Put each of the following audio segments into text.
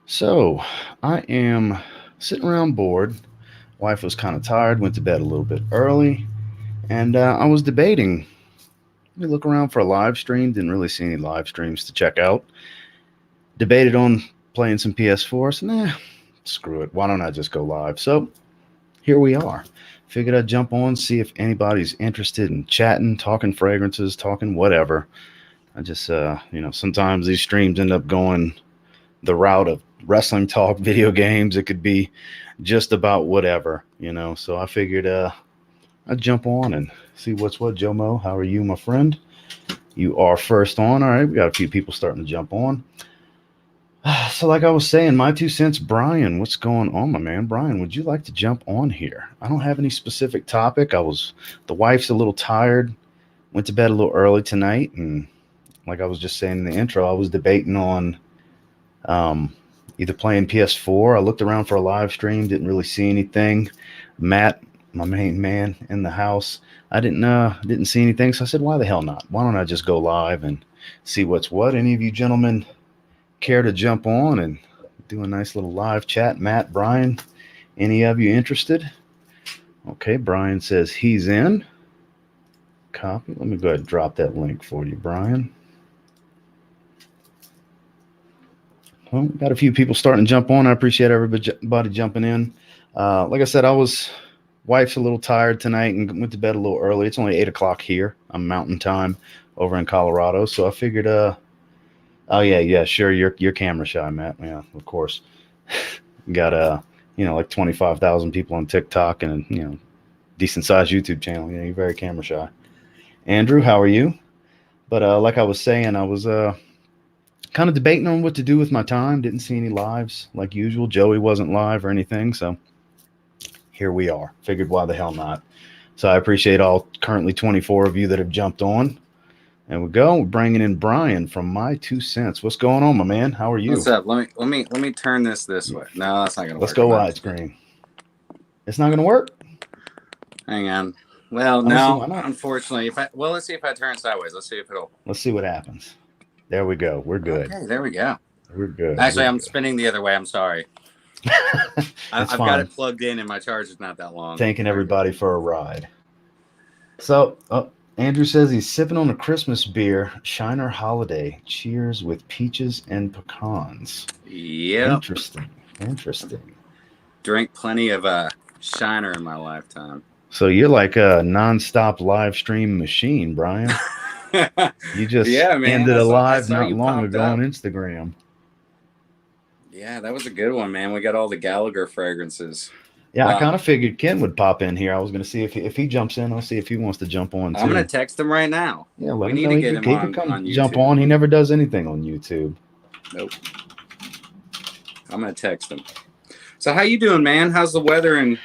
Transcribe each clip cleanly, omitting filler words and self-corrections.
So I am sitting around bored. Wife was kind of tired, went to bed a little bit early, and I was debating. We look around for a live stream, didn't really see any live streams to check out. Debated on playing some PS4. So, nah, screw it. Why don't I just go live? So here we are. Figured I'd jump on, see if anybody's interested in chatting, talking fragrances, talking whatever. I just, sometimes these streams end up going the route of wrestling talk, video games. It could be just about whatever. So I figured I'd jump on and see what's what. Jomo, how are you, my friend? You are first on. All right, we got a few people starting to jump on. So, like I was saying, my 2 cents, Brian, what's going on, my man? Brian, would you like to jump on here? I don't have any specific topic. The wife's a little tired, went to bed a little early tonight, and like I was just saying in the intro, I was debating on um, either playing PS4. I looked around for a live stream, didn't really see anything. Matt, my main man in the house, I didn't see anything, so I said, why the hell not? Why don't I just go live and see what's what? Any of you gentlemen care to jump on and do a nice little live chat? Matt, Brian, any of you interested? Okay, Brian says he's in. Copy. Let me go ahead and drop that link for you, Brian. Well, got a few people starting to jump on. I appreciate everybody jumping in. Like I said, wife's a little tired tonight and went to bed a little early. It's only 8 o'clock here. I'm Mountain Time over in Colorado, so I figured, oh yeah, sure, you're camera shy, Matt. Yeah, of course. Got like 25,000 people on TikTok and decent sized YouTube channel. You're very camera shy. Andrew, how are you? But like I was saying, I was kind of debating on what to do with my time. Didn't see any lives like usual. Joey wasn't live or anything, so here we are. Figured why the hell not. So I appreciate all currently 24 of you that have jumped on. And we go. We're bringing in Brian from My 2 Cents. What's going on, my man? How are you? What's up? Let me turn this way. No, that's not gonna work. Let's go widescreen. It's not gonna work. Hang on. Well, no, unfortunately. Let's see if I turn sideways. Let's see if it'll. Let's see what happens. There we go. We're good. Okay, there we go. We're good. Actually, I'm spinning the other way. I'm sorry. I've got it plugged in, and my charge is not that long. Taking everybody for a ride. So, Andrew says he's sipping on a Christmas beer, Shiner Holiday. Cheers with peaches and pecans. Yeah. Interesting. Drank plenty of Shiner in my lifetime. So you're like a nonstop live stream machine, Brian. You just ended a live not long ago on Instagram. Yeah, that was a good one, man. We got all the Gallagher fragrances. Yeah, I kind of figured Ken would pop in here. I was going to see if he jumps in. I'll see if he wants to jump on too. I'm going to text him right now. Yeah, we need to get him on YouTube. Jump on. He never does anything on YouTube. Nope. I'm going to text him. So how you doing, man? How's the weather?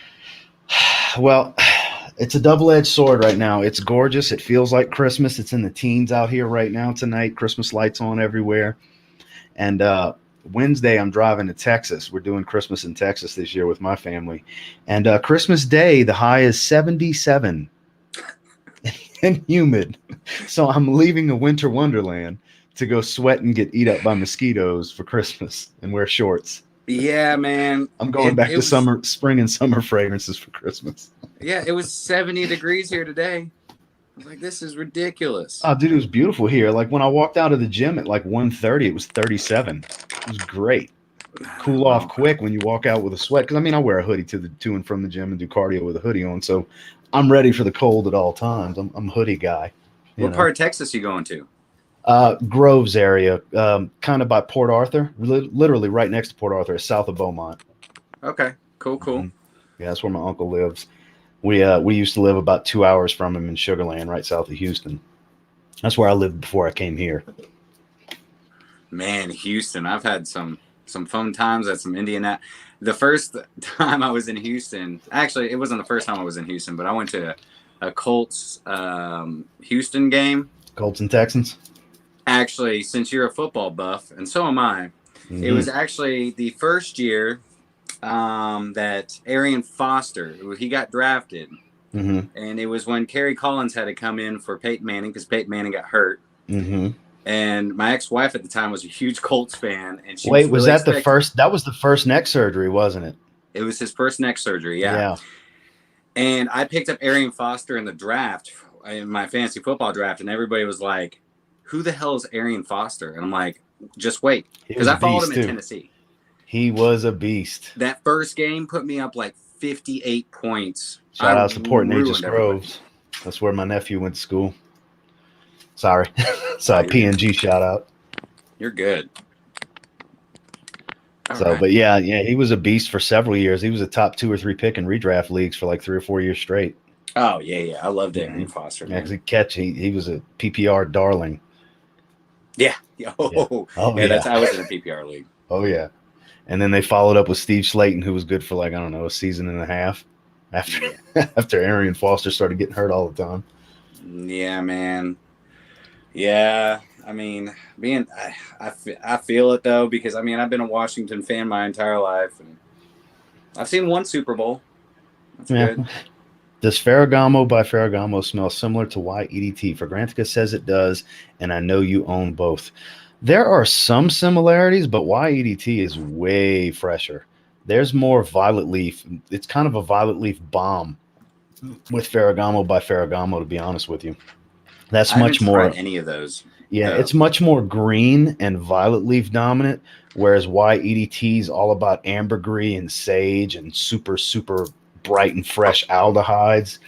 Well, it's a double-edged sword right now. It's gorgeous. It feels like Christmas. It's in the teens out here right now tonight. Christmas lights on everywhere. And Wednesday, I'm driving to Texas. We're doing Christmas in Texas this year with my family. And Christmas Day, the high is 77 and humid. So I'm leaving a winter wonderland to go sweat and get eat up by mosquitoes for Christmas and wear shorts. Yeah, man. I'm going back to spring and summer fragrances for Christmas. Yeah, it was 70 degrees here today. I was like, this is ridiculous. Oh, dude, it was beautiful here. Like when I walked out of the gym at like 1:30, it was 37. It was great. Cool off quick when you walk out with a sweat. Because I wear a hoodie to and from the gym and do cardio with a hoodie on. So I'm ready for the cold at all times. I'm a hoodie guy. What part of Texas are you going to? Groves area, kind of by Port Arthur, literally right next to Port Arthur, south of Beaumont. Okay, cool. Mm-hmm. Yeah, that's where my uncle lives. We used to live about 2 hours from him in Sugar Land, right south of Houston. That's where I lived before I came here. Man, Houston, I've had some fun times at some Indiana. The first time I was in Houston, actually, it wasn't the first time I was in Houston, but I went to a Colts Houston game. Colts and Texans? Actually, since you're a football buff, and so am I, it was actually the first year that Arian Foster, he got drafted. And it was when Kerry Collins had to come in for Peyton Manning because Peyton Manning got hurt. And my ex-wife at the time was a huge Colts fan, and she was Wait, was really that the expecting. first? That was the first neck surgery, wasn't it? It was his first neck surgery, yeah. Yeah. And I picked up Arian Foster in the draft, in my fantasy football draft, and everybody was like, "Who the hell is Arian Foster?" And I'm like, "Just wait," He because was a I followed beast him in too. Tennessee. He was a beast. That first game put me up like 58 points. Shout I out support Aegis ruined everybody. Groves. That's where my nephew went to school. Sorry. Oh, So PNG shout out. You're good. All So, right. but yeah, he was a beast for several years. He was a top 2 or 3 pick in redraft leagues for like 3 or 4 years straight. Oh yeah. I loved Arian Foster. Yeah, because he was a PPR darling. Yeah. Oh Yeah. yeah. I was in a PPR league. Oh yeah. And then they followed up with Steve Slayton, who was good for like, I don't know, a season and a half after Arian Foster started getting hurt all the time. Yeah, man. Yeah, I mean, I feel it though, because I mean I've been a Washington fan my entire life, and I've seen one Super Bowl. That's good. Does Ferragamo by Ferragamo smell similar to why EDT? Fragrantica says it does, and I know you own both. There are some similarities, but YEDT is way fresher. There's more violet leaf. It's kind of a violet leaf bomb with Ferragamo by Ferragamo, to be honest with you. That's I much haven't more. tried any of those. Yeah, it's much more green and violet leaf dominant, whereas YEDT is all about ambergris and sage and super, super bright and fresh aldehydes.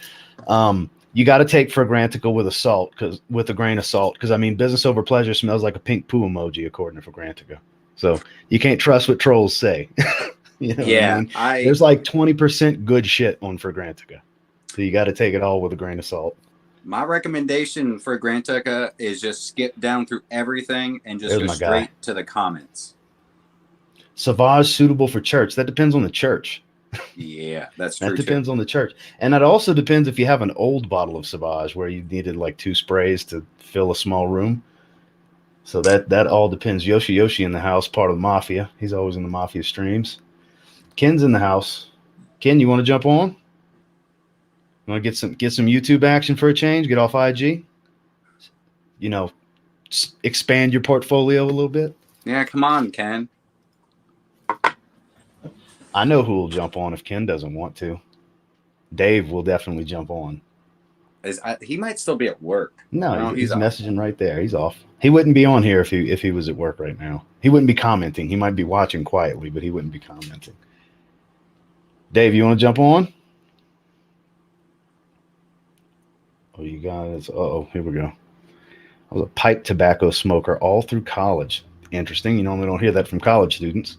You got to take Fragrantica with a grain of salt, because I mean, business over pleasure smells like a pink poo emoji according to Fragrantica. So you can't trust what trolls say. You know what I mean? There's like 20% good shit on Fragrantica, so you got to take it all with a grain of salt. My recommendation for Fragrantica is just skip down through everything and just go straight to the comments. Sauvage suitable for church. That depends on the church. Yeah, that's true. That depends on the church. And that also depends if you have an old bottle of Sauvage where you needed like 2 sprays to fill a small room. So that all depends. Yoshi in the house, part of the Mafia. He's always in the Mafia streams. Ken's in the house. Ken, you want to jump on? You want to get some YouTube action for a change? Get off IG? You know, expand your portfolio a little bit? Yeah, come on, Ken. I know who will jump on if Ken doesn't want to. Dave will definitely jump on. He might still be at work. No, he's messaging right there. He's off. He wouldn't be on here if he was at work right now. He wouldn't be commenting. He might be watching quietly, but he wouldn't be commenting. Dave, you want to jump on? Oh, you guys. Here we go. I was a pipe tobacco smoker all through college. Interesting. You normally don't hear that from college students.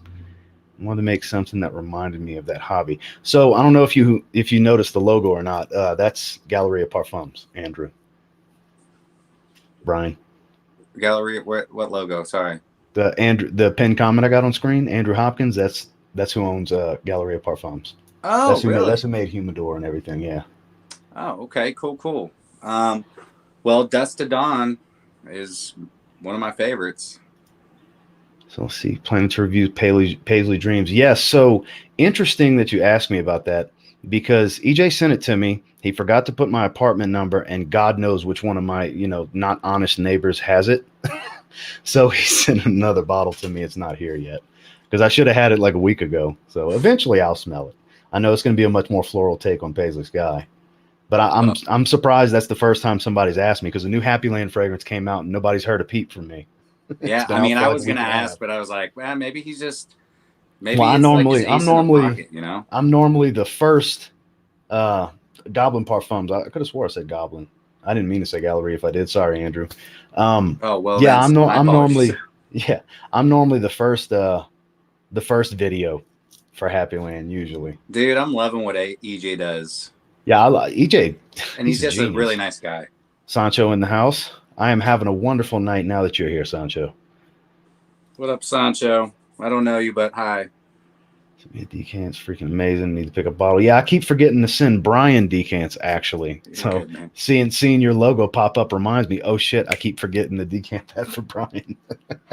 I wanted to make something that reminded me of that hobby. So I don't know if you noticed the logo or not. That's Galleria Parfums, Andrew. Brian. Galleria, what logo? Sorry. The pin comment I got on screen, Andrew Hopkins. That's who owns Galleria Parfums. Oh, really? That's who made Humidor and everything. Yeah. Oh, okay, cool. Well, Dust to Dawn is one of my favorites. So let's see. Planning to review Paisley Dreams. Yes. So interesting that you asked me about that, because EJ sent it to me. He forgot to put my apartment number, and God knows which one of my, not honest neighbors has it. So he sent another bottle to me. It's not here yet, because I should have had it like a week ago. So eventually I'll smell it. I know it's going to be a much more floral take on Paisley Sky, but I'm surprised that's the first time somebody's asked me, because the new Happy Land fragrance came out and nobody's heard a peep from me. Yeah, I mean, I was going to ask, but I was like, well, maybe he's just maybe. Well, I'm normally the first Goblin Parfums. I could have swore I said Goblin. I didn't mean to say Gallery. If I did, sorry, Andrew. Oh well. Yeah, I'm normally the first video for Happy Land usually. Dude, I'm loving what EJ does. Yeah, I like EJ, and he's just a really nice guy. Sancho in the house. I am having a wonderful night now that you're here, Sancho. What up, Sancho? I don't know you, but hi. Decants, freaking amazing. Need to pick a bottle. Yeah, I keep forgetting to send Brian decants, actually. So good, seeing your logo pop up reminds me, oh shit, I keep forgetting to decant that for Brian.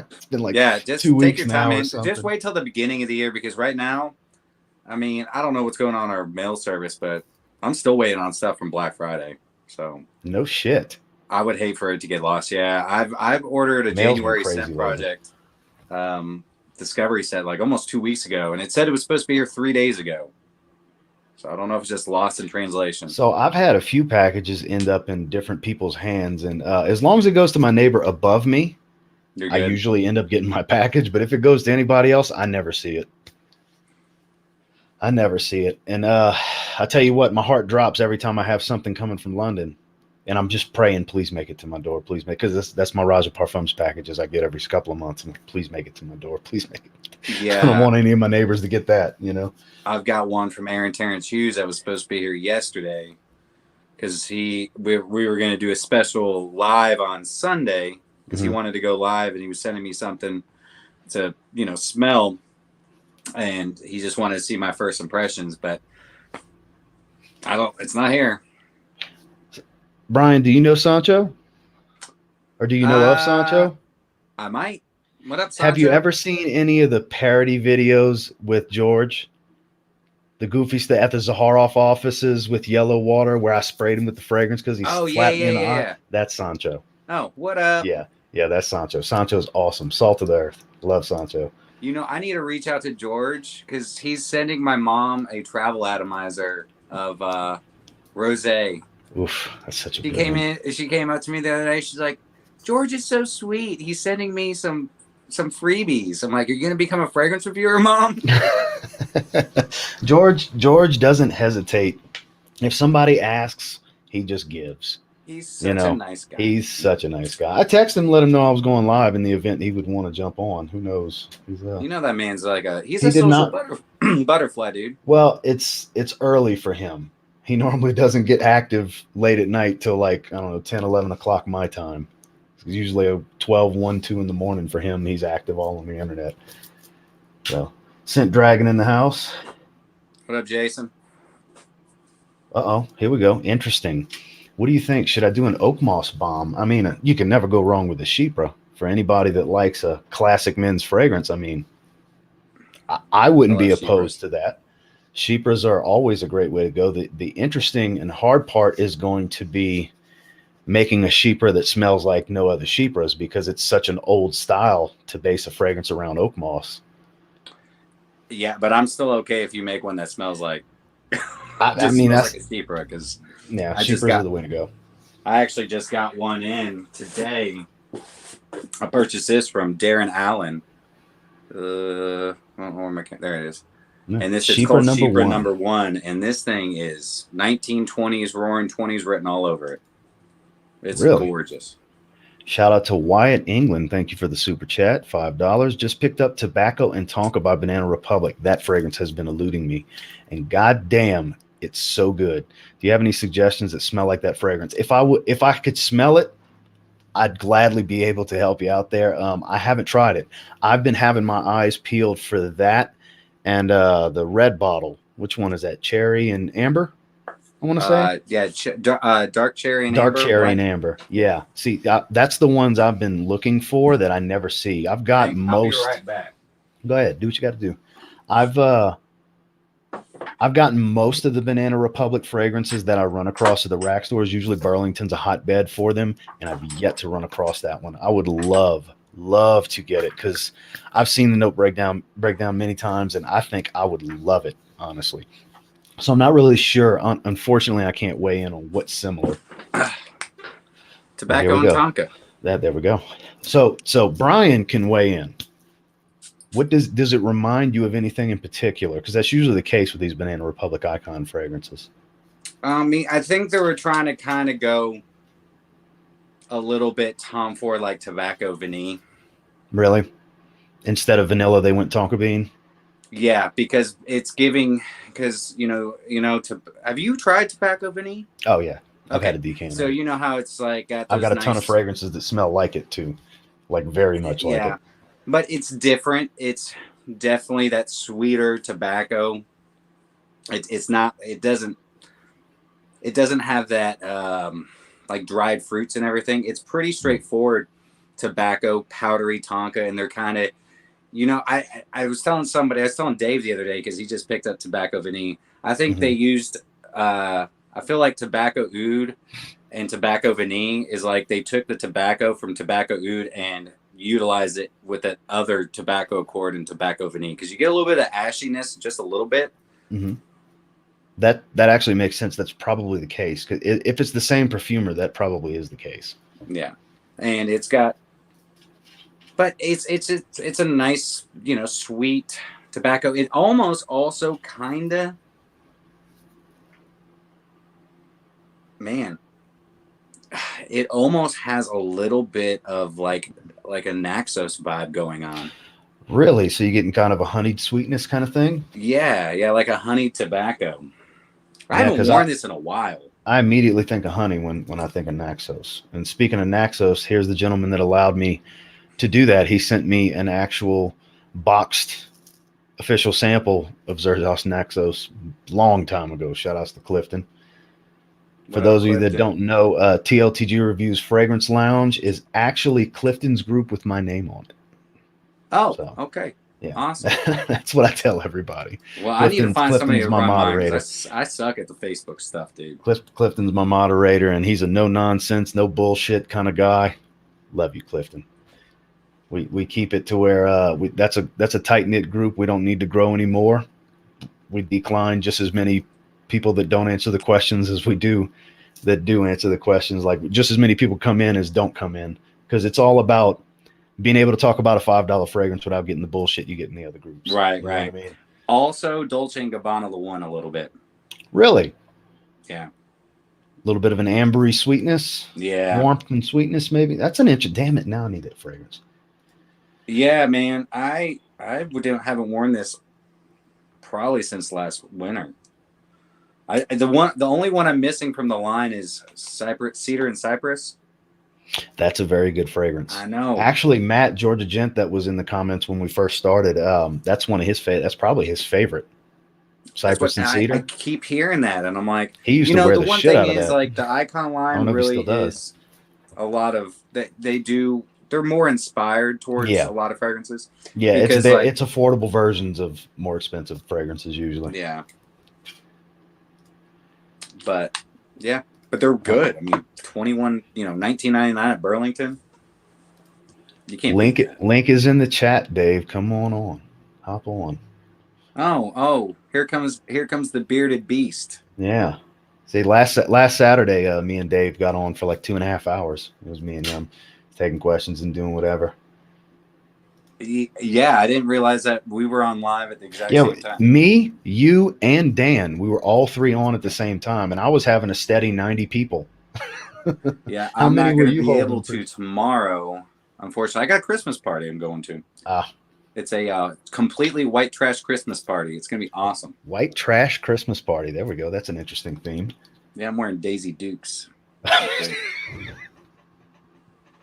It's been like just 2 weeks take your time, now. Just wait till the beginning of the year, because right now, I mean, I don't know what's going on in our mail service, but I'm still waiting on stuff from Black Friday. So no shit. I would hate for it to get lost. Yeah, I've ordered a Mail's been January crazy scent lately. project discovery set like almost 2 weeks ago, and it said it was supposed to be here 3 days ago. So I don't know if it's just lost in translation. So I've had a few packages end up in different people's hands, and as long as it goes to my neighbor above me, You're I good. usually end up getting my package. But if it goes to anybody else, I never see it. I never see it. And I tell you what, my heart drops every time I have something coming from London. And I'm just praying, please make it to my door. Please make, because that's my Raja Parfums packages I get every couple of months. And please make it to my door. Please make it. Yeah. I don't want any of my neighbors to get that, you know? I've got one from Aaron Terrence Hughes that was supposed to be here yesterday because we were going to do a special live on Sunday because he wanted to go live, and he was sending me something to, smell, and he just wanted to see my first impressions, but it's not here. Brian, do you know Sancho? Or do you know of Sancho? I might. What up, Sancho? Have you ever seen any of the parody videos with George? The goofy stuff at the Zaharoff offices with yellow water where I sprayed him with the fragrance because he's flat in the eye? That's Sancho. Oh, what up? Yeah, that's Sancho. Sancho's awesome. Salt of the earth. Love Sancho. I need to reach out to George because he's sending my mom a travel atomizer of rosé. Oof, that's such a She good one. She came up to me the other day. She's like, George is so sweet. He's sending me some freebies. I'm like, you're gonna become a fragrance reviewer, Mom? George doesn't hesitate. If somebody asks, he just gives. He's such a nice guy. He's such a nice guy. I texted him, let him know I was going live in the event he would want to jump on. Who knows? That man's like he's a social butterfly, dude. Well, it's early for him. He normally doesn't get active late at night till 10, 11 o'clock my time. It's usually 12, 1, 2 in the morning for him. He's active all on the internet. So, Scent Dragon in the house. What up, Jason? Uh-oh, here we go. Interesting. What do you think? Should I do an oak moss bomb? I mean, you can never go wrong with a Chypre. For anybody that likes a classic men's fragrance, I mean, I wouldn't be opposed to that. Chypres are always a great way to go. The interesting and hard part is going to be making a Chypre that smells like no other Chypres because it's such an old style to base a fragrance around oak moss. Yeah, but I'm still okay if you make one that smells like I mean, that's like a Chypre because Chypres are the way to go. I actually just got one in today. I purchased this from Darren Allen. There it is. No, and this is called Chypre number one. And this thing is 1920s, roaring 20s written all over it. It's gorgeous. Shout out to Wyatt England. Thank you for the super chat. $5. Just picked up Tobacco and Tonka by Banana Republic. That fragrance has been eluding me. And goddamn, it's so good. Do you have any suggestions that smell like that fragrance? If I could smell it, I'd gladly be able to help you out there. I haven't tried it. I've been having my eyes peeled for that and the red bottle. Which one is that? Cherry and amber? I want to say. Dark cherry and amber. Dark cherry and amber. Yeah. See, that's the ones I've been looking for that I never see. I've got most. I'll be right back. Go ahead. Do what you got to do. I've gotten most of the Banana Republic fragrances that I run across at the rack stores. Usually Burlington's a hotbed for them, and I've yet to run across that one. I would love to get it because I've seen the note breakdown many times, and I think I would love it, honestly. So I'm not really sure. Unfortunately, I can't weigh in on what's similar. Tobacco and Tonka. There we go. So Brian can weigh in. What does it remind you of anything in particular? Because that's usually the case with these Banana Republic icon fragrances. I think they were trying to kind of go a little bit Tom Ford like Tobacco Vanille. Really? Instead of vanilla, they went Tonka Bean? Yeah, because it's giving. Because have you tried Tobacco Vanille? Oh yeah, I've had a decanter. So you know how it's like. I've got a ton of fragrances that smell like it too, like very much like it. But it's different. It's definitely that sweeter tobacco. It's not. It doesn't have that like dried fruits and everything. It's pretty straightforward tobacco, powdery Tonka, and they're kind of. I was telling Dave the other day because he just picked up Tobacco Vanille. I think they used. I feel like Tobacco Oud and tobacco vanille is like they took the tobacco from tobacco oud and utilized it with that other tobacco accord and tobacco vanille, because you get a little bit of ashiness, just a little bit. Mm-hmm. That actually makes sense. That's probably the case. 'Cause if it's the same perfumer, that probably is the case. Yeah, and it's got, but it's a nice, you know, sweet tobacco. It almost also kind of, man, it almost has a little bit of like a Naxos vibe going on. Really? So you're getting kind of a honeyed sweetness kind of thing? Yeah, like a honey tobacco. I Yeah, haven't because worn this in a while. I immediately think of honey when I think of Naxos. And speaking of Naxos, here's the gentleman that allowed me to do that. He sent me an actual boxed official sample of Zaharoff Naxos long time ago. Shout outs to Clifton. For those of you that don't know, TLTG Reviews Fragrance Lounge is actually Clifton's group with my name on it. Oh, so, okay. Yeah. Awesome. That's what I tell everybody. Well, I need to find somebody to my run moderator. I suck at the Facebook stuff, dude. Clifton's my moderator, and he's a no nonsense, no bullshit kind of guy. Love you, Clifton. We keep it to where that's a tight knit group. We don't need to grow anymore. We decline just as many people that don't answer the questions as we do that do answer the questions. Like just as many people come in as don't come in, because it's all about being able to talk about a $5 fragrance without getting the bullshit you get in the other groups. Right, you know right. What I mean? Also, Dolce & Gabbana the one a little bit. Really? Yeah. A little bit of an ambery sweetness. Yeah. Warmth and sweetness, maybe. That's an inch. Damn it! Now I need that fragrance. Yeah, man. I haven't worn this probably since last winter. The only one I'm missing from the line is Cedar and Cypress. That's a very good fragrance. I know. Actually, Matt Georgia Gent, that was in the comments when we first started. That's one of his favorite. That's probably his favorite. Cypress and Cedar. I keep hearing that, and I'm like, he used to wear the shit out of that. The one thing is, like, the Icon line really is a lot of they're more inspired towards a lot of fragrances. Yeah, it's affordable versions of more expensive fragrances usually. Yeah. But they're good. I mean, $19.99 at Burlington. You can't. Link is in the chat, Dave. Come on. Hop on. Oh, here comes the bearded beast. Yeah. See, last Saturday, me and Dave got on for like 2.5 hours. It was me and him taking questions and doing whatever. Yeah, I didn't realize that we were on live at the exact same time. Me, you, and Dan, we were all three on at the same time, and I was having a steady 90 people. Yeah, I'm not going to be able to tomorrow. Unfortunately, I got a Christmas party I'm going to. It's a completely white trash Christmas party. It's going to be awesome. White trash Christmas party. There we go. That's an interesting theme. Yeah, I'm wearing Daisy Dukes.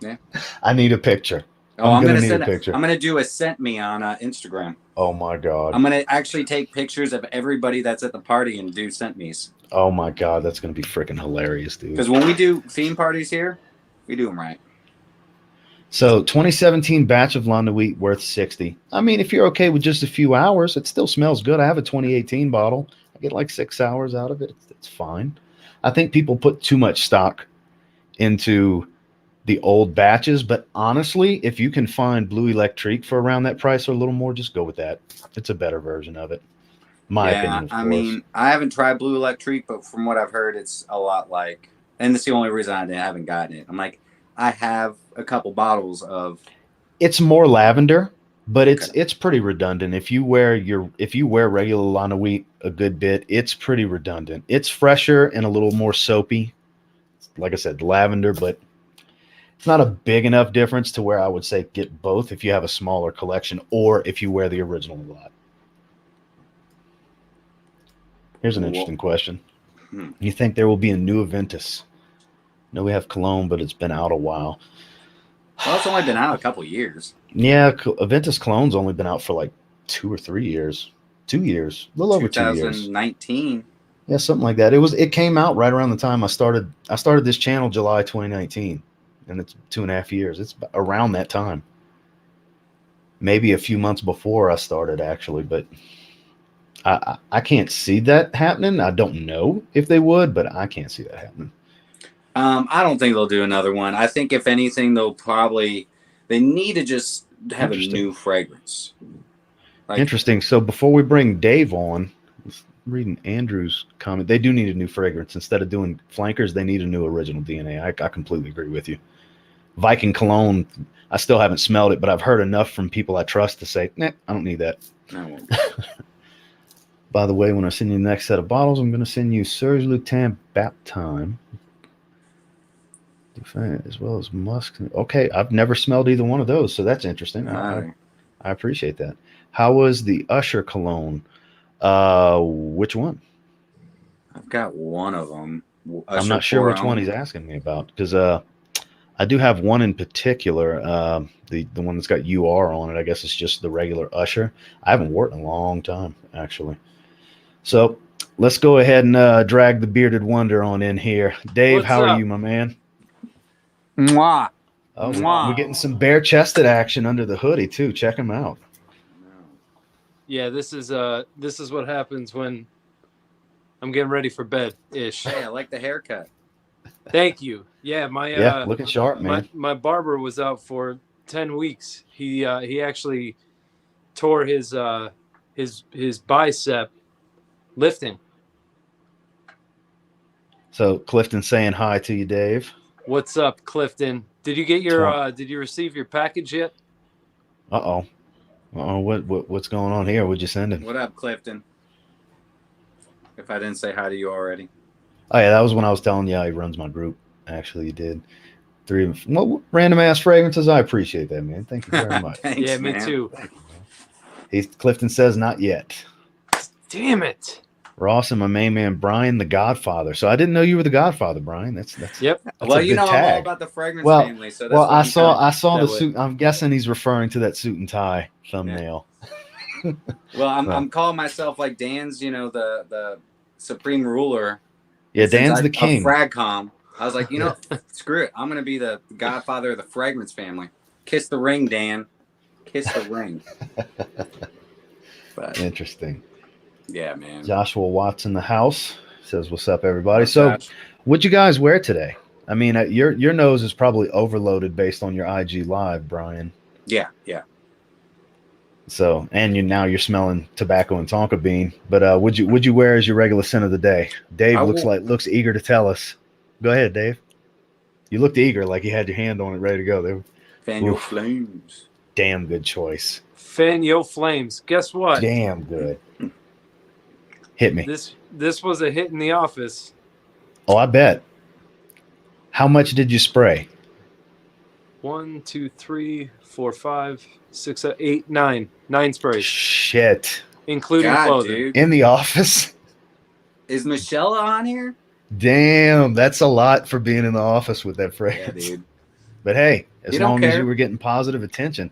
Yeah. I need a picture. Oh, I'm going to send a picture. I'm going to do a sent me on Instagram. Oh, my God. I'm going to actually take pictures of everybody that's at the party and do sent me's. Oh, my God. That's going to be freaking hilarious, dude. Because when we do theme parties here, we do them right. So 2017 batch of La Nuit worth $60. I mean, if you're okay with just a few hours, it still smells good. I have a 2018 bottle. I get like 6 hours out of it. It's fine. I think people put too much stock into the old batches, but honestly, if you can find Blue Electrique for around that price or a little more, just go with that. It's a better version of it. My opinion, of course. I mean, I haven't tried Blue Electrique, but from what I've heard, it's a lot like, and that's the only reason I haven't gotten it. I'm like, I have a couple bottles of. It's more lavender, but it's pretty redundant. If you wear regular La Nuit a good bit, it's pretty redundant. It's fresher and a little more soapy. Like I said, lavender, but it's not a big enough difference to where I would say get both if you have a smaller collection or if you wear the original a lot. Here's an interesting question. You think there will be a new Aventus? No, we have Cologne, but it's been out a while. Well, it's only been out a couple years. Yeah, Aventus Cologne's only been out for like 2 or 3 years. 2 years. A little over 2 years. 2019. Yeah, something like that. It came out right around the time I started this channel, July 2019. And it's 2.5 years. It's around that time. Maybe a few months before I started, actually, but I can't see that happening. I don't know if they would, but I can't see that happening. I don't think they'll do another one. I think if anything, they need to just have a new fragrance. Like, interesting. So before we bring Dave on, reading Andrew's comment, they do need a new fragrance. Instead of doing flankers, they need a new original DNA. I completely agree with you. Viking cologne, I still haven't smelled it, but I've heard enough from people I trust to say, nah, I don't need that. I won't. By the way, when I send you the next set of bottles, I'm going to send you Serge Lutin Baptime, as well as musk. Okay, I've never smelled either one of those, so that's interesting. I appreciate that. How was the Usher cologne? Which one? I've got one of them. I'm not sure which one he's asking me about, because I do have one in particular. The one that's got UR on it. I guess it's just the regular Usher. I haven't worn it in a long time, actually. So let's go ahead and drag the bearded wonder on in here. Dave, how are you, my man? Mwah. Oh, we're getting some bare-chested action under the hoodie too. Check him out. Yeah, this is what happens when I'm getting ready for bed ish. Hey, I like the haircut. Thank you. Yeah, looking sharp, man. My barber was out for 10 weeks. He actually tore his bicep lifting. So Clifton saying hi to you, Dave. What's up, Clifton? Did you get your did you receive your package yet? What's going on here? What'd you send him? What up, Clifton? If I didn't say hi to you already. Oh yeah, that was when I was telling you he runs my group. Actually, you did. 3 random ass fragrances. I appreciate that, man. Thank you very much. Thanks, yeah, me too. Clifton says not yet. Damn it. Ross and my main man Brian, the Godfather. So I didn't know you were the Godfather, Brian. That's yep. That's well, you know, tag. I'm all about the fragrance family. So that's I saw the suit. I'm guessing he's referring to that suit and tie thumbnail. Yeah. Well, I'm calling myself like Dan's, the supreme ruler. Yeah, Dan's the king. Fragcom. I was like, screw it. I'm gonna be the Godfather of the fragrance family. Kiss the ring, Dan. Kiss the ring. But, interesting. Yeah, man. Joshua Watts in the house says, "What's up, everybody?" So, what'd you guys wear today? I mean, your nose is probably overloaded based on your IG live, Brian. Yeah. So, and you're smelling tobacco and tonka bean. But would you wear as your regular scent of the day? Dave looks eager to tell us. Go ahead, Dave. You looked eager, like you had your hand on it, ready to go. Fan your flames. Damn good choice. Fan your flames. Guess what? Damn good. Hit me. This was a hit in the office. Oh, I bet. How much did you spray? 1, 2, 3, 4, 5, 6, 7, 8, 9. 9 sprays. Shit. Including clothing. Dude. In the office? Is Michelle on here? Damn, that's a lot for being in the office with that fragrance. Yeah, dude. But hey, as long as you were getting positive attention,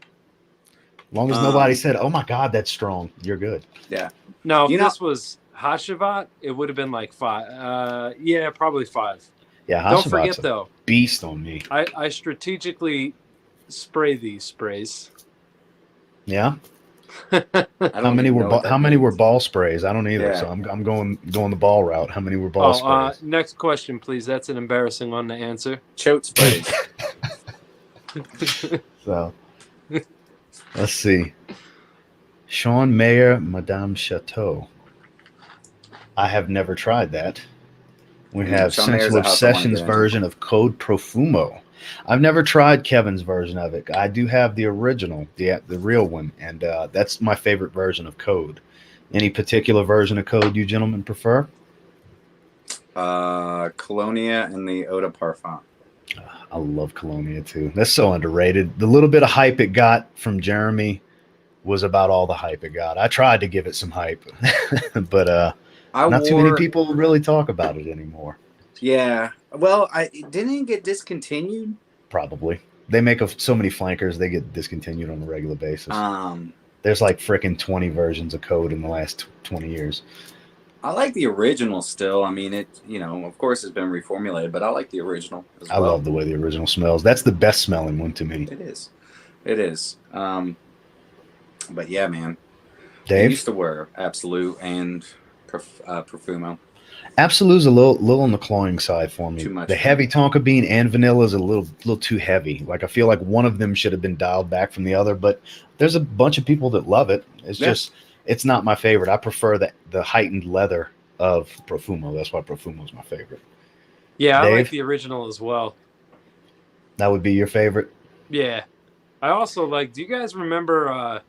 as long as nobody said, "Oh my God, that's strong," you're good. Yeah. No, if this was Hashavat, it would have been like 5. Yeah, probably 5. Yeah, don't forget though, beast on me. I strategically spray these sprays. Yeah. How many were ball sprays? I don't either. Yeah. So I'm going the ball route. How many were ball sprays? Next question, please. That's an embarrassing one to answer. Choate sprays. So let's see. Sean Mayer, Madame Chateau. I have never tried that. We have Sensual Obsession's version of Code Profumo. I've never tried Kevin's version of it. I do have the original, the real one, and that's my favorite version of Code. Any particular version of Code you gentlemen prefer? Colonia and the Eau de Parfum. I love Colonia too. That's so underrated. The little bit of hype it got from Jeremy was about all the hype it got. I tried to give it some hype, but not too many people really talk about it anymore. Yeah. Well, didn't it get discontinued? Probably. They make so many flankers, they get discontinued on a regular basis. There's like freaking 20 versions of Code in the last 20 years. I like the original still. I mean, of course it's been reformulated, but I like the original as well. I love the way the original smells. That's the best smelling one to me. It is. But yeah, man. Dave? I used to wear Absolute and Profumo. Absolut's a little on the cloying side for me. Too much The for heavy tonka bean and vanilla is a little too heavy. Like I feel like one of them should have been dialed back from the other, but there's a bunch of people that love it. It's just it's not my favorite. I prefer the heightened leather of Profumo. That's why Profumo is my favorite. Yeah, Dave? I like the original as well. That would be your favorite? Yeah. I also like, do you guys remember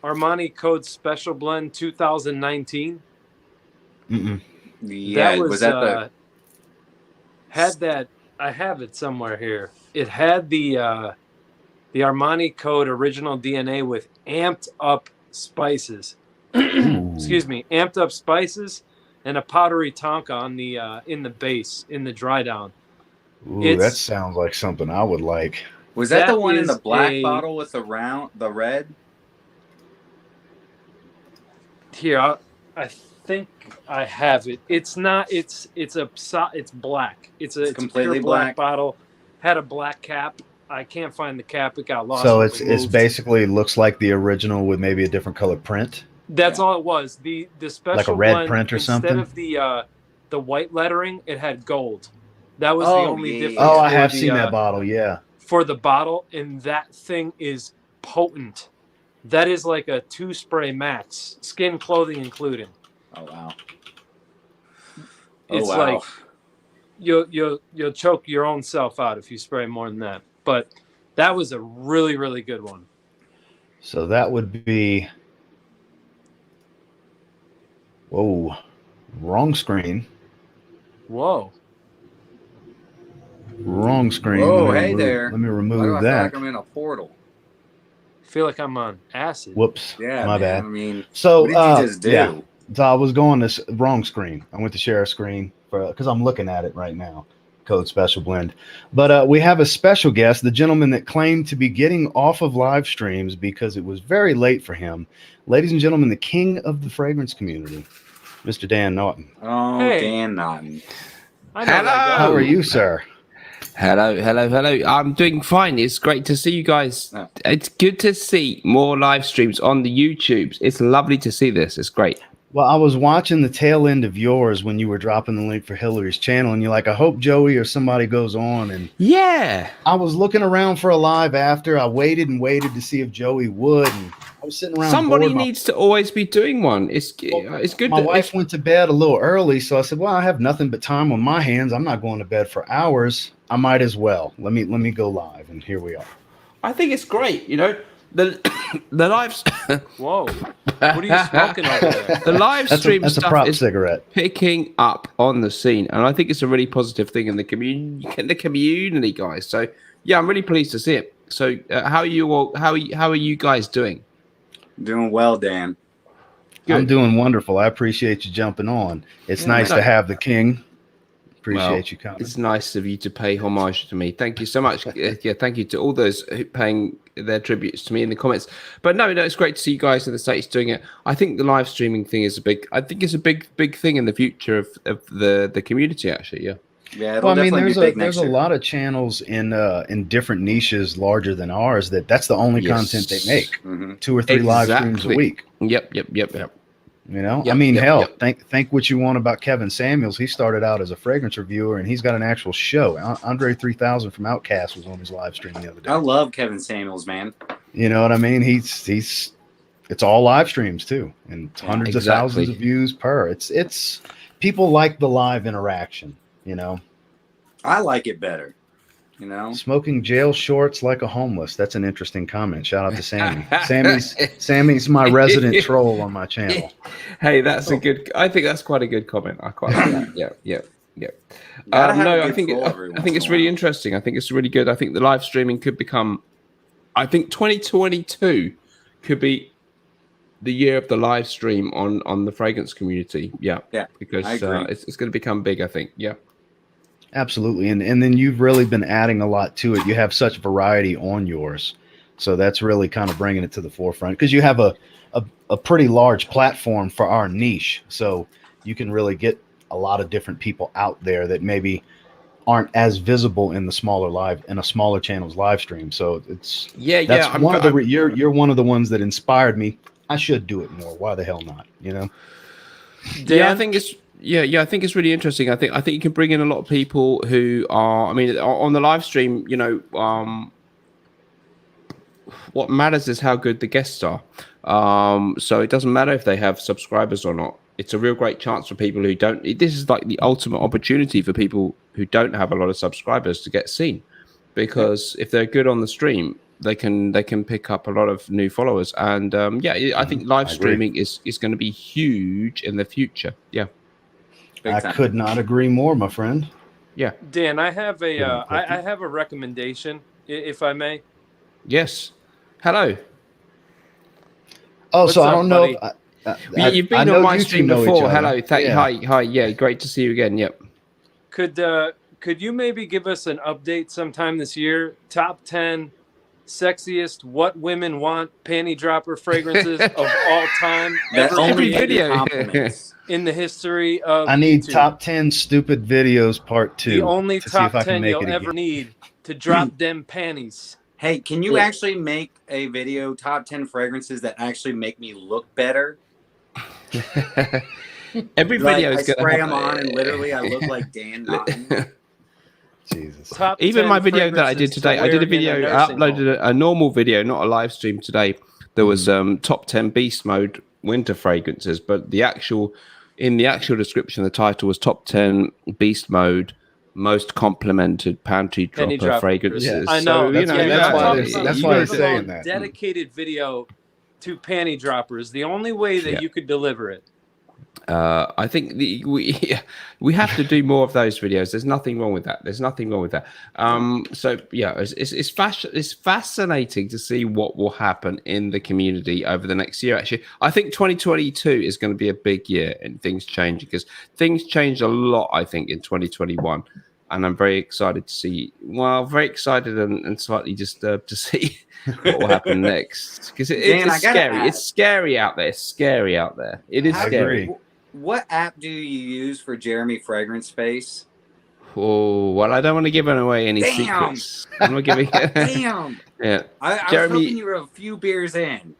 Armani Code Special Blend 2019? Mm-mm. Yeah, was that the had that? I have it somewhere here. It had the Armani Code original DNA with amped up spices. Excuse me, amped up spices and a powdery tonka on the in the base in the dry down. Ooh, that sounds like something I would like. Was that the one in the black bottle with the red? Here, I think I have it. It's not. It's black. It's completely a black bottle. Had a black cap. I can't find the cap. It got lost. So it's basically looks like the original with maybe a different color print. That's all it was. The special like a red blend, print or something. Instead of the white lettering, it had gold. That was the only difference. Oh, I have seen that bottle. Yeah. For the bottle, and that thing is potent. That is like a 2-spray max, skin, clothing including. Oh wow! It's like you'll choke your own self out if you spray more than that. But that was a really, really good one. So that would be. Whoa, wrong screen. Whoa. Wrong screen. Whoa, hey there. Let me remove Why do I that. feel like I'm in a portal? I feel like I'm on acid. Whoops. Yeah, my bad. I mean, so what did you just do? Yeah. So I was going this wrong screen. I went to share a screen because I'm looking at it right now. Code Special Blend. But we have a special guest, the gentleman that claimed to be getting off of live streams because it was very late for him. Ladies and gentlemen, the king of the fragrance community, Mr. Dan Naughton. Oh, hey. Dan Naughton. Hello. How are you, sir? Hello. I'm doing fine. It's great to see you guys. Oh. It's good to see more live streams on the YouTubes. It's lovely to see this. It's great. Well, I was watching the tail end of yours when you were dropping the link for Hillary's channel, and you're like, I hope Joey or somebody goes on. And yeah, I was looking around for a live after. I waited and waited to see if Joey would. And I was sitting around. Somebody needs to always be doing one. It's good. My wife went to bed a little early, so I said, well, I have nothing but time on my hands. I'm not going to bed for hours. I might as well. Let me go live, and here we are. I think it's great. You know, the lives. Whoa! What are you smoking over there? The live stream that's stuff a prop is cigarette. picking up on the scene, and I think it's a really positive thing in the community, guys. So yeah, I'm really pleased to see it. So how are you all? How are you guys doing? Doing well, Dan. Good. I'm doing wonderful. I appreciate you jumping on. It's nice to have the king. Appreciate you coming. It's nice of you to pay homage to me. Thank you so much. Yeah, thank you to all those paying their tributes to me in the comments. But no, it's great to see you guys in the States doing it. I think the live streaming thing is a big thing in the future of the community, actually. Yeah. Yeah, well, I mean, there's a lot of channels in different niches larger than ours that's the only content they make. Mm-hmm. 2 or 3 live streams a week. Yep. You know, I mean, hell, think what you want about Kevin Samuels. He started out as a fragrance reviewer, and he's got an actual show. Andre 3000 from Outkast was on his live stream the other day. I love Kevin Samuels, man. You know what I mean? It's all live streams too, and hundreds of thousands of views per. It's people like the live interaction. You know, I like it better. You know, smoking jail shorts like a homeless. That's an interesting comment. Shout out to Sammy. Sammy's my resident troll on my channel. Hey, that's a good. I think that's quite a good comment. I quite like that. Yeah. No, I think it's really interesting. I think it's really good. I think the live streaming could become. I think 2022 could be the year of the live stream on the fragrance community. Yeah. Because it's going to become big. I think. Yeah. Absolutely. And then you've really been adding a lot to it. You have such variety on yours. So that's really kind of bringing it to the forefront because you have a pretty large platform for our niche. So you can really get a lot of different people out there that maybe aren't as visible in a smaller channel's live stream. So you're one of the ones that inspired me. I should do it more. Why the hell not? You know? Yeah, I think it's Yeah, I think it's really interesting. I think you can bring in a lot of people who are. I mean, on the live stream, what matters is how good the guests are. So it doesn't matter if they have subscribers or not. It's a real great chance for people who don't. This is like the ultimate opportunity for people who don't have a lot of subscribers to get seen, because if they're good on the stream, they can pick up a lot of new followers. And I think live streaming is going to be huge in the future. Yeah, I could not agree more, my friend. Yeah, Dan, I have I have a recommendation, if I may. Yes. Hello. Oh, What's so up, I don't know. You've been on my stream before. Hello. Hi. Yeah, great to see you again. Yep. Could you maybe give us an update sometime this year? Top 10 sexiest what women want panty dropper fragrances of all time. Every video in the history of I need YouTube. top 10 stupid videos part 2. The only top 10 you'll ever need to drop them panties. Hey, can you actually make a video top 10 fragrances that actually make me look better? Every video is going to spray them on and literally I look like Dan Naughton. Jesus. Even my video that I did today, I did a video, I uploaded a normal video, not a live stream today. There was top 10 beast mode winter fragrances, but in the actual description, the title was top 10 beast mode most complimented panty dropper fragrances. Yeah. I know. So, that's why they're saying that. Dedicated video to panty droppers. The only way that you could deliver it. I think we have to do more of those videos. There's nothing wrong with that. So yeah, it's fascinating to see what will happen in the community over the next year. Actually, I think 2022 is going to be a big year and things change, because things changed a lot, I think, in 2021. And I'm very excited to see, very excited and slightly disturbed to see what will happen next. Because it's scary. It's scary out there. It is scary. What app do you use for Jeremy Fragrance Face? Oh, well, I don't want to give away any secrets. I'm not giving it. Damn. Yeah. I was hoping you were a few beers in.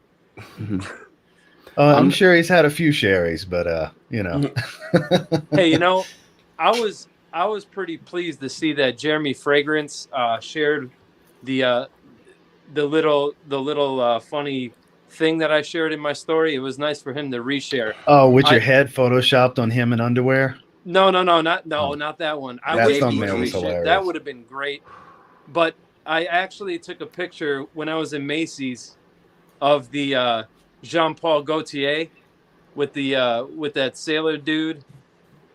I'm sure he's had a few sherries, but Hey, I was pretty pleased to see that Jeremy Fragrance shared the little funny thing that I shared in my story. It was nice for him to reshare. Oh, with your head photoshopped on him in underwear? No, not that one. That thumbnail was hilarious. That would have been great. But I actually took a picture when I was in Macy's of the Jean-Paul Gaultier with that sailor dude,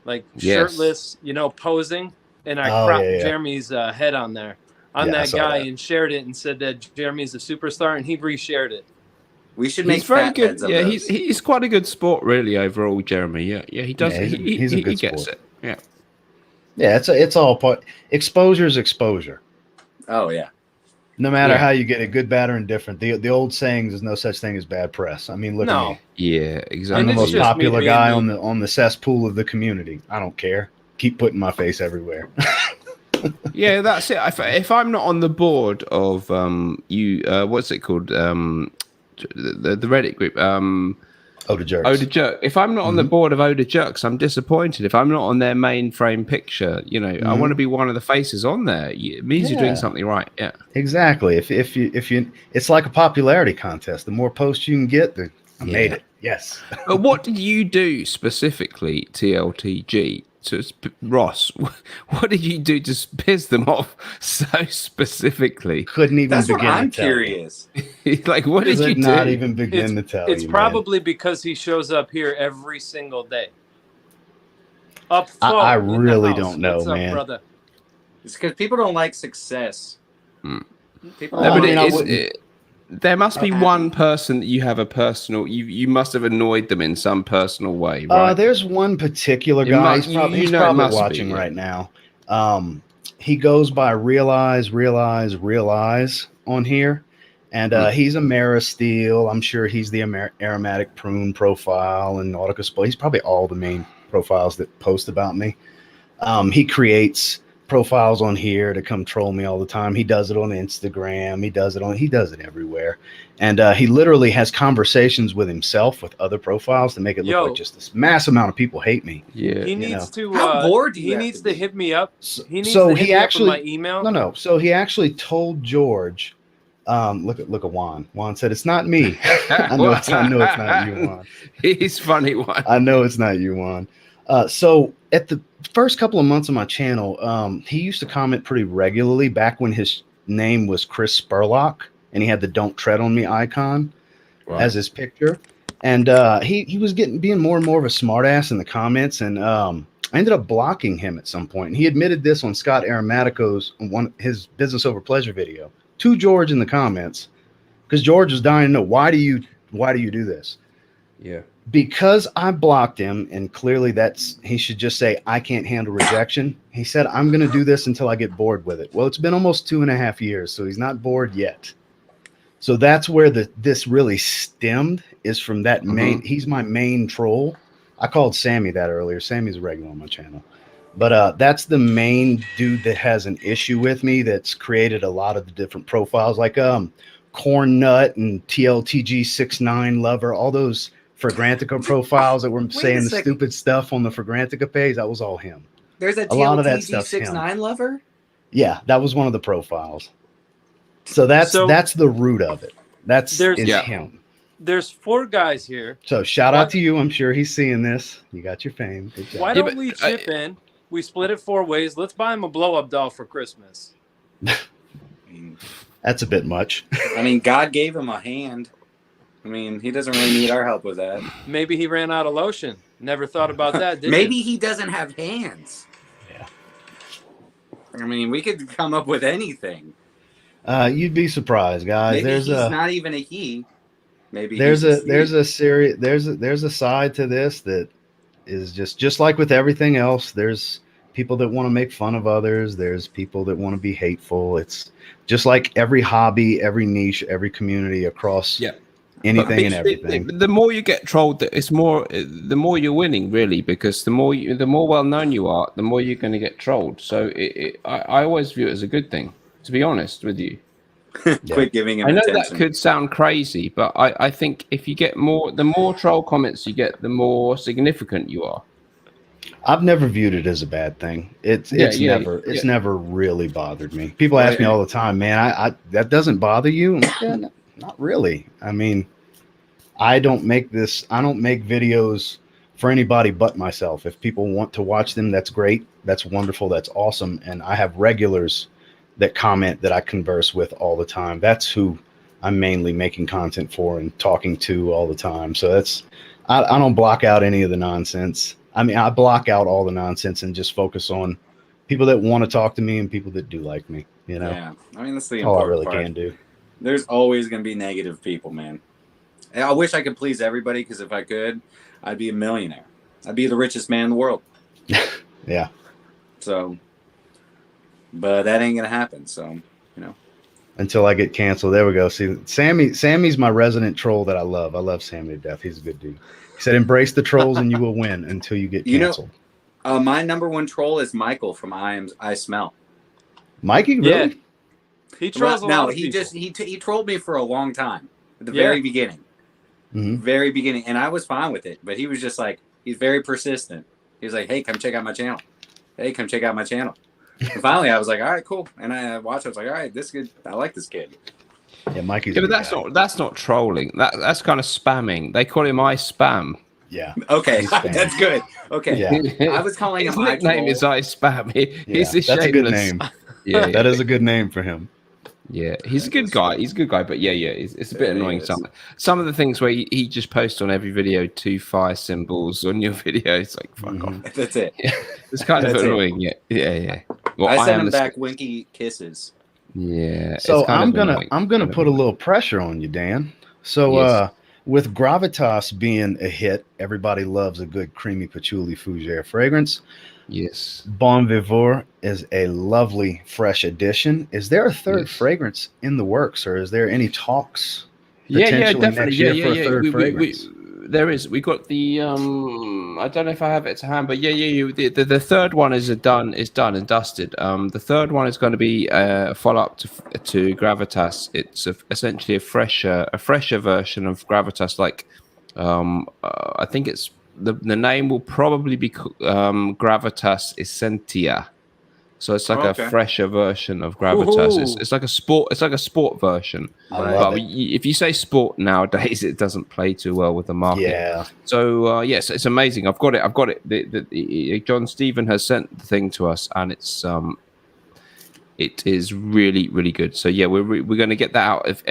like shirtless, posing, and I cropped Jeremy's head on there that guy and shared it and said that Jeremy's a superstar, and he reshared it. We should make. He's very good. Yeah, he's quite a good sport, really, overall, Jeremy. Yeah, he does. Yeah, he's a good gets sport. It. Yeah, it's all part. Exposure is exposure. Oh yeah. No matter how you get it, good, bad, or indifferent. The old saying, "There's no such thing as bad press." I mean, look at me. Yeah, exactly. I'm the most popular guy on the cesspool of the community. I don't care. Keep putting my face everywhere. Yeah, that's it. If I'm not on the board of what's it called? The Reddit group, Oda Jerks. Oda Jerk. If I'm not on the board of Oda Jerks, I'm disappointed. If I'm not on their main frame picture, I want to be one of the faces on there. It means you're doing something right. Yeah, exactly. If you, it's like a popularity contest. The more posts you can get, the made it. Yes. But what did you do specifically, TLTG? So Ross, what did you do to piss them off so specifically? Couldn't even That's begin what I'm to tell curious. Like, what did you do? Not even begin to tell you. It's probably because he shows up here every single day. I really don't know, What's man. up, brother? It's because people don't like success. People there must be one person that you have a personal. You must have annoyed them in some personal way, right? There's one particular guy. He's probably watching right now. He goes by Realize on here, and he's a Maristeel. I'm sure he's the Aromatic Prune profile and Nautica Split. He's probably all the main profiles that post about me. He creates profiles on here to come troll me all the time. He does it on Instagram. He does it everywhere. And he literally has conversations with himself with other profiles to make it look like just this mass amount of people hate me. Yeah. He needs to How bored do you he have needs to to be? hit me up. He needs So to he hit me actually- up with my email. No. So he actually told George, look at Juan. Juan said, "It's not me." I know it's not you, Juan. He's funny one. I know it's not you, Juan. So at the first couple of months of my channel, he used to comment pretty regularly back when his name was Chris Spurlock and he had the "Don't Tread on Me" icon as his picture. And he was being more and more of a smartass in the comments. And I ended up blocking him at some point. And he admitted this on Scott Aromatico's his Business Over Pleasure video to George in the comments, because George was dying to know, why do you do this? Yeah. Because I blocked him, and clearly he should just say, I can't handle rejection. He said, I'm going to do this until I get bored with it. Well, it's been almost 2.5 years, so he's not bored yet. So that's where this really stemmed, is from that he's my main troll. I called Sammy that earlier. Sammy's a regular on my channel. But that's the main dude that has an issue with me, that's created a lot of the different profiles, like Corn Nut and Tltg 69 Lover, all those Fragrantica profiles that were saying the stupid stuff on the Fragrantica page. That was all him. There's a lot of that Tltg stuff's 69 lover? Yeah, that was one of the profiles. So that's the root of it. That's him. There's 4 guys here. So shout out to you. I'm sure he's seeing this. You got your fame. Good job. Why don't we chip in? We split it 4 ways. Let's buy him a blow-up doll for Christmas. That's a bit much. I mean, God gave him a hand. I mean, he doesn't really need our help with that. Maybe he ran out of lotion. Never thought about that, did Maybe you? he doesn't have hands. Yeah. I mean, we could come up with anything. You'd be surprised, guys. Maybe he's not even a he. Maybe there's a side to this that is just like with everything else. There's people that want to make fun of others. There's people that want to be hateful. It's just like every hobby, every niche, every community across anything and everything. The more you get trolled, the more you're winning, really, because the more well known you are, the more you're going to get trolled. So I always view it as a good thing, to be honest with you. Quit giving him attention. attention. That could sound crazy, but I think if you get the more troll comments you get, the more significant you are. I've never viewed it as a bad thing. It's never really bothered me. People ask me all the time, man, I that doesn't bother you? I'm like, no, not really. I mean, I don't make videos for anybody but myself. If people want to watch them, that's great. That's wonderful. That's awesome. And I have regulars that comment that I converse with all the time. That's who I'm mainly making content for and talking to all the time. So I don't block out any of the nonsense. I mean, I block out all the nonsense and just focus on people that want to talk to me and people that do like me, you know? Yeah. I mean, that's the all I important really part. can do. There's always going to be negative people, man. And I wish I could please everybody, because if I could, I'd be a millionaire. I'd be the richest man in the world. Yeah. So, but that ain't going to happen. So, you know. Until I get canceled. There we go. See, Sammy's my resident troll that I love. I love Sammy to death. He's a good dude. He said, embrace the trolls and you will win until you get canceled. You know, my number 1 troll is Michael from I Smell. Mikey, really? Yeah. He trolls a lot of people. He trolled me for a long time at the very beginning. Mm-hmm. Very beginning. And I was fine with it. But he was just like, he's very persistent. He was like, hey, come check out my channel. Hey, come check out my channel. And finally, I was like, all right, cool. And I watched it. I was like, all right, this is good. I like this kid. Yeah, Mikey's but that's not trolling. That's kind of spamming. They call him I Spam. Yeah. Okay, that's good. Okay. Yeah. I was calling his him nickname is I Spam. He's a that's a good name. Yeah, that is a good name for him. Yeah, he's a good guy. He's a good guy, but it's a bit annoying. Some of the things where he just posts on every video 2 fire symbols on your video. It's like fuck off. That's it. Yeah. It's kind of annoying. Yeah. Well, I sent him back winky kisses. Yeah. So I'm gonna put a little pressure on you, Dan. So with Gravitas being a hit, everybody loves a good creamy patchouli fougere fragrance. Yes. Bon Vivant is a lovely fresh addition. Is there a third fragrance in the works, or is there any talks? Yeah, definitely. Next year for a third fragrance? there is. We got the I don't know if I have it to hand, but the third one is done and dusted. The third one is going to be a follow up to Gravitas. It's essentially a fresher version of Gravitas. Like I think it's the name will probably be Gravitas Essentia. So it's like a fresher version of Gravitas. It's like a sport. It's like a sport version. But if you say sport nowadays, it doesn't play too well with the market. Yeah. So yes, it's amazing. I've got it. John Stephen has sent the thing to us, and it is really, really good. So yeah, we're going to get that out. If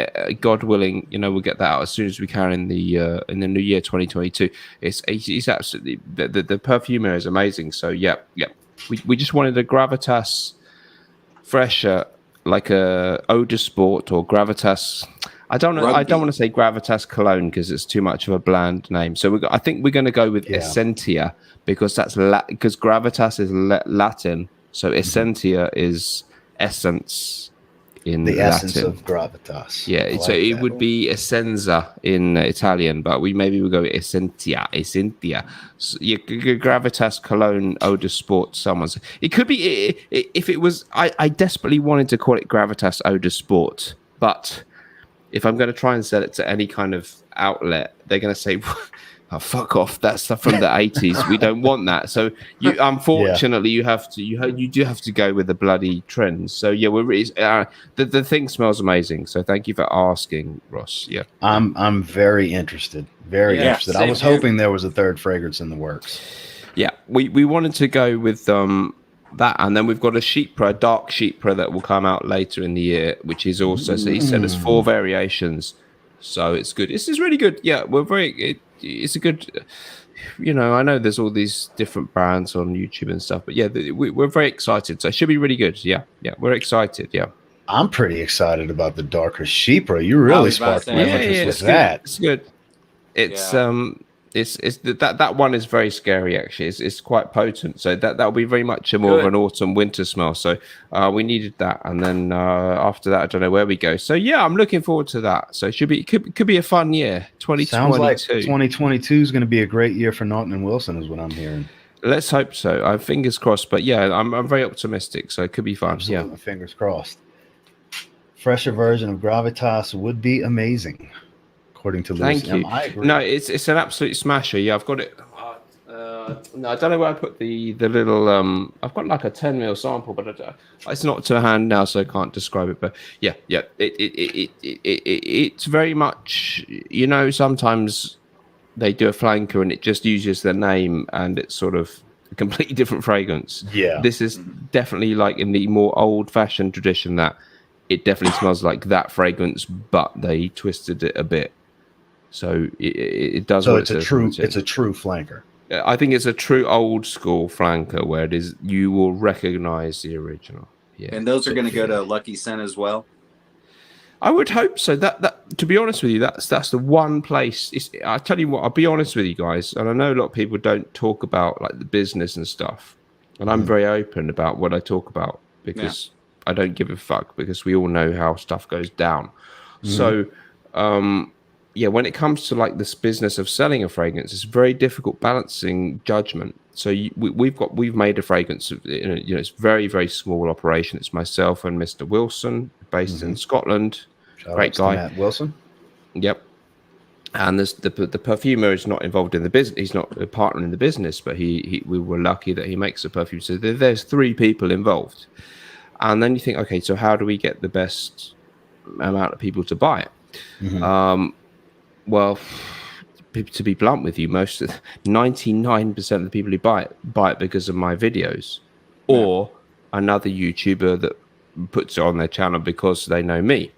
God willing, we'll get that out as soon as we can in the new year 2022. It's absolutely the perfumer is amazing. So yeah. We just wanted a Gravitas fresher, like a Eau de Sport or Gravitas. I don't want to say Gravitas Cologne because it's too much of a bland name. So I think we're going to go with Essentia because because Gravitas is Latin. So Essentia is essence in the Latin. Essence of Gravitas. Yeah, so it would be Essenza in Italian, but we would go Essentia. So, Gravitas Cologne Eau de Sport. It could be if it was. I desperately wanted to call it Gravitas Eau de Sport, but if I'm going to try and sell it to any kind of outlet, they're going to say, "Oh, fuck off! That's stuff from the 80s. We don't want that." So unfortunately, you do have to go with the bloody trends. So yeah, the thing smells amazing. So thank you for asking, Ross. Yeah, I'm very interested. Very interested. I was hoping there was a third fragrance in the works. Yeah, we wanted to go with that, and then we've got a dark Chypre that will come out later in the year, which is also. So he said there's 4 variations. So it's good. This is really good. Yeah, it's a good, I know there's all these different brands on YouTube and stuff, but yeah, we're very excited. So it should be really good. Yeah, we're excited. Yeah, I'm pretty excited about the darker Chypre. You really sparked my interest with that. It's good. It's that one is very scary actually. It's quite potent. So that'll be very much more of an autumn winter smell. So we needed that, and then after that I don't know where we go. So yeah, I'm looking forward to that. So it could be a fun year. 2022. Sounds like 2022 is going to be a great year for Norton and Wilson, is what I'm hearing. Let's hope so. I'm fingers crossed. But yeah, I'm very optimistic. So it could be fun. Absolutely. Yeah, fingers crossed. Fresher version of Gravitas would be amazing. According to Lewis. Thank you. I agree. No, it's an absolute smasher. Yeah, I've got it. No, I don't know where I put the little. I've got like a 10ml sample, but it's not to hand now, so I can't describe it. But yeah. It's very much. Sometimes they do a flanker and it just uses their name, and it's sort of a completely different fragrance. Yeah, this is definitely like in the more old-fashioned tradition that it definitely smells like that fragrance, but they twisted it a bit. So it does. So it's a true flanker. I think it's a true old school flanker where it is. You will recognize the original. Yeah, and those are going to go to Lucky Scent as well. I would hope so. That to be honest with you, that's the one place. I tell you what, I'll be honest with you guys, and I know a lot of people don't talk about like the business and stuff, and I'm very open about what I talk about because I don't give a fuck because we all know how stuff goes down. So. When it comes to like this business of selling a fragrance, it's very difficult balancing judgment. So we've made a fragrance. It's very, very small operation. It's myself and Mr. Wilson, based in Scotland. Great guy, Matt Wilson. Yep. And the perfumer is not involved in the business. He's not a partner in the business, but we were lucky that he makes the perfume. So there's 3 people involved. And then you think, okay, so how do we get the best amount of people to buy it? Well, to be blunt with you, 99% of the people who buy it because of my videos, or another YouTuber that puts it on their channel because they know me.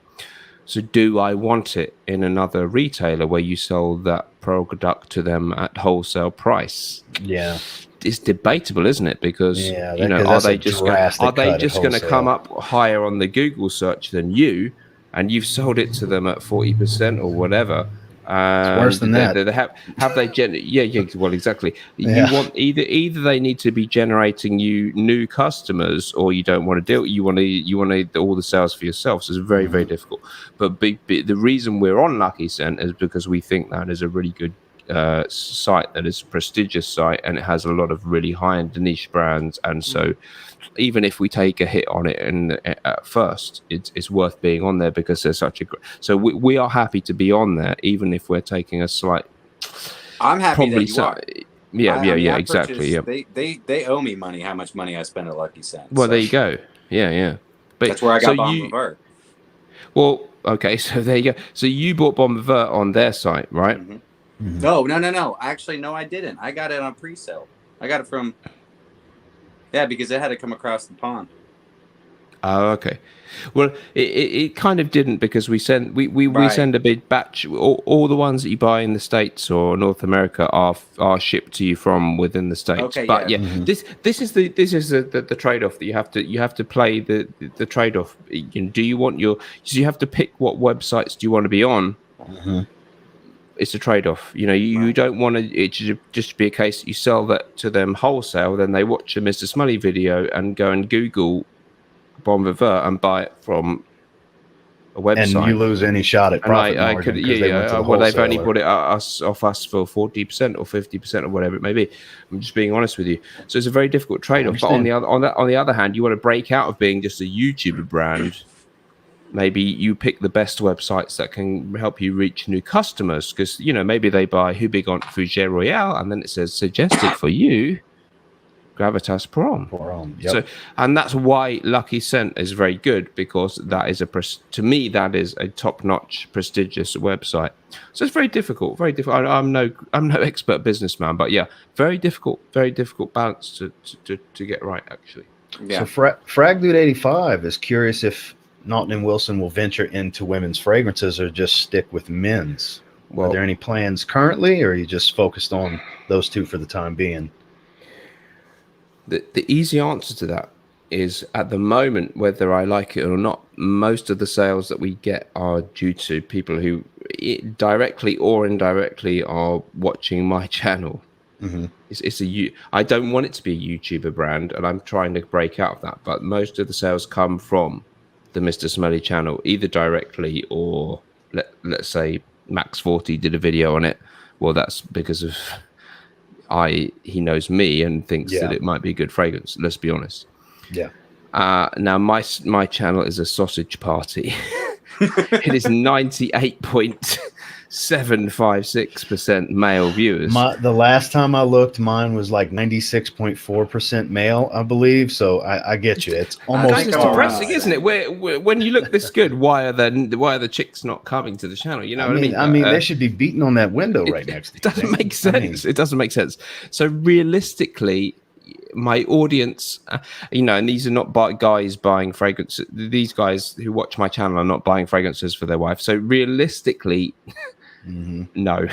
So do I want it in another retailer where you sell that product to them at wholesale price? Yeah. It's debatable, isn't it? Because are they just going to come up higher on the Google search than you, and you've sold it to them at 40% or whatever? It's worse than that. Have they? Well, exactly. You want either they need to be generating you new customers, or you don't want to deal. You want all the sales for yourself. So it's very, very difficult. But the reason we're on Lucky Scent is because we think that is a really good site that is a prestigious site, and it has a lot of really high-end niche brands. And so even if we take a hit on it and at first, it's worth being on there because there's such a so we are happy to be on there, even if we're taking a slight. I'm happy that you are. Yeah, exactly. Yeah, they owe me money. How much money I spend at Lucky Cents? Well, there you go. Yeah. But that's where I got Bon Vivert. Well, okay, so there you go. So you bought Bon Vivert on their site, right? No. Actually, no, I didn't. I got it on pre-sale. I got it from because it had to come across the pond. Oh, okay. Well, it kind of didn't, because we send a big batch. All the ones that you buy in the States or North America are shipped to you from within the States. Okay, but this is the trade-off that you have to play the trade-off. Do you want you have to pick what websites do you want to be on. It's a trade-off. You don't want it to just be a case that you sell that to them wholesale, then they watch a Mr. Smully video and go and Google Bon Vivert and buy it from a website, and you lose any shot at profit margin. They've only bought it off us for 40% or 50% or whatever it may be. I'm just being honest with you. So it's a very difficult trade-off. But on the other hand, you want to break out of being just a YouTuber brand. Maybe you pick the best websites that can help you reach new customers, because maybe they buy Who Big on Fougere Royale, and then it says suggested for you. Gravitas Prom. Yep. So, and that's why Lucky Scent is very good, because that is to me that is a top-notch, prestigious website. So it's very difficult. I'm no expert businessman, but yeah, very difficult balance to get right, actually. Yeah. So Frag Dude 85 is curious if Naughton and Wilson will venture into women's fragrances or just stick with men's. Well, are there any plans currently, or are you just focused on those two for the time being? The easy answer to that is, at the moment, whether I like it or not, most of the sales that we get are due to people who directly or indirectly are watching my channel. I don't want it to be a YouTuber brand, and I'm trying to break out of that. But most of the sales come from the Mr. Smelly channel, either directly or let's say Max 40 did a video on it. Well, that's because of he knows me and thinks that it might be a good fragrance. Let's be honest. Yeah. Now my channel is a sausage party. It is 98.756% male viewers. The last time I looked, mine was like 96.4% male, I believe. So I get you. It's almost depressing, isn't it? When you look this good, why are the chicks not coming to the channel? You know what I mean? I mean, they should be beating on that window right next to you. It doesn't make sense. It doesn't make sense. So realistically, my audience, and these are not guys buying fragrances. These guys who watch my channel are not buying fragrances for their wife. So realistically, no,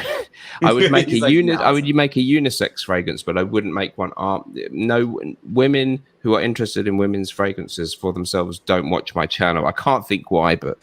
I would make I would make a unisex fragrance, but I wouldn't make one. No, women who are interested in women's fragrances for themselves don't watch my channel. I can't think why, but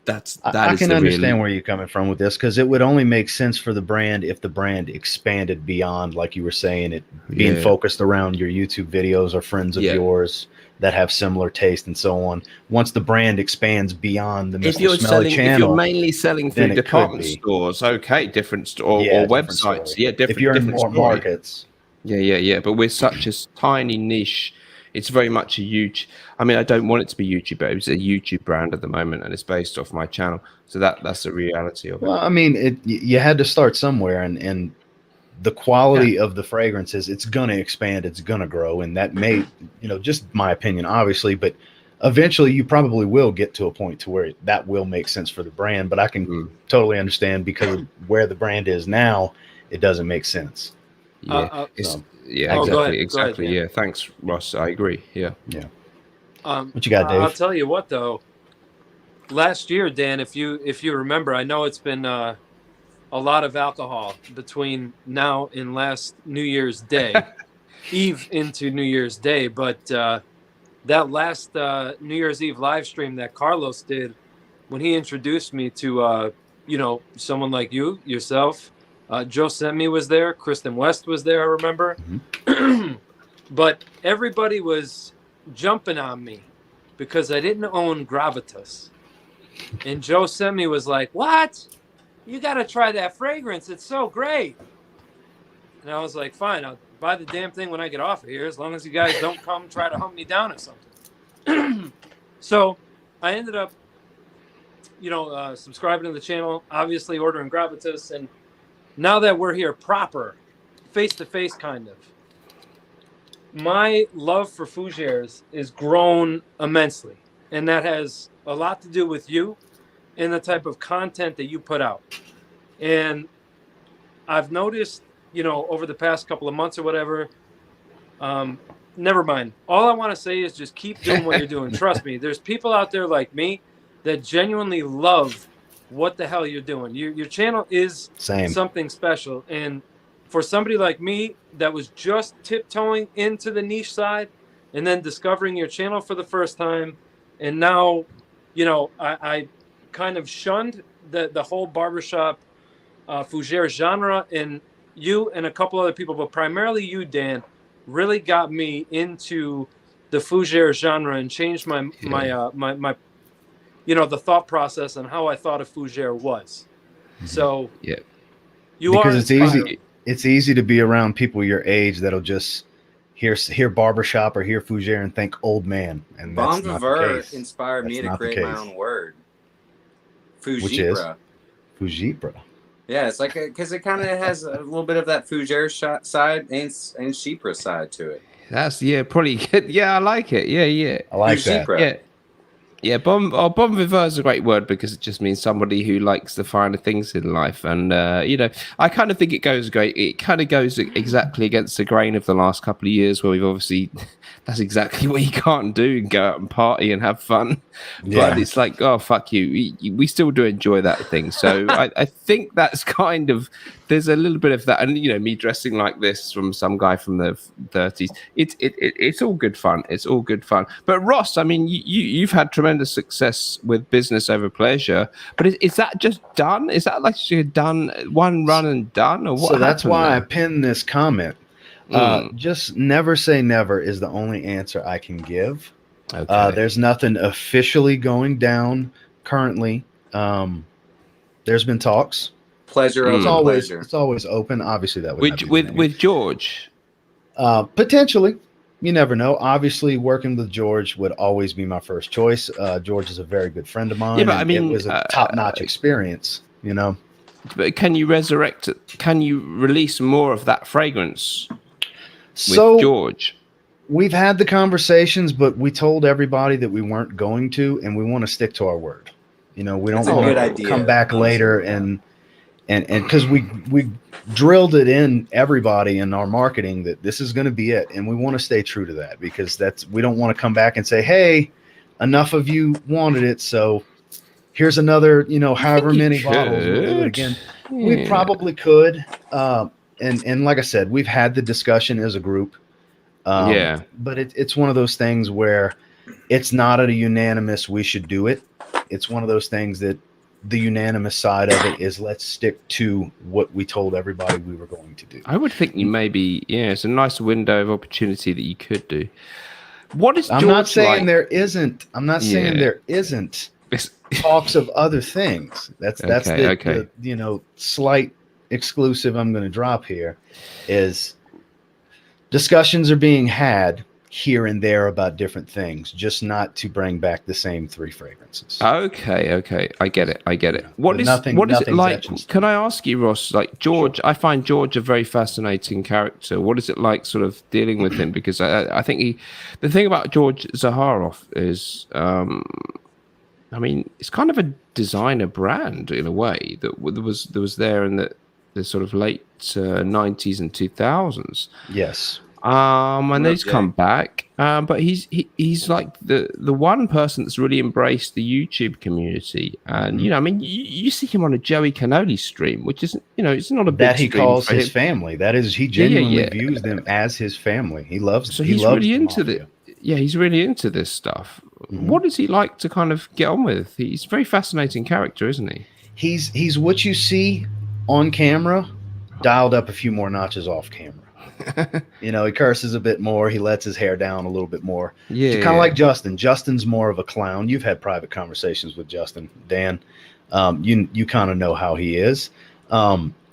I can understand where you're coming from with this, because it would only make sense for the brand if the brand expanded beyond, like you were saying, it being focused around your YouTube videos or friends of yours that have similar taste and so on. Once the brand expands beyond the Mr. Smelly channel, if you're mainly selling through department stores, okay, different or websites, different. If you're in more markets, but we're such a tiny niche. It's very much a huge. I mean, I don't want it to be YouTube, but it's a YouTube brand at the moment, and it's based off my channel. So that's the reality of it. Well, I mean, you had to start somewhere, and the quality of the fragrances, it's going to expand, it's going to grow, and that may, just my opinion, obviously, but eventually you probably will get to a point to where that will make sense for the brand. But I can totally understand, because of where the brand is now, it doesn't make sense. Exactly. Yeah, thanks, Ross. I agree. Yeah. What you got, Dave? I'll tell you what, though. Last year, Dan, if you remember, I know it's been a lot of alcohol between now and last New Year's Day, Eve into New Year's Day, but that last New Year's Eve live stream that Carlos did, when he introduced me to someone like yourself. Joe Semi was there. Kristen West was there, I remember. But everybody was jumping on me because I didn't own Gravitas. And Joe Semi was like, what? you got to try that fragrance. It's so great. And I was like, fine, I'll buy the damn thing when I get off of here, as long as you guys don't come try to hunt me down or something. So I ended up, subscribing to the channel, obviously ordering Gravitas. And now that we're here proper, face-to-face kind of, my love for fougères is grown immensely. And that has a lot to do with you and the type of content that you put out. And I've noticed, over the past couple of months or whatever, never mind. All I want to say is just keep doing what you're doing. Trust me, there's people out there like me that genuinely love what the hell you're doing. Your channel is something special. And for somebody like me that was just tiptoeing into the niche side and then discovering your channel for the first time, and now, I kind of shunned the whole barbershop fougère genre, and you and a couple other people, but primarily you, Dan, really got me into the fougère genre and changed my the thought process on how I thought a fougère was. So because it's easy to be around people your age that'll just hear barbershop or hear fougère and think old man. And Bon Viveur inspired me to create my own word. Fougipra. Fougipra. Yeah, it's like because it kind of has a little bit of that fougère side and chypre side to it. That's probably good. Yeah, I like it. Yeah. I like that. Yeah, bon viveur is a great word because it just means somebody who likes the finer things in life. And, I kind of think it goes great. It kind of goes exactly against the grain of the last couple of years where we've obviously, that's exactly what you can't do, and go out and party and have fun. Yeah. But it's like, oh, fuck you. We still do enjoy that thing. So I think that's kind of, there's a little bit of that. And, me dressing like this from some guy from the 30s, it's all good fun. It's all good fun. But Ross, I mean, you've had tremendous success with business over pleasure, but is that just done? Is that like you're done, one run and done, or what? So that's why I pinned this comment. Just never say never is the only answer I can give. Okay. There's nothing officially going down currently. There's been talks. Pleasure. It's always open. Obviously, that would with George. Potentially. You never know. Obviously, working with George would always be my first choice. George is a very good friend of mine. Yeah, but I mean, it was a top-notch experience, But can you resurrect it? Can you release more of that fragrance with George? We've had the conversations, but we told everybody that we weren't going to, and we want to stick to our word. We don't want to come back later and because we drilled it in everybody in our marketing that this is going to be it, and we want to stay true to that because we don't want to come back and say, hey, enough of you wanted it, so here's another however many bottles. We'll do it again. Yeah. We probably could, and like I said, we've had the discussion as a group, but it's one of those things where it's not a unanimous we should do it. It's one of those things that the unanimous side of it is let's stick to what we told everybody we were going to do. I would think you maybe, it's a nice window of opportunity that you could do. What is George I'm not saying there isn't. I'm not saying there isn't talks of other things. That's the slight exclusive I'm going to drop here is discussions are being had here and there about different things, just not to bring back the same three fragrances. Okay. I get it. What is it like? Can I ask you, Ross, like George, sure. I find George a very fascinating character. What is it like sort of dealing with him? Because I think the thing about George Zaharoff is, it's kind of a designer brand in a way that was there in the sort of late 90s and 2000s. Yes. And he's come back, but he's like the one person that's really embraced the YouTube community, and you see him on a Joey Cannoli stream, which is it's not a big that he calls his family. That is, he genuinely views them as his family. He loves. So he's really into the. Yeah, he's really into this stuff. Mm-hmm. What does he like to kind of get on with? He's a very fascinating character, isn't he? He's what you see on camera, dialed up a few more notches off camera. He curses a bit more. He lets his hair down a little bit more. Yeah, kind of like Justin. Justin's more of a clown. You've had private conversations with Justin, Dan. You kind of know how he is.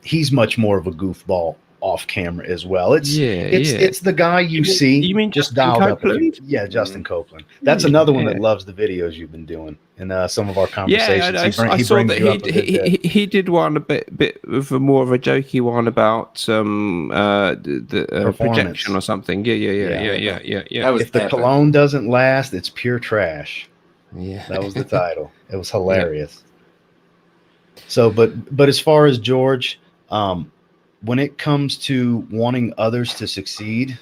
He's much more of a goofball off camera as well. It's the guy you see. You mean just Justin dialed Copeland? up? Yeah, Justin Copeland. That's another one that loves the videos you've been doing in some of our conversations. I saw that he did one a bit of more of a jokey one about the projection or something. Yeah. If the cologne doesn't last, it's pure trash. Yeah, that was the title. It was hilarious. So, but as far as George, when it comes to wanting others to succeed,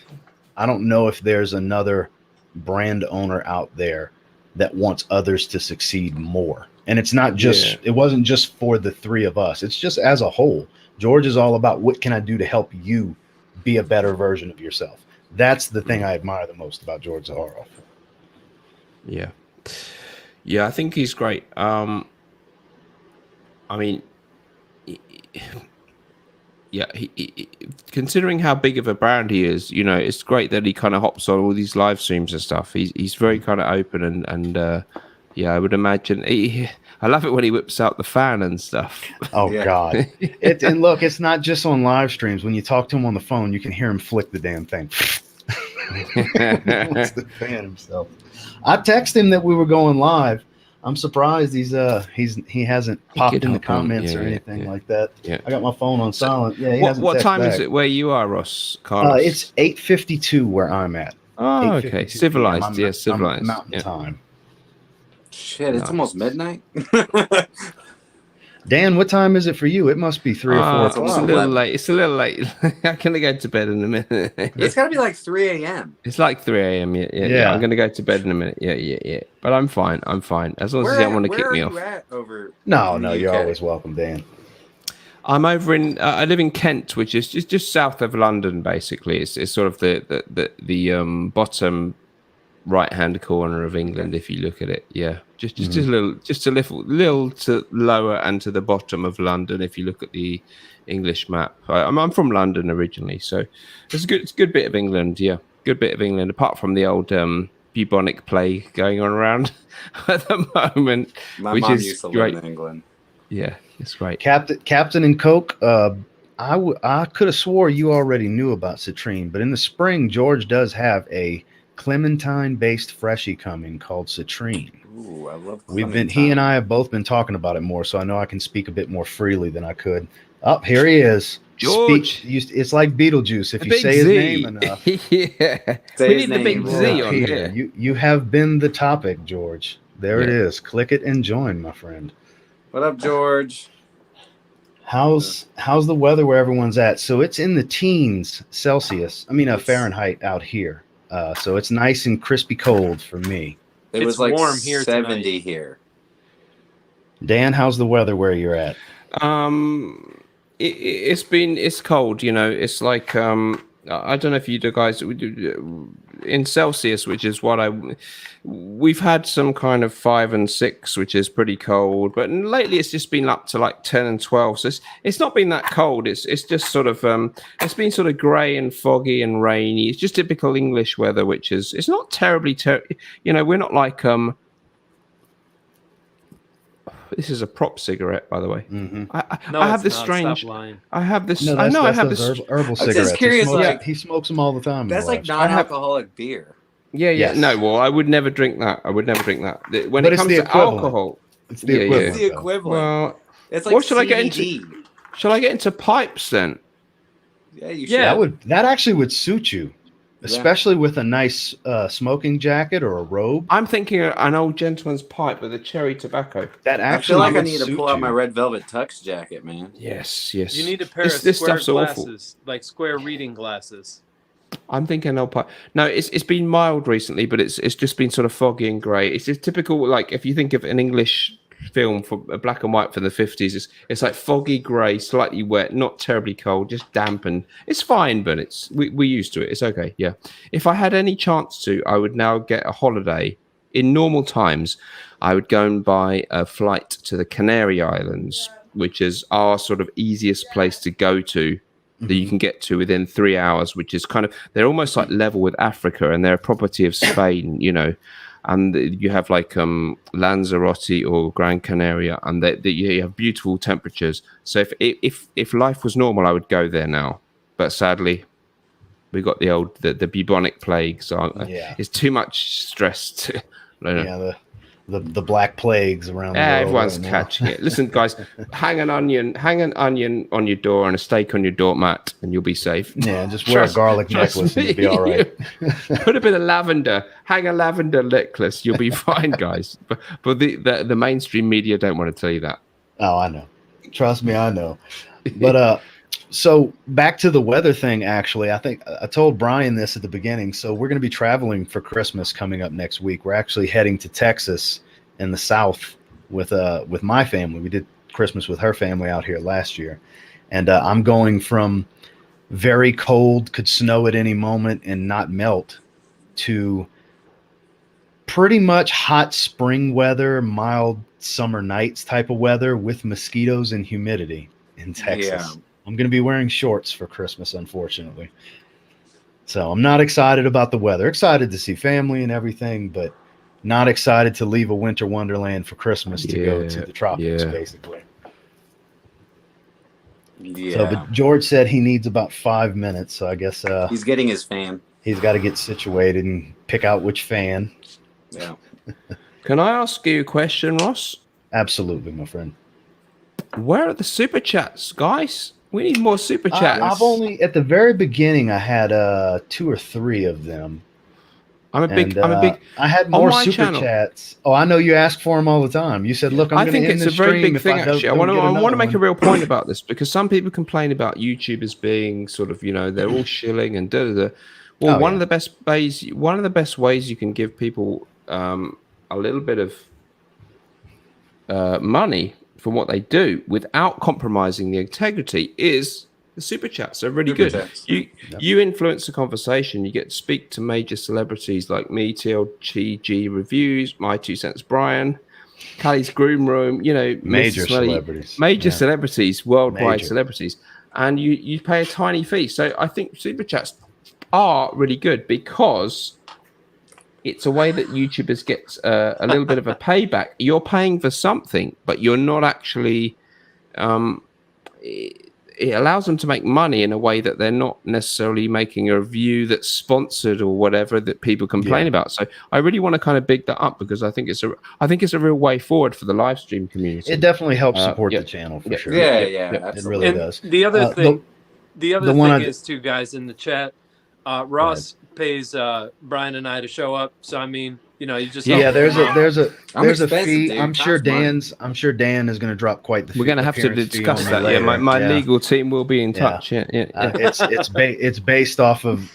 I don't know if there's another brand owner out there that wants others to succeed more. And it's not just, it wasn't just for the three of us. It's just as a whole. George is all about what can I do to help you be a better version of yourself. That's the thing I admire the most about George Zaharoff. Yeah, I think he's great. I mean, considering how big of a brand he is, you know, it's great that he kind of hops on all these live streams and stuff. He's very kind of open and I would imagine I love it when he whips out the fan and stuff. Oh God! And look, it's not just on live streams. When you talk to him on the phone, you can hear him flick the damn thing. He wants the fan himself. I texted him that we were going live. I'm surprised he hasn't popped in the comments or anything like that. Yeah. I got my phone on silent. Yeah. What time is it where you are, Ross? Carlos? It's 8:52 where I'm at. Oh, okay. Civilized. Civilized. Mountain time. Shit, it's almost midnight. Dan, what time is it for you? It must be 3 or 4 o'clock. It's a little late. It's a little late. I'm going to go to bed in a minute. It's got to be like 3 a.m. It's like 3 a.m. Yeah. I'm going to go to bed in a minute. Yeah. But I'm fine. As long as you don't want to kick me off. Where are you at over? No, you're always welcome, Dan. I'm over in. I live in Kent, which is just south of London. Basically, it's sort of the bottom right-hand corner of England, if you look at it. Yeah, just a little to lower and to the bottom of London, if you look at the English map. I'm from London originally, so it's a good bit of England. Yeah, good bit of England, apart from the old bubonic plague going on around at the moment. My mom used to live in England. Yeah, it's great. Captain and Coke. I could have swore you already knew about citrine, but in the spring, George does have a Clementine-based freshie coming called citrine. Ooh, I love Clementine. He and I have both been talking about it more, so I know I can speak a bit more freely than I could. Here he is. George. It's like Beetlejuice. If you say his name enough. Yeah. We need the big Z on here. You have been the topic, George. There it is. Click it and join, my friend. What up, George? How's the weather where everyone's at? So it's in the teens Celsius. Fahrenheit out here. So it's nice and crispy cold for me. It was like warm here 70 tonight. Here. Dan, how's the weather where you're at? It's cold, you know. It's like I don't know if you guys in Celsius, which is what we've had some kind of 5 and 6, which is pretty cold, but lately it's just been up to like 10 and 12. So it's not been that cold. It's just sort of it's been sort of grey and foggy and rainy. It's just typical English weather, which is it's not terribly you know, we're not like this is a prop cigarette, by the way. Mm-hmm. I have this strange. I have this. No, I have this herbal cigarettes. I'm just curious. He smokes them all the time. That's like non-alcoholic beer. Yeah. Yes. No, well, I would never drink that. When it comes to alcohol, it's the equivalent. It's the equivalent. Well, it's like what should I get into? Shall I get into pipes then? Yeah, you should. That actually would suit you. Especially with a nice smoking jacket or a robe. I'm thinking an old gentleman's pipe with a cherry tobacco. That actually I feel like I need to pull out my red velvet tux jacket, man. Yes. You need a pair of square glasses, like square reading glasses. I'm thinking old pipe. No, it's been mild recently, but it's just been sort of foggy and grey. It's just typical, like if you think of an English film for a black and white for the 50s, it's like foggy grey, slightly wet, not terribly cold, just damp, and it's fine, but we're used to it. It's okay. Yeah, if I had any chance to, I would now get a holiday. In normal times, I would go and buy a flight to the Canary Islands, which is our sort of easiest place to go to, that you can get to within 3 hours, which is kind of, they're almost like level with Africa, and they're a property of Spain, you know. and you have like Lanzarote or Gran Canaria, and you have beautiful temperatures. So if life was normal, I would go there now. But sadly, we got the bubonic plague, so it's too much stress. The black plagues around the world. Everyone's catching it. Listen, guys, hang an onion on your door and a steak on your doormat, and you'll be safe. Yeah, just wear a garlic necklace and you'll be all right. Put a bit of lavender, hang a lavender necklace, you'll be fine, guys. But the mainstream media don't want to tell you that. Oh, I know. Trust me, I know. But so back to the weather thing. Actually, I think I told Brian this at the beginning. So we're going to be traveling for Christmas coming up next week. We're actually heading to Texas in the South with my family. We did Christmas with her family out here last year, and I'm going from very cold, could snow at any moment and not melt, to pretty much hot spring weather, mild summer nights type of weather with mosquitoes and humidity in Texas. Yeah. I'm going to be wearing shorts for Christmas, unfortunately. So I'm not excited about the weather. Excited to see family and everything, but not excited to leave a winter wonderland for Christmas to go to the tropics, basically. Yeah. So, but George said he needs about 5 minutes, so I guess he's getting his fan. He's got to get situated and pick out which fan. Yeah. Can I ask you a question, Ross? Absolutely, my friend. Where are the super chats, guys? We need more super chats. I've only at the very beginning I had 2 or 3 of them. I had more super chats. Oh, I know you ask for them all the time. You said, "Look, I think it's a very big thing." Actually, I want to make a real point about this, because some people complain about YouTube as being sort of, they're all shilling and da da da. Well, one of the best ways you can give people a little bit of money for what they do without compromising the integrity is the super chats. They're really good. You influence the conversation. You get to speak to major celebrities like me, Tltg Reviews, My 2 Cents Brian, Callie's Groom Room, major celebrities. Celebrities, worldwide celebrities. And you pay a tiny fee. So I think super chats are really good because it's a way that YouTubers get a little bit of a payback. You're paying for something, but you're not actually... it allows them to make money in a way that they're not necessarily making a review that's sponsored or whatever that people complain about. So I really want to kind of big that up, because I think it's a real way forward for the live stream community. It definitely helps support the channel for sure. Yeah, it really does. The other thing, is too, guys, in the chat, Ross pays Brian and I to show up. So I mean, you just there's a fee. Dude. I'm sure Dan is going to drop quite the fee. We're going to have to discuss that. Yeah, my legal team will be in touch. Yeah. It's based off of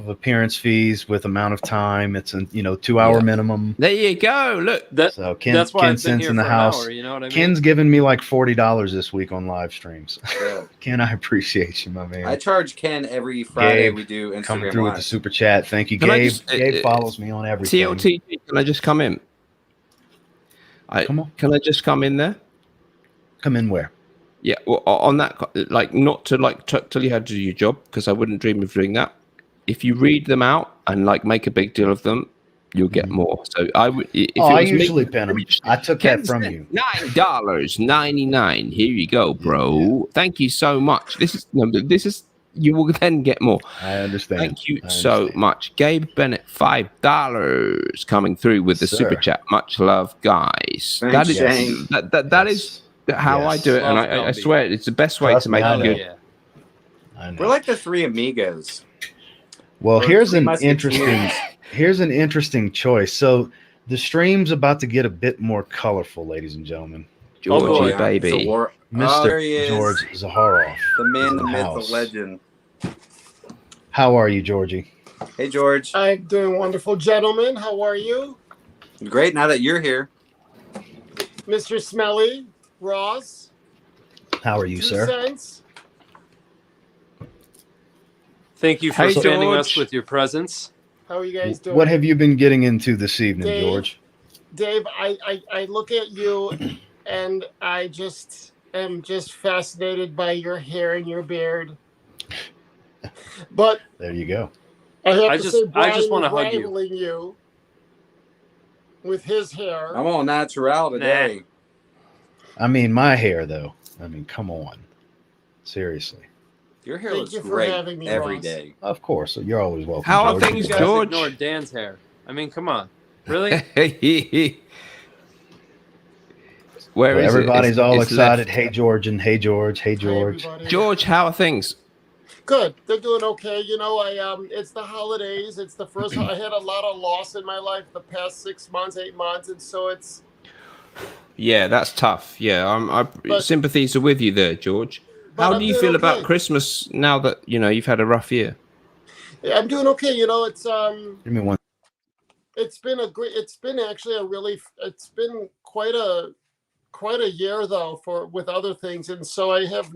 appearance fees with amount of time. It's a 2-hour minimum. There you go. Look, that's why Ken's in the house. Hour, you know what I mean? Ken's giving me like $40 this week on live streams. Yeah. Ken, I appreciate you, my man. I charge Ken every Friday. We do Instagram coming through Live. With the super chat. Thank you, Gabe. Gabe follows me on everything. Tltg, can I just come in? Come on. Can I just come in there? Come in where? Yeah, well, on that, like, not to tell you how to do your job, because I wouldn't dream of doing that. If you read them out and make a big deal of them, you'll get more. So I would. I usually pen them. I took that from you. $9.99. Here you go, bro. Yeah. Thank you so much. This is. You will then get more. I understand. Thank you so much, Gabe Bennett. $5 coming through with the super chat. Much love, guys. Thanks, that is how I do it, and I swear it's the best way to make it good. Yeah. We're like the three amigos. Well, here's an interesting choice. So the stream's about to get a bit more colorful, ladies and gentlemen. Georgie, baby. Mr. George Zaharoff. The man, the myth, the legend. How are you, Georgie? Hey, George. I'm doing wonderful, gentlemen. How are you? Great, now that you're here. Mr. Smelly, Ross. How are you, sir? Cents. Thank you for standing us with your presence. How are you guys doing? What have you been getting into this evening, George? Dave, I look at you and I am just fascinated by your hair and your beard. But there you go. I just want to hug you. with his hair. I'm all natural today. I mean, my hair though. I mean, come on, seriously. Your hair Thank looks you for great having me, every Ross. day. Of course, you're always welcome. How are George. things, You guys George? ignored Dan's hair. I mean, come on. Really? Where is Everybody's it? all It's excited. left. Hey, George, and hey, George. Hey, Hi, George. everybody. George, how are things? Good. They're doing okay. You know, it's the holidays. It's the first. I had a lot of loss in my life the past 6 months, 8 months, and so it's. Yeah, that's tough. Yeah, sympathies are with you there, George. How do you feel about Christmas now that you've had a rough year? Yeah, I'm doing okay. You know, it's Give me one. It's been actually it's been quite a year though with other things, and so I have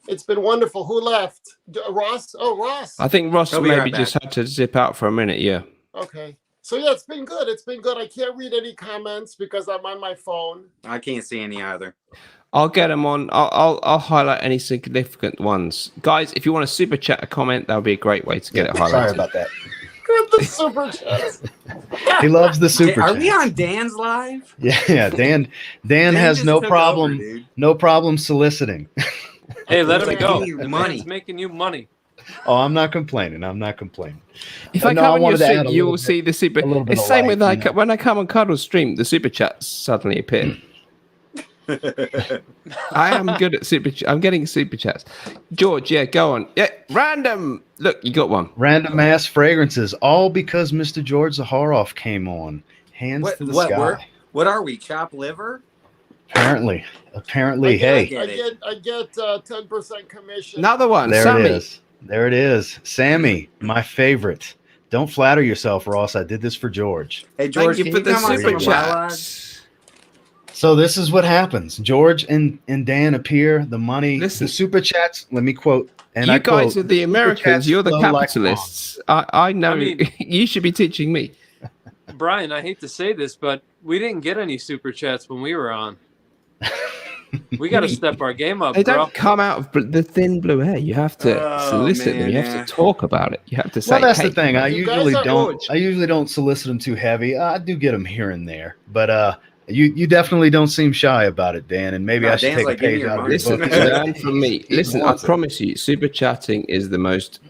it's been wonderful. Who left? Ross? Oh, Ross. I think Ross maybe right just had to zip out for a minute. Yeah. Okay. So yeah, it's been good. It's been good. I can't read any comments because I'm on my phone. I can't see any either. I'll get them on. I'll highlight any significant ones, guys. If you want to super chat a comment, that would be a great way to get it highlighted. Sorry about that. The super chats. He loves the super Are chats. we on Dan's live? Yeah. Dan has just no took problem. over, dude. No problem soliciting. Hey, let him Like, go. give you The money. man's making you money. Oh, I'm not complaining. If I No, come I on your wanted to add stream, a you little will see the super. a little bit It's of same with light, you know. when I come on Cuddle stream, the super chats suddenly appear. I am good at I'm getting super chats. George, yeah, go on. Yeah, random. Look, you got one. Random ass fragrances, all because Mr. George Zaharoff came on. Hands to the sky. What are we? Chopped liver? Apparently. I Hey, get 10% commission. Another one. there Sammy. it is. There it is. Sammy, my favorite. Don't flatter yourself, Ross. I did this for George. Hey, George, Thank you can for you the come on super some of my lives? chats. So this is what happens. George and Dan appear. The money, Listen. the super chats. Let me quote. And You I guys quote, are the Americans. chats You're the flow like capitalists. I know. I mean- You should be teaching me. Brian, I hate to say this, but we didn't get any super chats when we were on. We got to step our game up, They bro. don't come out of the thin blue air. You have to Oh, solicit them. man, You yeah. have to talk about it. You have to say, Well, that's hey, the thing. I You guys usually are don't. George. I usually don't solicit them too heavy. I do get them here and there, but you definitely don't seem shy about it, Dan. And maybe No, I should Dan's take like, a "Give me page your out of money." your Listen, book. learn from me. Listen, I wants it. promise you, super chatting is the most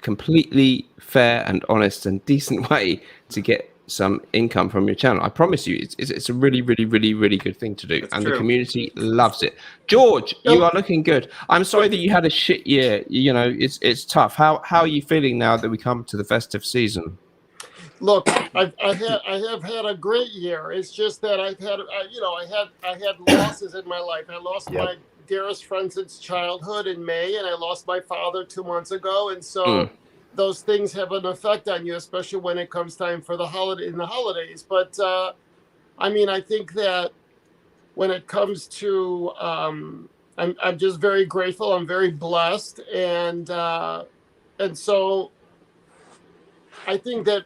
completely fair and honest and decent way to get some income from your channel. I promise you, it's a really, really, really, really good thing to do, That's and true. the community loves it. George, you are looking good. I'm sorry that you had a shit year. You know, it's tough. How are you feeling now that we come to the festive season? Look, I have had a great year. It's just that I had losses in my life. I lost my dearest friend since childhood in May, and I lost my father 2 months ago, and so those things have an effect on you, especially when it comes time for the holidays. But I mean, I think that when it comes to, I'm just very grateful. I'm very blessed, and so I think that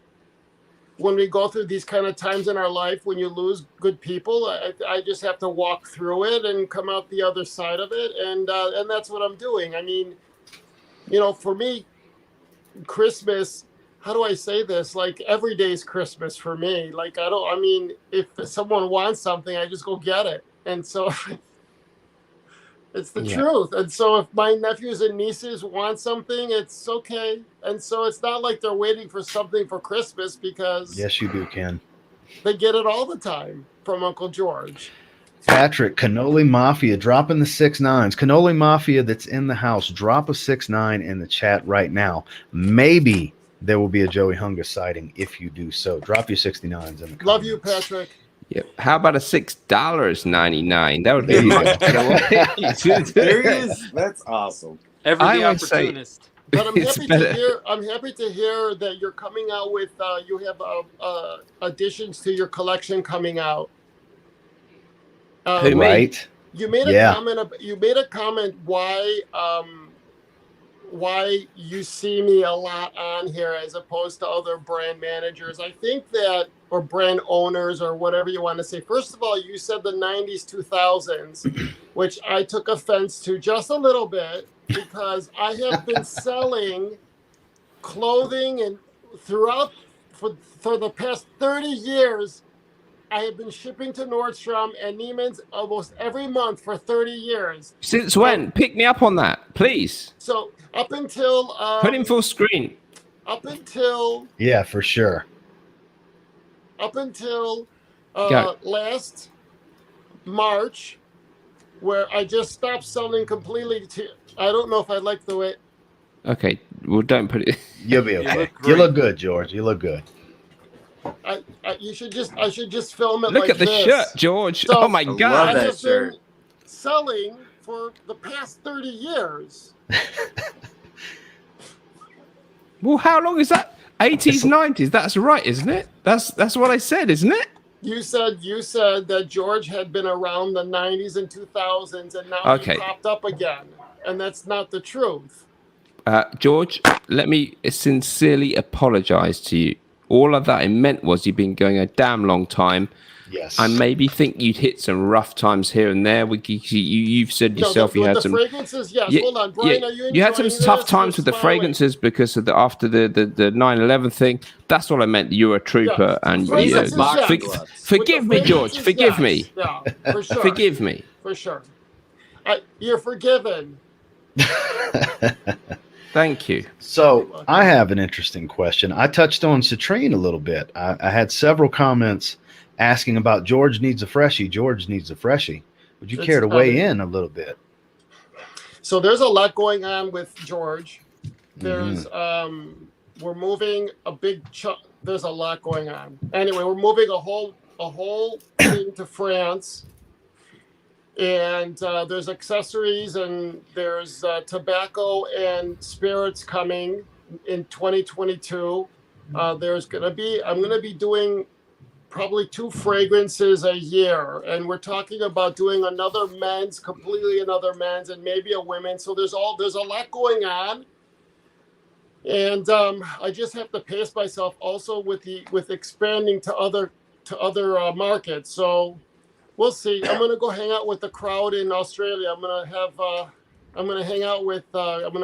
when we go through these kind of times in our life, when you lose good people, I just have to walk through it and come out the other side of it, and that's what I'm doing. I mean, you know, for me, Christmas, how do I say this? Like, every day's Christmas for me. Like, I mean, if someone wants something, I just go get it. And so it's the truth. And so if my nephews and nieces want something, it's okay. And so it's not like they're waiting for something for Christmas, because Yes, you do, Ken. they get it all the time from Uncle George. Patrick, Cannoli Mafia, dropping the 6-9s. Cannoli Mafia that's in the house, drop a 6-9 in the chat right now. Maybe there will be a Joey Hungus sighting if you do so. Drop your 69s in the comments. Love you, Patrick. Yep. How about a $6.99? That would be There you much better. Serious? That's awesome. Everyday I would say- opportunist. But I'm It's happy better. to hear. I'm happy to hear that you're coming out with. You have additions to your collection coming out. Who, me? Right? You made a Yeah. comment. You made a comment why you see me a lot on here as opposed to other brand managers. I think that, or brand owners, or whatever you want to say. First of all, you said the 90s, 2000s, which I took offense to just a little bit, because I have been selling clothing and throughout for the past 30 years, I have been shipping to Nordstrom and Neiman's almost every month for 30 years. Since when? Pick me up on that, please. So up until put him full screen. Up until for sure. Up until last March, where I just stopped selling completely. I don't know if I like the way. Okay, well, don't put it. You'll be okay. You look good, George. You look good. I should just film it. Look like at the this. shirt, George. So, oh my God! I have been selling for the past 30 years. Well, how long is that? 80s, 90s. That's right, isn't it? That's what I said, isn't it? You said that George had been around the 90s and 2000s, and now he popped up again, and that's not the truth. George, let me sincerely apologize to you. All of that I meant was you've been going a damn long time. Yes. I maybe think you'd hit some rough times here and there. You've said yourself you had some fragrances. Yes. Hold on, Brian. Are you had some tough times with the fragrances because of after the 9/11 thing. That's what I meant. You're a trooper, and forgive me, George. Forgive me. Yeah, for sure. Forgive me. For sure. You're forgiven. Thank you. So I have an interesting question. I touched on citrine a little bit. I had several comments asking about George needs a freshie. George needs a freshie. Would you care to weigh in a little bit? So there's a lot going on with George. There's we're moving a big chunk. There's a lot going on. Anyway, we're moving a whole thing to France. And there's accessories and there's tobacco and spirits coming in 2022. I'm going to be doing probably 2 fragrances a year. And we're talking about doing completely another men's and maybe a women's. So there's a lot going on. And I just have to pace myself also with expanding to other markets. So we'll see. I'm gonna go hang out with the crowd in Australia. I'm gonna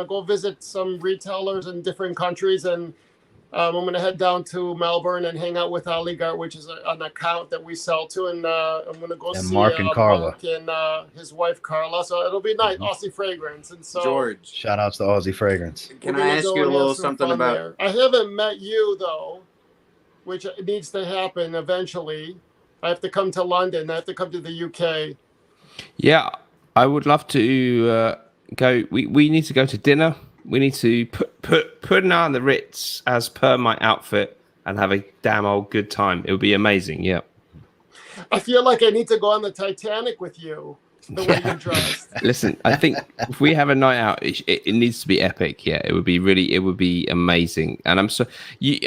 go visit some retailers in different countries, and I'm gonna head down to Melbourne and hang out with Oligart, which is an account that we sell to, and I'm gonna go see Mark and Carla Mark and his wife Carla. So it'll be nice, Aussie fragrance. And so George, shout outs to Aussie Fragrance. Can I ask you a little something about? There. I haven't met you though, which needs to happen eventually. I have to come to London. I have to come to the UK. Yeah, I would love to go. We need to go to dinner. We need to put an eye on the Ritz as per my outfit and have a damn old good time. It would be amazing. Yeah. I feel like I need to go on the Titanic with you. The way you're dressed. Listen, I think if we have a night out, it needs to be epic. Yeah, it would be amazing. And I'm so you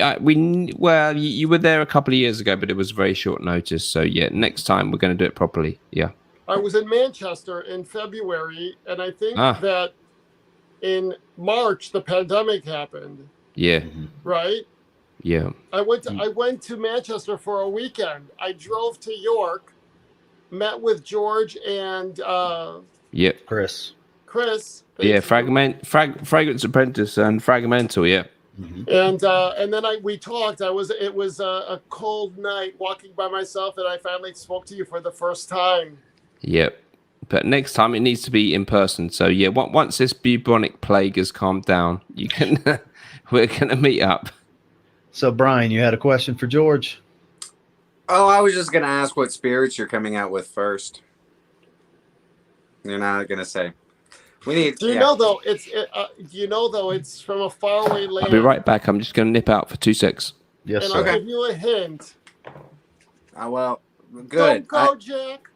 were there a couple of years ago, but it was very short notice. So yeah, next time we're going to do it properly. Yeah. I was in Manchester in February, and I think that in March the pandemic happened. Yeah. Right. Yeah. I went to Manchester for a weekend. I drove to York. Met with George and Chris. Yeah, Fragrance Apprentice and Fragmental, yeah. And then we talked. It was a cold night walking by myself, and I finally spoke to you for the first time. Yep. But next time it needs to be in person. So yeah, once this bubonic plague has calmed down, we're gonna meet up. So Brian, you had a question for George? Oh, I was just gonna ask what spirits you're coming out with first. You're not gonna say. We need. Do you know though? It's from a faraway land. I'll be right back. I'm just gonna nip out for 2 secs. Yes, and sir. I'll give you a hint. Well, good. Don't go, Jack.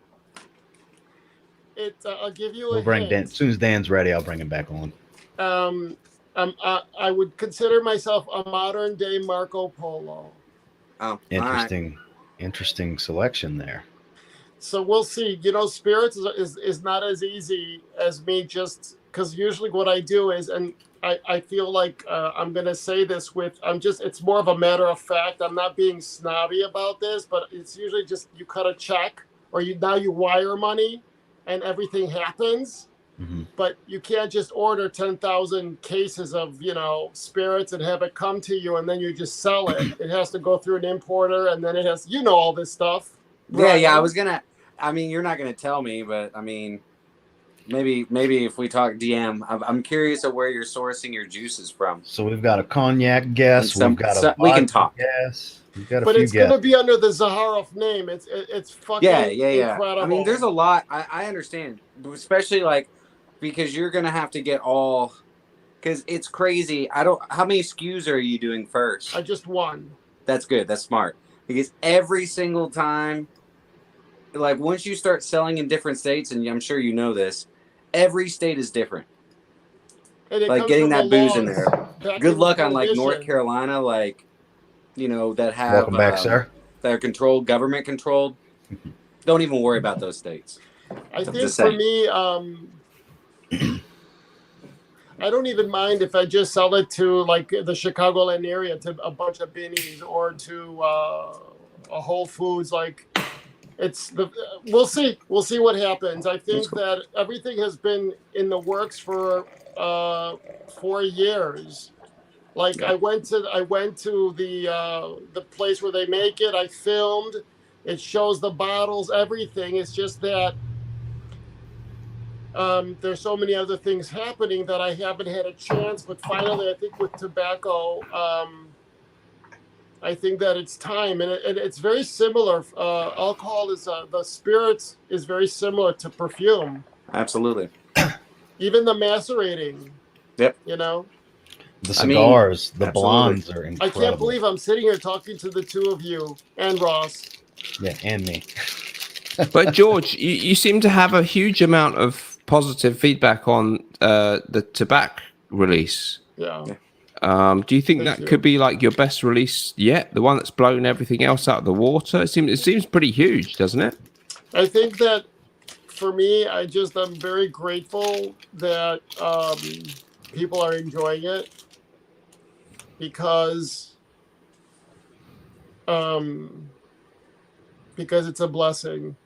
I'll give you a hint. Bring Dan as soon as Dan's ready. I'll bring him back on. I would consider myself a modern day Marco Polo. Oh, interesting. Interesting selection there. So we'll see. Spirits is not as easy as me, just because usually what I do is, and I feel like I'm going to say this it's more of a matter of fact. I'm not being snobby about this, but it's usually just you cut a check or you wire money and everything happens. But you can't just order 10,000 cases of, spirits and have it come to you and then you just sell it. It has to go through an importer, and then it has, all this stuff. Yeah. You're not gonna tell me, but I mean, maybe if we talk DM, I'm curious of where you're sourcing your juices from. So we've got a cognac guess. We've got we can talk. Guess. We've got but it's going to be under the Zaharoff name. It's fucking incredible. I mean, there's a lot. I understand, especially because you're going to have to get all, because it's crazy. How many SKUs are you doing first? I just one. That's good. That's smart. Because every single time, once you start selling in different states, and I'm sure you know this, every state is different. Getting that booze in there. Good luck on North Carolina, that have welcome back, sir. That are controlled, government controlled. Don't even worry about those states. I think for me, I don't even mind if I just sell it to the Chicagoland area, to a bunch of Binnies, or to a Whole Foods. We'll see what happens. I think that everything has been in the works for 4 years. I went to the place where they make it. I filmed. It shows the bottles, everything. It's just that there's so many other things happening that I haven't had a chance. But finally, I think with tobacco, I think that it's time, and it's very similar. Alcohol is the spirits is very similar to perfume. Absolutely. Even the macerating. Yep. The cigars, the blondes are incredible. I can't believe I'm sitting here talking to the two of you and Ross. Yeah, and me. But George, you seem to have a huge amount of positive feedback on the tobacco release. Yeah. Do you think that could be your best release yet? The one that's blown everything else out of the water? It seems pretty huge, doesn't it? I think that for me, I'm very grateful that people are enjoying it, because it's a blessing.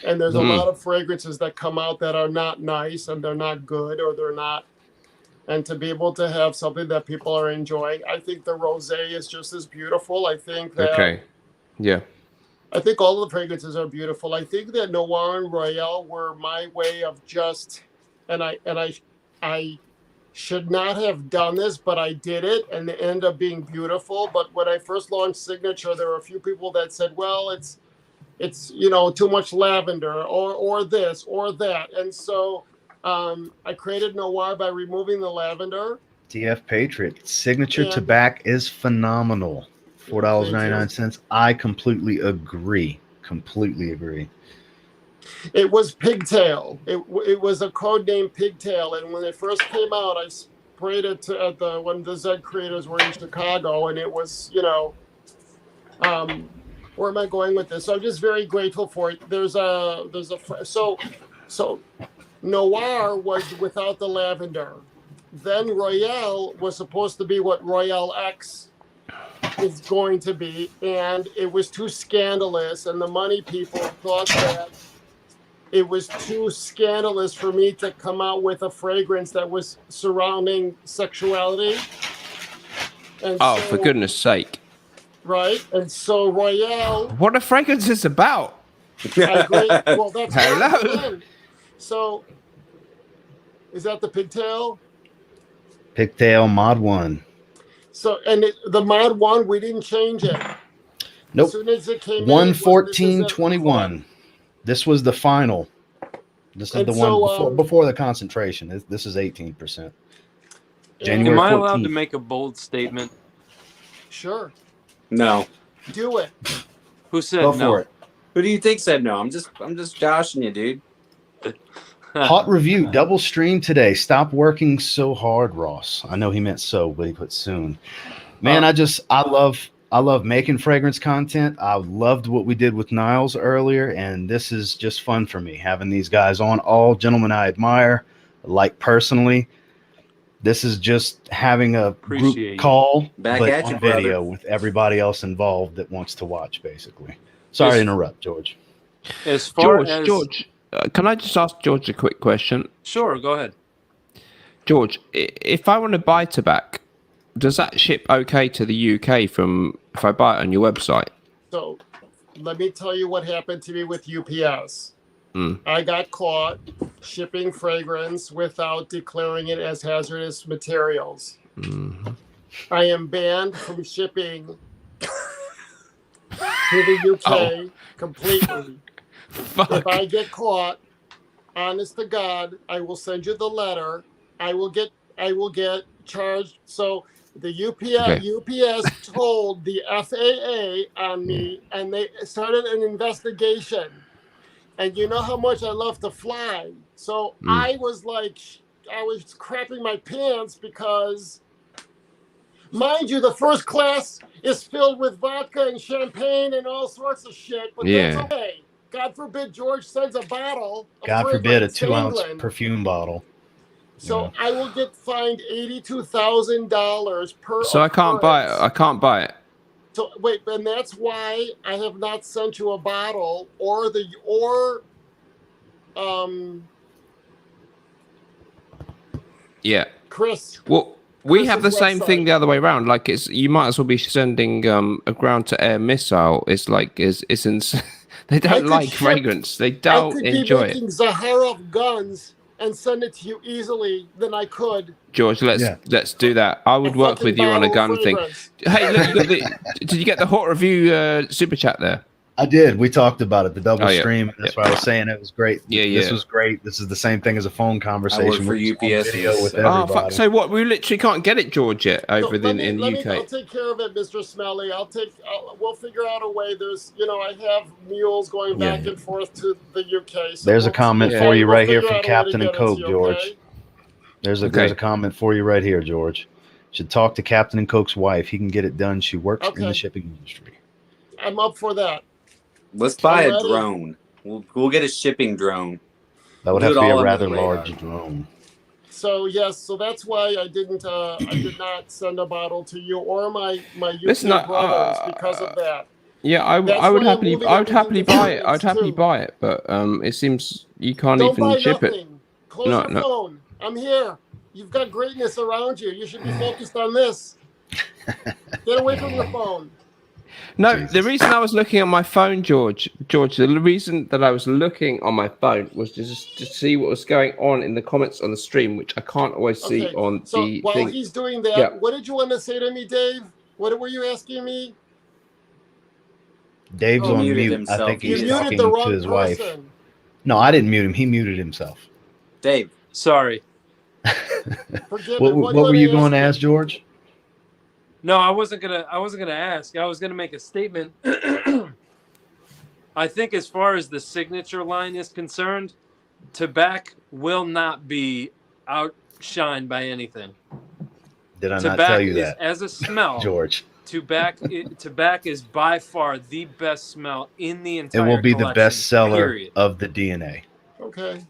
And there's a lot of fragrances that come out that are not nice, and they're not good, or they're not. And to be able to have something that people are enjoying, I think the rosé is just as beautiful. I think that. Okay. Yeah. I think all of the fragrances are beautiful. I think that Noir and Royale were my way of I should not have done this, but I did it, and it ended up being beautiful. But when I first launched Signature, there were a few people that said, well, it's too much lavender, or this or that. And so I created Noir by removing the lavender. DF Patriot. Signature tobacco is phenomenal. $4.99. I completely agree. It was Pigtail. It was a code name Pigtail, and when it first came out, I sprayed it when the Zed creators were in Chicago, and it was, where am I going with this? So I'm just very grateful for it. So Noir was without the lavender. Then Royale was supposed to be what Royale X is going to be, and it was too scandalous, and the money people thought that it was too scandalous for me to come out with a fragrance that was surrounding sexuality. And for goodness sake. Right? And so Royale... What a fragrance is about. Well, that's hello. So, is that the Pigtail? Pigtail Mod 1. So, and the Mod 1, we didn't change it. Nope. As soon as it came 114.21. This was the final. This is the one before the concentration. This is 18%. January 14th. Am I allowed to make a bold statement? Sure. No. Do it. Who said Go no? for it. Who do you think said no? I'm just joshing you, dude. Hot review, double stream today. Stop working so hard, Ross. I know he meant so, but he put soon. Man, I love making fragrance content. I loved what we did with Niles earlier, and this is just fun for me, having these guys on. All gentlemen I admire, like personally. This is just having a group call, but on video with everybody else involved that wants to watch, basically. Sorry to interrupt, George. As far as George, can I just ask George a quick question? Sure, go ahead. George, if I want to buy tobacco, does that ship okay to the UK from if I buy it on your website? So let me tell you what happened to me with UPS. I got caught shipping fragrance without declaring it as hazardous materials. I am banned from shipping to the UK completely. Fuck. If I get caught, honest to God, I will send you the letter. I will get charged. So the UPS told the FAA on me, and they started an investigation. And you know how much I love to fly. So I was crapping my pants because, mind you, the first class is filled with vodka and champagne and all sorts of shit. But that's okay. God forbid George sends a bottle. God forbid a 2-ounce perfume bottle. So I will get fined $82,000 per. So I can't buy it. I can't buy it. So wait, and that's why I have not sent you a bottle Chris. Well, we have the same thing the other way around. Like you might as well be sending a ground-to-air missile. It's like it's they don't like fragrance. They don't enjoy it. I could be making Zaharoff guns and send it to you easily than I could. George, let's do that. I would work with you on a gun thing. Hey, look, did you get the hot review super chat there? I did. We talked about it, the double stream. That's why I was saying it was great. This was great. This is the same thing as a phone conversation. For UPS video with everybody. Fuck. So what? We literally can't get it, George, yet over in the UK. I'll take care of it, Mr. Smelly. We'll figure out a way. There's, I have mules going back and forth to the UK. So there's a comment for you right here from Captain and Coke, George. Okay? There's a comment for you right here, George. Should talk to Captain and Coke's wife. He can get it done. She works in the shipping industry. I'm up for that. Let's buy a drone. We'll get a shipping drone. That would have to be a rather large drone. So yes, so that's why I did not send a bottle to you or my UK brothers because of that. Yeah, I would happily buy it. I'd happily buy it, but it seems you can't even ship it. Close your phone. I'm here. You've got greatness around you. You should be focused on this. Get away from your phone. No, Jesus. The reason I was looking at my phone, George, the reason that I was looking on my phone was just to see what was going on in the comments on the stream, which I can't always see on the thing. So while he's doing that, what did you want to say to me, Dave? What were you asking me? Dave's on mute. Himself. I think he's talking to his wife. No, I didn't mute him. He muted himself. Dave. Sorry. What were you going to ask, George? No, I wasn't gonna ask. I was gonna make a statement. I think as far as the signature line is concerned, tobacco will not be outshined by anything. Did I not tell you that? As a smell, George. Tobacco is by far the best smell in the entire. It will be the best seller period. Of the DNA. Okay.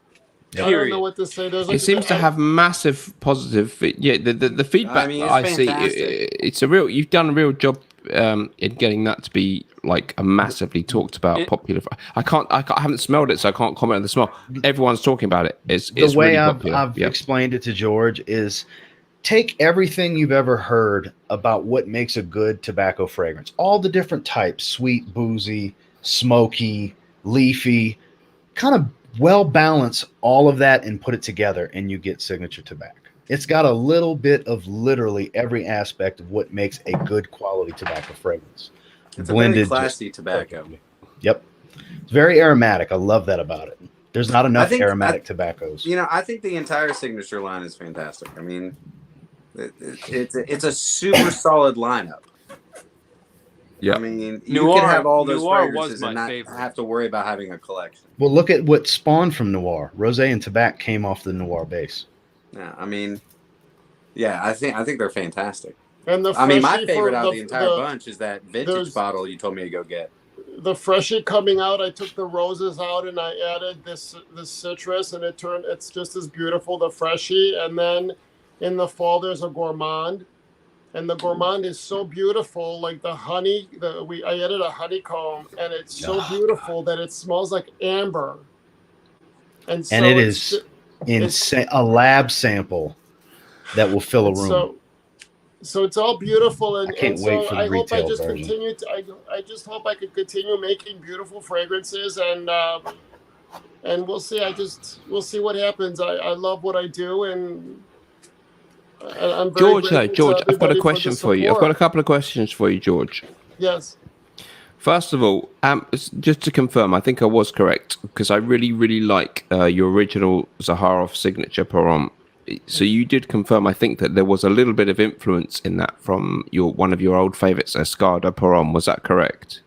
Yep. I don't know what to say. It seems to have massive positive. Yeah, the feedback I see, it's a real. You've done a real job in getting that to be like a massively talked about popular. I haven't smelled it, so I can't comment on the smell. Everyone's talking about it. It's the way really I've explained it to George is take everything you've ever heard about what makes a good tobacco fragrance, all the different types: sweet, boozy, smoky, leafy, kind of. Well balance all of that and put it together and you get signature tobacco. It's got a little bit of literally every aspect of what makes a good quality tobacco fragrance. It's blended, a very classy tobacco. Yep. It's very aromatic. I love that about it. There's not enough aromatic tobaccos. I think the entire signature line is fantastic. I mean, it's a super solid lineup. Yeah, I mean, you can have all those fragrances and not have to worry about having a collection. Well, look at what spawned from Noir. Rosé and Tobacco came off the Noir base. Yeah, I mean, I think they're fantastic. And my favorite out of the entire bunch is that vintage bottle you told me to go get. The Freshie coming out, I took the roses out and I added this citrus, and it's just as beautiful, the Freshie. And then in the fall, there's a Gourmand. And the Gourmand is so beautiful, like the honey. I added a honeycomb, and it's so beautiful that it smells like amber. And so it is insane, a lab sample that will fill a room. So it's all beautiful, and I can't wait for the retail version. I just hope I could continue making beautiful fragrances, and we'll see. We'll see what happens. I love what I do, and I'm very George, I've got a question for you. I've got a couple of questions for you, George. Yes. First of all, just to confirm, I think I was correct because I really, really like your original Zaharoff signature Perfume. So you did confirm, I think, that there was a little bit of influence in that from one of your old favorites, Escada Perfume. Was that correct?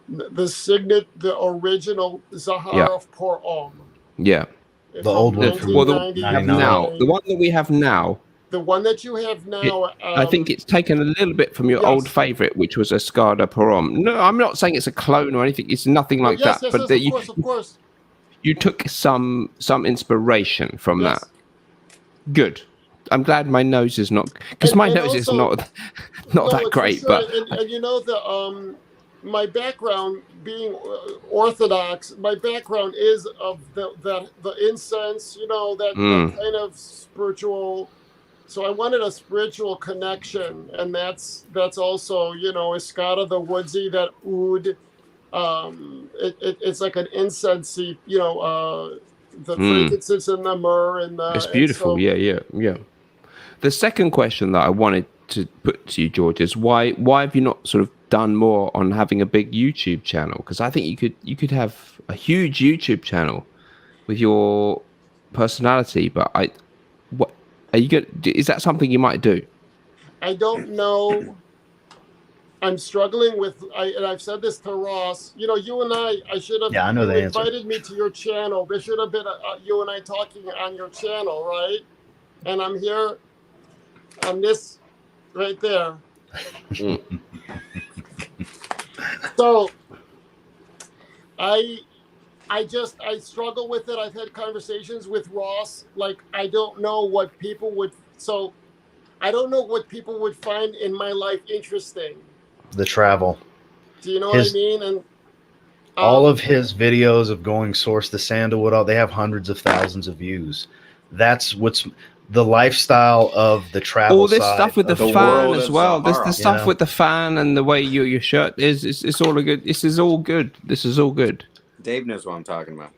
The original Zaharoff Perfume. Yeah. The old one from the one we have now. The one that we have now. The one that you have now. I think it's taken a little bit from your old favorite, which was Escada Perfume. No, I'm not saying it's a clone or anything. It's nothing like that. Yes, but of course. You took some inspiration from that. Good. I'm glad my nose is not, because my nose is not that great. Sure. But and you know my background being Orthodox, my background is of the incense. You know that kind of spiritual. So I wanted a spiritual connection, and that's also, you know, Escada, the woodsy, that oud. It's like an incensey, you know, the frankincense and the myrrh and the. It's beautiful, yeah. The second question that I wanted to put to you, George, is why have you not sort of done more on having a big YouTube channel? Because I think you could have a huge YouTube channel with your personality, but what are you good? Is that something you might do? I don't know. I'm struggling with, and I've said this to Ross. You know, you and I should have. Yeah, I know the answer. Invited me to your channel. There should have been you and I talking on your channel, right? And I'm here on this right there. So I struggle with it. I've had conversations with Ross. Like, I don't know what people would. So I don't know what people would find in my life interesting. The travel. Do you know what I mean? And all of his videos of going source to sandalwood, they have hundreds of thousands of views. That's what's the lifestyle of the travel. All this stuff with the fan as well. There's the stuff with the fan and the way your shirt is. It's all good. This is all good. This is all good. Dave knows what I'm talking about.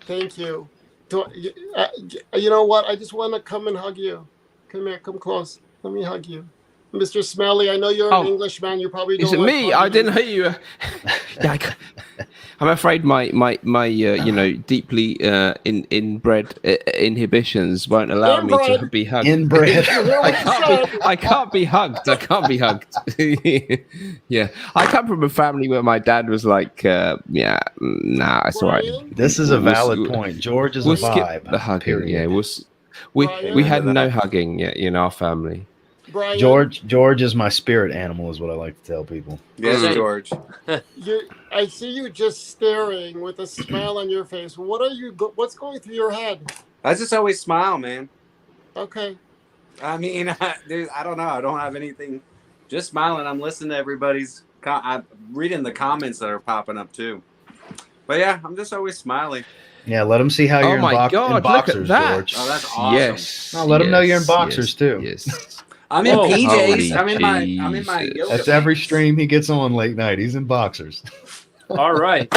Thank you. You know what? I just want to come and hug you. Come here. Come close. Let me hug you. Mr. Smelly, I know you're an Englishman. You probably don't. Is it me? I didn't hear you. Yeah, I'm afraid my you know, deeply inbred inhibitions won't allow me to be hugged. Inbred. I can't be hugged. I can't be hugged. Yeah, I come from a family where my dad was like, nah, it's all right. This is a valid point. George is a vibe. Skip the hugging. Yeah, we had no hugging yet in our family. Brian, George is my spirit animal, is what I like to tell people. Yes, George. I see you just staring with a smile on your face. What's going through your head? I just always smile, man. Okay. I mean, dude, I don't know. I don't have anything. Just smiling. I'm listening to everybody's. I'm reading the comments that are popping up too. But yeah, I'm just always smiling. Yeah, let them see how you're in boxers, George. Oh, that's awesome. Yes. Let them know you're in boxers too. Yes. I'm in PJs. I'm in my yoga. That's every stream he gets on late night. He's in boxers. All right.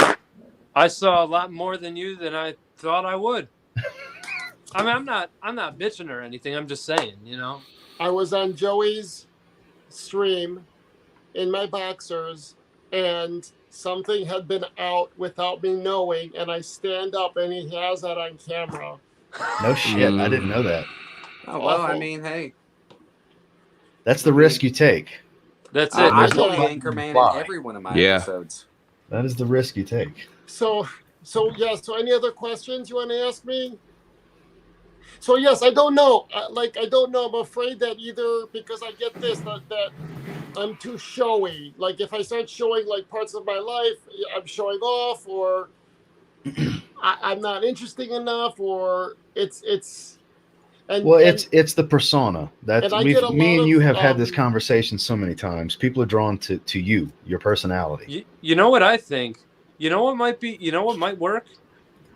I saw a lot more than you than I thought I would. I mean, I'm not bitching or anything. I'm just saying, you know. I was on Joey's stream in my boxers, and something had been out without me knowing, and I stand up and he has that on camera. No shit. I didn't know that. Oh, well, I mean, hey. That's the risk you take. That's it. I told the anchor man in every one of my episodes. That is the risk you take. So any other questions you want to ask me? So yes, I don't know. I don't know. I'm afraid that either because I get this that I'm too showy. Like if I start showing like parts of my life, I'm showing off, or I'm not interesting enough, or it's. It's the persona that me and you have had this conversation so many times. People are drawn to you, your personality. You know what I think? You know what might work?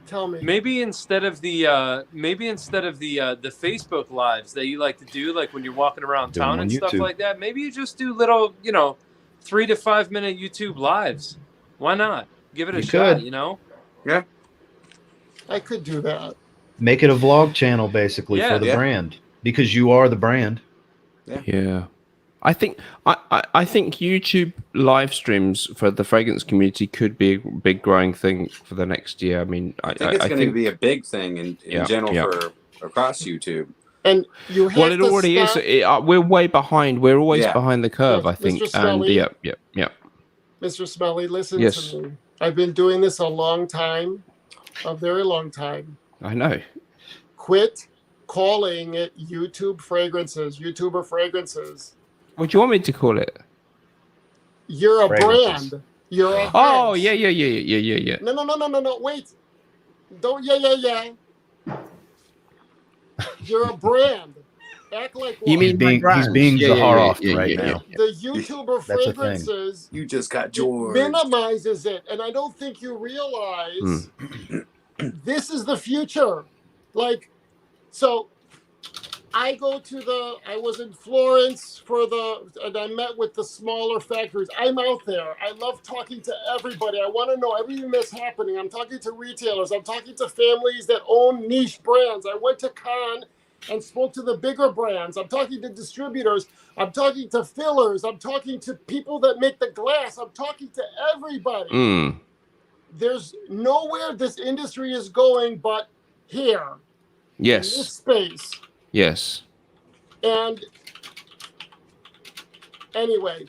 Tell me. Maybe instead of the Facebook lives that you like to do, like when you're walking around Do 'em town on and stuff YouTube. like that, maybe you just do little, 3 to 5 minute YouTube lives. Why not? Give it a You shot, could. Yeah. I could do that. Make it a vlog channel basically Yeah. for the Yeah. brand, because you are the brand. Yeah. I think YouTube live streams for the fragrance community could be a big growing thing for the next year. I mean, I think it's going to be a big thing in general for across YouTube. And you have well, it to already stop. is. We're way behind. We're always behind the curve, Yes, I think. Mr. Smelly. And yeah. Mr. Smelly, listen Yes. to me. I've been doing this a long time, a very long time. I know. Quit calling it YouTuber fragrances. What do you want me to call it? You're a Fragrances. brand. You're a Oh, house. yeah. No. Wait. Don't, yeah. You're a brand. Act like one. You mean He's being Zaharoff right yeah. now. The YouTuber That's a thing. fragrances You just got it George. minimizes it, and I don't think you realize this is the future. Like, so I was in Florence and I met with the smaller factories. I'm out there. I love talking to everybody. I want to know everything that's happening. I'm talking to retailers. I'm talking to families that own niche brands. I went to Cannes and spoke to the bigger brands. I'm talking to distributors. I'm talking to fillers. I'm talking to people that make the glass. I'm talking to everybody. There's nowhere this industry is going but here. Yes. In this space. Yes. And anyway,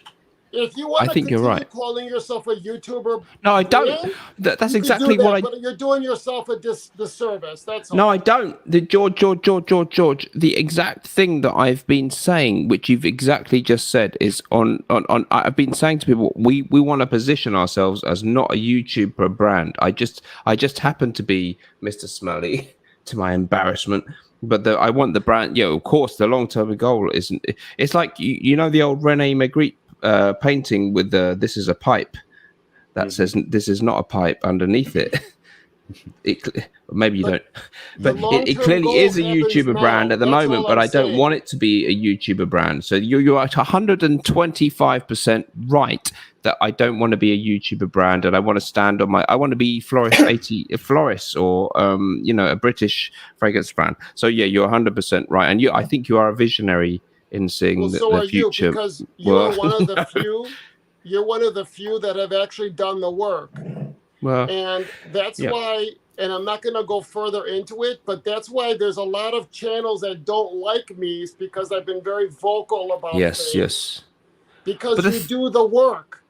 if you want I to think you're continue right. calling yourself a YouTuber, No, I don't. That's you can exactly do that, what I. But you're doing yourself a disservice. That's all. No, I don't. The George. The exact thing that I've been saying, which you've exactly just said, is on. I've been saying to people, we want to position ourselves as not a YouTuber brand. I just happen to be Mr. Smelly, to my embarrassment. But I want the brand. Yeah, of course, the long-term goal isn't. It's like you know the old Rene Magritte painting with the "This is a pipe" that says "This is not a pipe" underneath it. Maybe you don't, but it clearly is a YouTuber brand at the moment. But I don't want it to be a YouTuber brand. So you're at 125% right that I don't want to be a YouTuber brand, and I want to stand on my. I want to be Floris or a British fragrance brand. So yeah, you're 100% right, and I think you are a visionary in seeing the future. You, because you're one of the few. You're one of the few that have actually done the work. Well, and that's why, and I'm not going to go further into it, but that's why there's a lot of channels that don't like me, is because I've been very vocal about things. Yes. Because you do the work.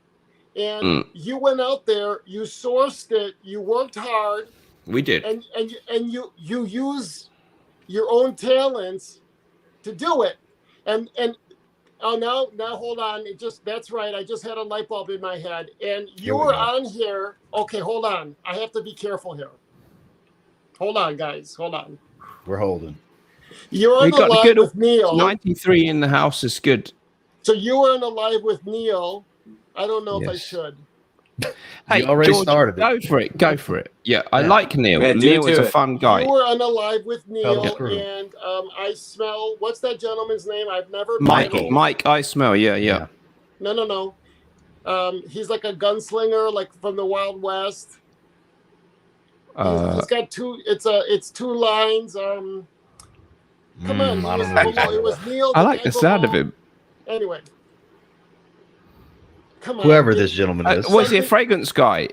And you went out there, you sourced it, you worked hard. We did. And you use your own talents to do it. And oh, now hold on. That's right. I just had a light bulb in my head. And you were on here. Okay, hold on. I have to be careful here. Hold on, guys. Hold on. We're holding. You're on the live with Neil. 93 in the house is good. So you were on the live with Neil. I don't know if I should. Hey, you already George, started it. Go for it. Yeah, I like Neil. Yeah, Neil is a fun guy. You were on the live with Neil, and I smell. What's that gentleman's name? I've never. Mike. I smell. Yeah. No. He's like a gunslinger, like from the Wild West. He's got two. It's two lines. Come on. It was Neil. I like the sound of him. Anyway. Come on. Whoever this gentleman is. Was he a fragrance guy?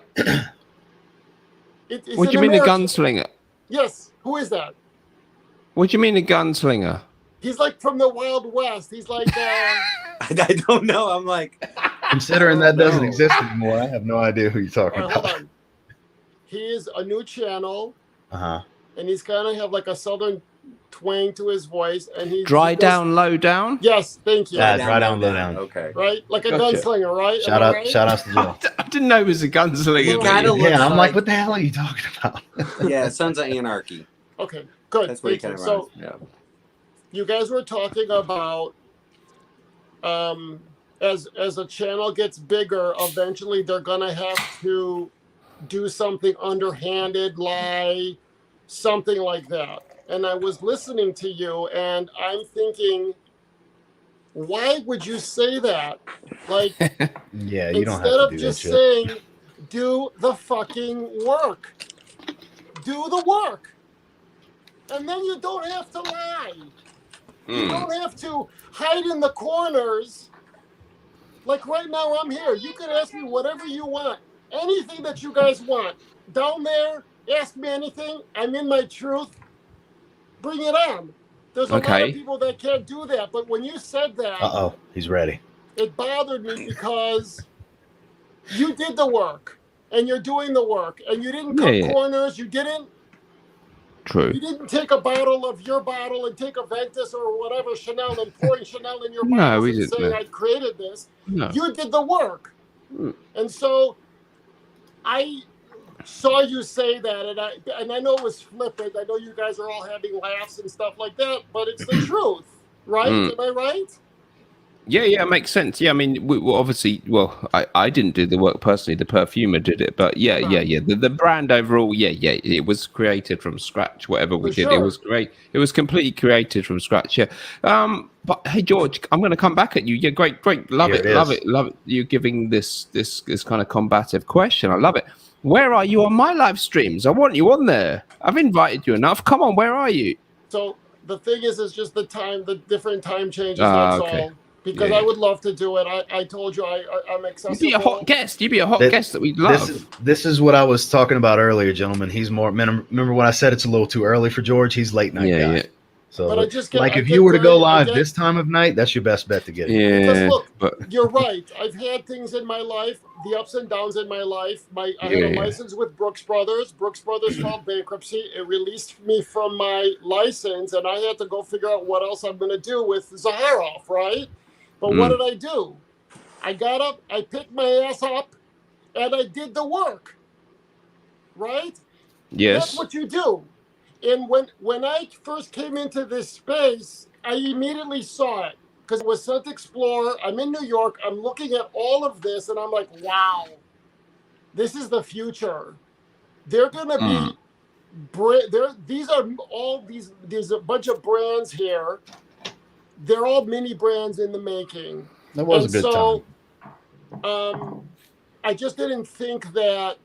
What do you mean a gunslinger? Yes. Who is that? What do you mean a gunslinger? He's like from the Wild West. He's like. I don't know. I'm like. Considering that doesn't exist anymore, I have no idea who you're talking about. Hold on. He is a new channel. And he's kind of have like a southern twang to his voice, and he's Dry down, low down. Yes, thank you. Yeah, dry down, low down. Okay, right, like a gunslinger, right? Shout out to Joe. I didn't know he was a gunslinger. Yeah, I'm like, what the hell are you talking about? Yeah, Sons of Anarchy. Okay, good. That's what he kind of so, yeah. You guys were talking about as a channel gets bigger, eventually they're gonna have to do something underhanded, lie, something like that. And I was listening to you, and I'm thinking, why would you say that? Like, Yeah, you don't have instead to of do that just shit. saying, do the fucking work. Do the work. And then you don't have to lie. You don't have to hide in the corners. Like right now, I'm here. You can ask me whatever you want. Anything that you guys want. Down there, ask me anything. I'm in my truth. Bring it on. There's a lot of people that can't do that. But when you said that, Uh-oh, he's ready. It bothered me because you did the work and you're doing the work and you didn't cut corners. You didn't. True. You didn't take a bottle of your bottle and take a Ventus or whatever Chanel and pouring Chanel in your bottles and saying I created this. No. You did the work. And so I saw you say that, and I know it was flippant. I know you guys are all having laughs and stuff like that, but it's the truth, right? Am I right? Yeah, it makes sense. Yeah, I mean, obviously, I didn't do the work personally. The perfumer did it, but yeah. The brand overall, it was created from scratch. Whatever we did, it was great. It was completely created from scratch. Yeah. But hey, George, I'm going to come back at you. Yeah, great. Love it. You giving this kind of combative question. I love it. Where are you on my live streams? I want you on there. I've invited you enough. Come on, where are you? So the thing is just the different time changes. That's all. Because I would love to do it. I told you I'm accessible. You'd be a hot guest. You'd be a hot guest that we'd love. This is what I was talking about earlier, gentlemen. He's more. Remember when I said it's a little too early for George? He's late night guy. Yeah. So, but if you were to go live this time of night, that's your best bet to get it. Yeah. Because look, you're right. I've had things in my life, the ups and downs in my life. I had a license with Brooks Brothers. Brooks Brothers filed bankruptcy. It released me from my license, and I had to go figure out what else I'm going to do with Zaharoff, right? But what did I do? I got up, I picked my ass up, and I did the work. Right? Yes. That's what you do. And when I first came into this space, I immediately saw it. Because it was Scent Explorer. I'm in New York. I'm looking at all of this, and I'm like, wow. This is the future. They're going to be... There's a bunch of brands here. They're all mini brands in the making. That was a good time. I just didn't think that.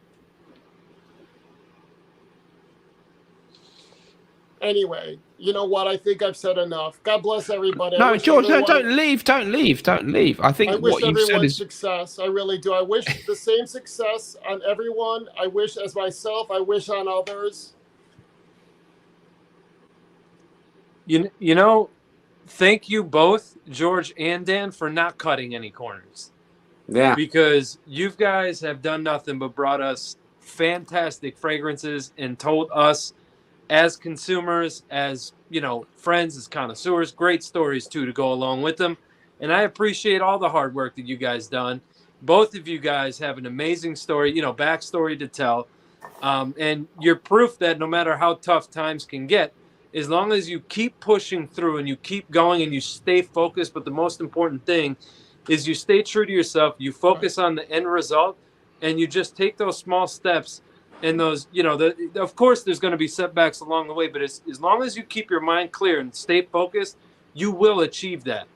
Anyway, you know what? I think I've said enough. God bless everybody. No, George, don't leave. Don't leave. I think what you've said is success. I really do. I wish the same success on everyone. I wish as myself. I wish on others. You know. Thank you both, George and Dan, for not cutting any corners. Yeah. Because you guys have done nothing but brought us fantastic fragrances and told us as consumers, as, friends, as connoisseurs, great stories, too, to go along with them. And I appreciate all the hard work that you guys done. Both of you guys have an amazing story, backstory to tell. And you're proof that no matter how tough times can get, as long as you keep pushing through and you keep going and you stay focused, but the most important thing is you stay true to yourself, you focus on the end result, and you just take those small steps. And those, of course, there's going to be setbacks along the way, but as long as you keep your mind clear and stay focused, you will achieve that.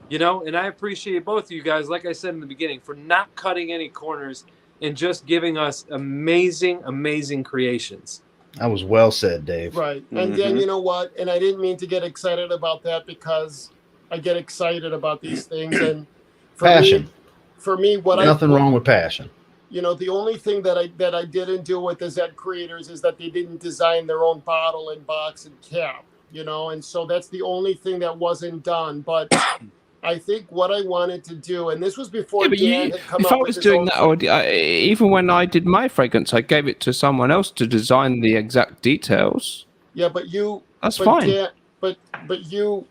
And I appreciate both of you guys, like I said in the beginning, for not cutting any corners and just giving us amazing, amazing creations. That was well said, Dave. Right. And then, you know what? And I didn't mean to get excited about that because I get excited about these things. And passion. Nothing wrong with passion. The only thing that I didn't do with the Zed creators is that they didn't design their own bottle and box and cap, and so that's the only thing that wasn't done. But I think what I wanted to do, and this was before Dan had come up with his own... If I was doing that, even when I did my fragrance, I gave it to someone else to design the exact details. Yeah, but you... That's fine. Dan, but you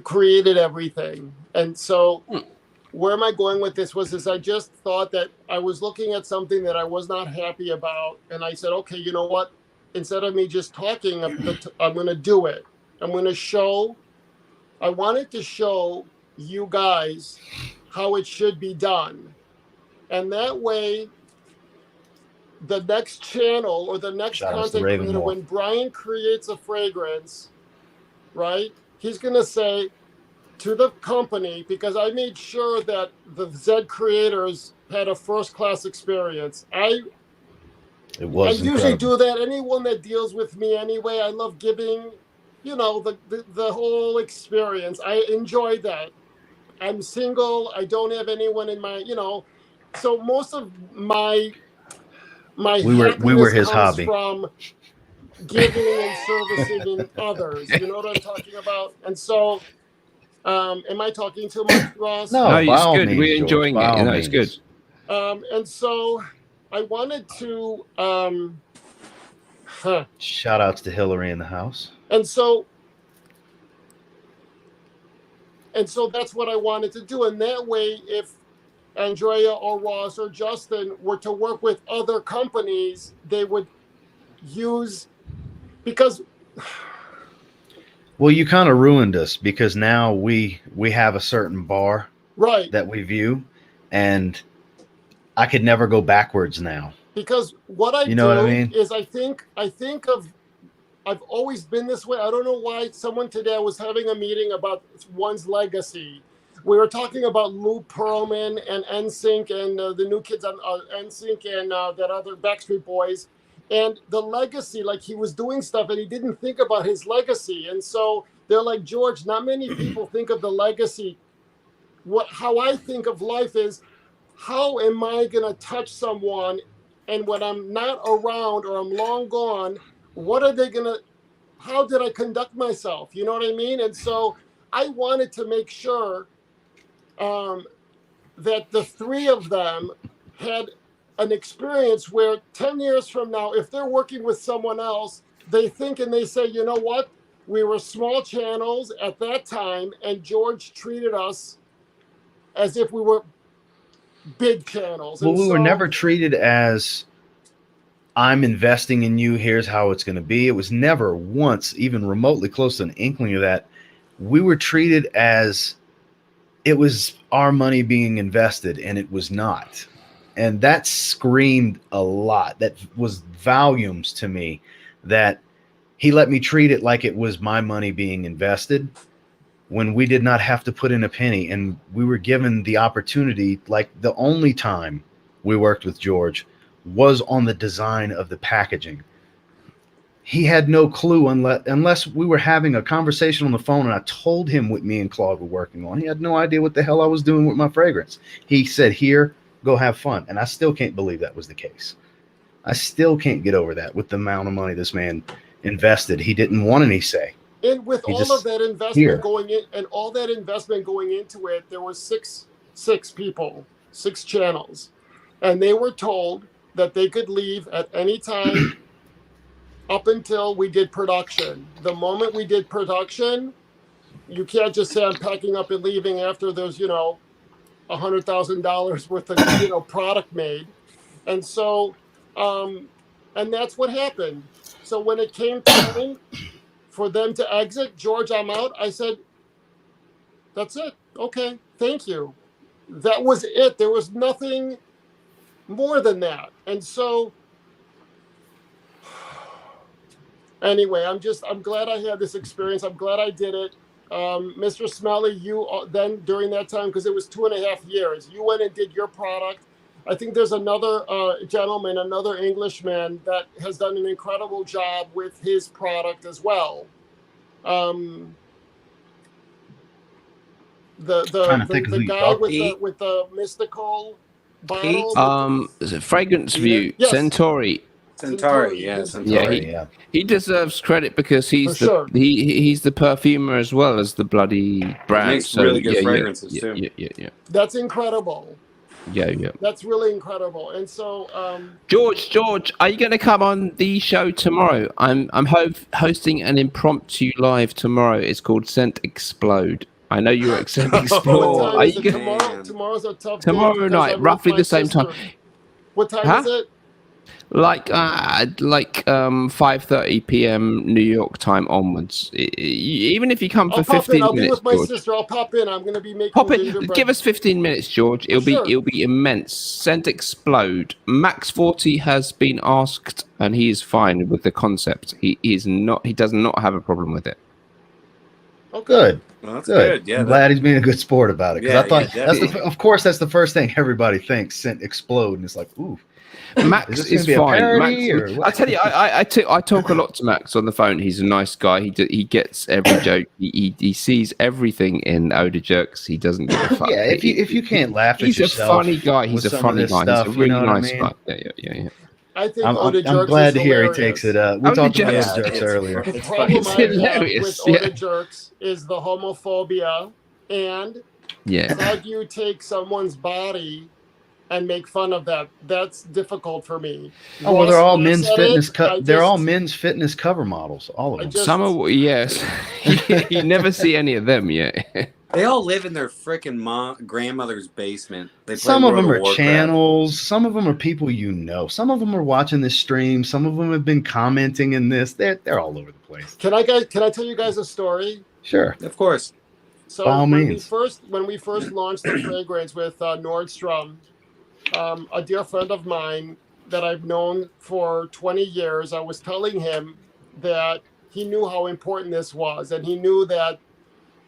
created everything. And so where am I going with this is I just thought that I was looking at something that I was not happy about. And I said, okay, you know what? Instead of me just talking, I'm going to do it. I'm going to show... I wanted to show you guys how it should be done. And that way, the next channel or the next content creator, when Brian creates a fragrance, right, he's going to say to the company, because I made sure that the Z creators had a first-class experience. I usually do that. Anyone that deals with me anyway, I love giving, you know, the whole experience. I enjoy that. I'm single. I don't have anyone in my, you know, so most of my we were his comes hobby from giving and servicing others. You know what I'm talking about? And so, am I talking too much, Ross? No, it's good. We're enjoying it. You know, it's good. And so I wanted to shout outs to Hillary in the house. And so that's what I wanted to do. And that way, if Andrea or Ross or Justin were to work with other companies, they would use, because well, you kind of ruined us, because now we have a certain bar that we view, and I could never go backwards now. Because what I do is I think of, I've always been this way. I don't know why. Someone today was having a meeting about one's legacy. We were talking about Lou Pearlman and NSYNC and the new kids on NSYNC and that other Backstreet Boys. And the legacy, like he was doing stuff and he didn't think about his legacy. And so they're like, George, not many people think of the legacy. How I think of life is, how am I going to touch someone? And when I'm not around or I'm long gone, what are they going to, how did I conduct myself? You know what I mean? And so I wanted to make sure that the three of them had an experience where 10 years from now, if they're working with someone else, they think and they say, you know what? We were small channels at that time, and George treated us as if we were big channels. Well, we were never treated as, I'm investing in you, here's how it's going to be. It was never once even remotely close to an inkling of that. We were treated as it was our money being invested, and it was not. And that screamed a lot. That was volumes to me, that he let me treat it like it was my money being invested when we did not have to put in a penny. And we were given the opportunity, like the only time we worked with George was on the design of the packaging. He had no clue unless we were having a conversation on the phone and I told him what me and Claude were working on. He had no idea what the hell I was doing with my fragrance. He said, here, go have fun. And I still can't believe that was the case. I still can't get over that with the amount of money this man invested. He didn't want any say. And with all of that investment going in, and all that investment going into it, there were six people, 6 channels. And they were told that they could leave at any time up until we did production. The moment we did production, you can't just say I'm packing up and leaving after there's, you know, $100,000 worth of, you know, product made. And so, and that's what happened. So when it came time for them to exit, George, I'm out. I said, that's it. Okay, thank you. That was it. There was nothing more than that. And so, anyway, I'm glad I had this experience. I'm glad I did it. Mr. Smelly, you then during that time, because it was 2.5 years, you went and did your product. I think there's another gentleman, another Englishman that has done an incredible job with his product as well. The guy with the mystical bottle. Is it Fragrance View? Yes. Centauri. Yeah, he deserves credit because he's he's the perfumer as well as the bloody brand. He makes really good fragrances too. Yeah. That's incredible. Yeah. That's really incredible. And so, George, are you going to come on the show tomorrow? I'm hosting an impromptu live tomorrow. It's called Scent Explode. I know you're at Scent Explode. Are you tomorrow's a tough day tomorrow night, roughly the same time. What time is it? Like 5:30 p.m. New York time onwards. Even if you come for 15 I'll minutes, be with my George. sister. I'll pop in. I'm going to be making Pop in. gingerbread. Give us 15 minutes, George. It'll be immense. Send explode. Max 40 has been asked, and he is fine with the concept. He does not have a problem with it. Oh, good. Well, that's good. Yeah, I'm glad he's being a good sport about it. Because I thought of course that's the first thing everybody thinks. Sent explode, and it's like, ooh. Max is fine. Max, I tell you, I talk a lot to Max on the phone. He's a nice guy. He gets every joke. He sees everything in Odor Jerks. He doesn't give a fuck. Yeah, if you can't laugh at yourself, he's a funny guy. He's a funny guy. Stuff, he's a really nice I mean? guy. Yeah. I think I'm glad to hear he takes it. We talked about Odor Jerks earlier. The problem I have with Odor Jerks is the homophobia, and how do you take someone's body and make fun of that? That's difficult for me. Oh well, they're all men's fitness. They're all men's fitness cover models. All of them. Some are, yes. You never see any of them yet. They all live in their freaking grandmother's basement. Some of them are channels. Some of them are people you know. Some of them are watching this stream. Some of them have been commenting in this. They're all over the place. Can I tell you guys a story? Sure, of course. So when we first launched the fragrance with Nordstrom, a dear friend of mine that I've known for 20 years, I was telling him that he knew how important this was, and he knew that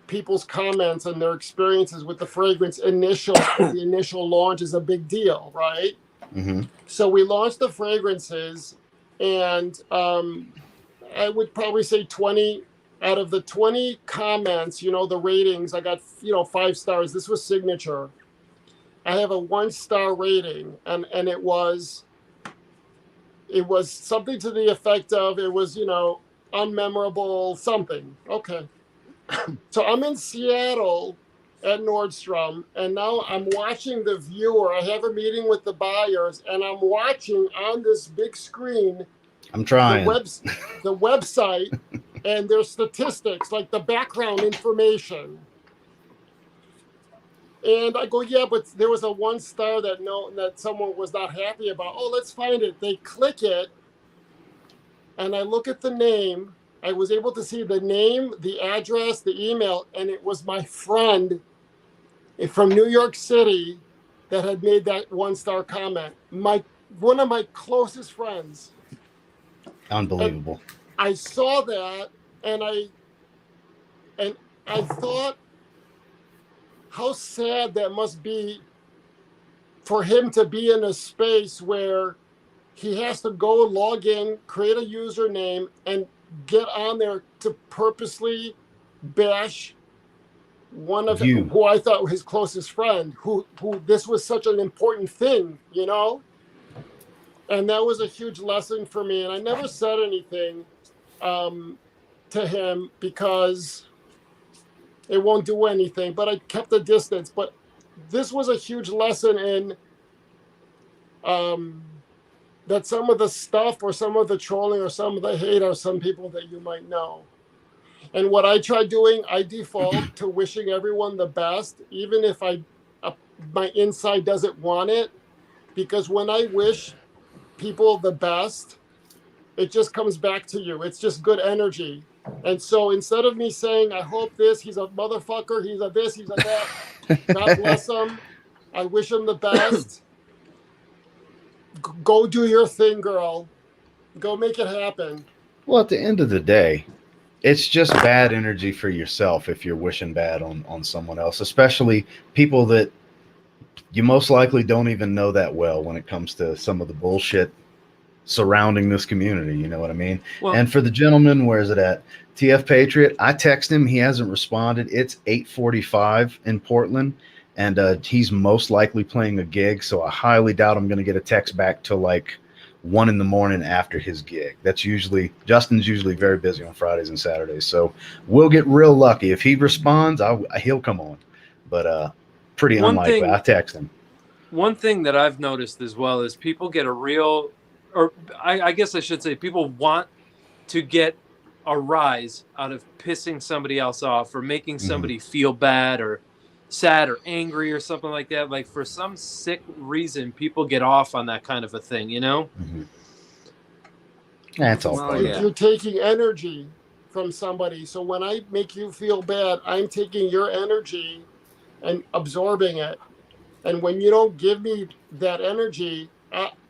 people's comments and their experiences with the fragrance the initial launch is a big deal, right? Mm-hmm. So we launched the fragrances, and I would probably say 20 out of the 20 comments, the ratings, I got 5 stars. This was signature. I have a 1-star rating, and it was something to the effect of, it was unmemorable something. Okay. So I'm in Seattle at Nordstrom, and now I'm watching the viewer. I have a meeting with the buyers, and I'm watching on this big screen. I'm trying the website and their statistics, like the background information. And I go, yeah, but there was a 1-star that someone was not happy about. Oh, let's find it. They click it, and I look at the name. I was able to see the name, the address, the email, and it was my friend from New York City that had made that 1-star comment. One of my closest friends. Unbelievable. And I saw that, and I thought how sad that must be for him to be in a space where he has to go log in, create a username, and get on there to purposely bash one of who I thought was his closest friend, who this was such an important thing, and that was a huge lesson for me. And I never said anything to him because it won't do anything, but I kept a distance. But this was a huge lesson in that some of the stuff or some of the trolling or some of the hate are some people that you might know. And what I try doing, I default to wishing everyone the best, even if my inside doesn't want it, because when I wish people the best, it just comes back to you. It's just good energy. And so instead of me saying, I hope this, he's a motherfucker, he's a this, he's a that, God bless him, I wish him the best. Go do your thing, girl. Go make it happen. Well, at the end of the day, it's just bad energy for yourself if you're wishing bad on someone else, especially people that you most likely don't even know that well when it comes to some of the bullshit surrounding this community. You know what I mean? Well, and for the gentleman, where is it at? TF Patriot, I text him. He hasn't responded. It's 8:45 in Portland. And he's most likely playing a gig, so I highly doubt I'm going to get a text back till like 1 a.m. after his gig. Justin's usually very busy on Fridays and Saturdays, so we'll get real lucky. If he responds, he'll come on, but pretty unlikely. I text him. One thing that I've noticed as well is people get I guess I should say people want to get a rise out of pissing somebody else off or making somebody feel bad or sad or angry or something like that. Like for some sick reason, people get off on that kind of a thing, you know? Mm-hmm. That's all. Well, yeah. You're taking energy from somebody. So when I make you feel bad, I'm taking your energy and absorbing it. And when you don't give me that energy,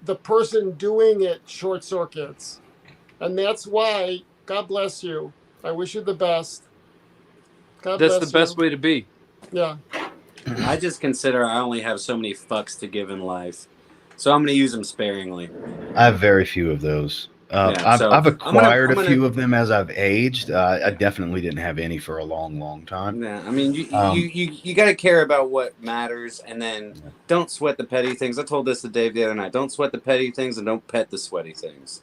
the person doing it short circuits. And that's why, God bless you. I wish you the best. God That's bless the best you. way to be. Yeah. I just consider I only have so many fucks to give in life, so I'm going to use them sparingly. I have very few of those. I've acquired a few of them as I've aged. I definitely didn't have any for a long, long time. Yeah, I mean, you got to care about what matters, and then don't sweat the petty things. I told this to Dave the other night. Don't sweat the petty things, and don't pet the sweaty things.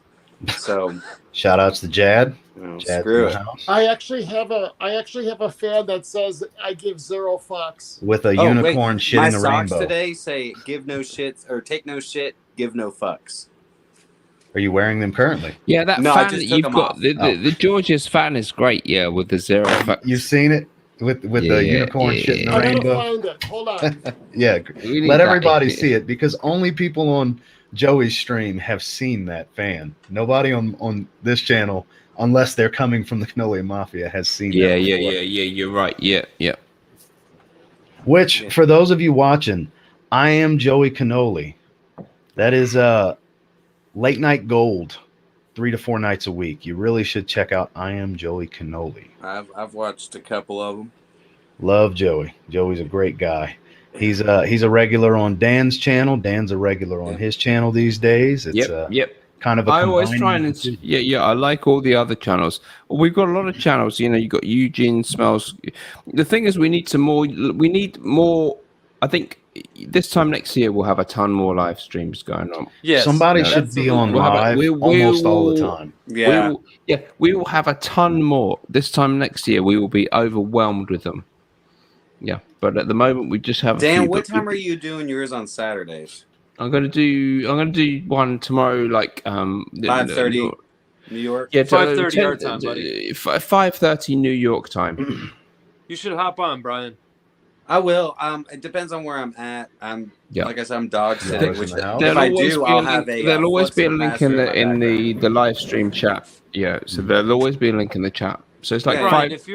So, shout outs to Jad. Screw it. I actually have a fan that says I give 0 fucks with a unicorn shitting a rainbow. My socks today say "Give no shits" or "Take no shit, give no fucks." Are you wearing them currently? Yeah, that fan that you've got, the George's fan is great. Yeah, with the 0 fucks. You've seen it with the unicorn shitting the rainbow. I'm gonna find it. Hold on. Yeah, let everybody see it because only people on Joey's stream have seen that fan. Nobody on this channel, unless they're coming from the Cannoli Mafia, has seen that. Yeah. You're right. Yeah. Which, for those of you watching, I am Joey Cannoli. That is late night gold, 3 to 4 nights a week. You really should check out I am Joey Cannoli. I've watched a couple of them. Love Joey. Joey's a great guy. He's a regular on Dan's channel. Dan's a regular on his channel these days. It's kind of a I always try and I like all the other channels. Well, we've got a lot of channels. You know, you got Eugene Smells. The thing is, we need more. I think this time next year we'll have a ton more live streams going on. Yes, somebody should be on live almost all the time. We will have a ton more this time next year. We will be overwhelmed with them. Yeah, but at the moment we just have. Dan, what time are you doing yours on Saturdays? I'm gonna do one tomorrow, like 5:30 New York. Yeah, 5:30 our time, buddy. 5:30 New York time. You should hop on, Brian. I will. It depends on where I'm at. Like I said, I'm dog sitting. Which if I do, I'll have a. There'll always be a link in the live stream chat. Yeah, so there'll always be a link in the chat. So it's like Brian, if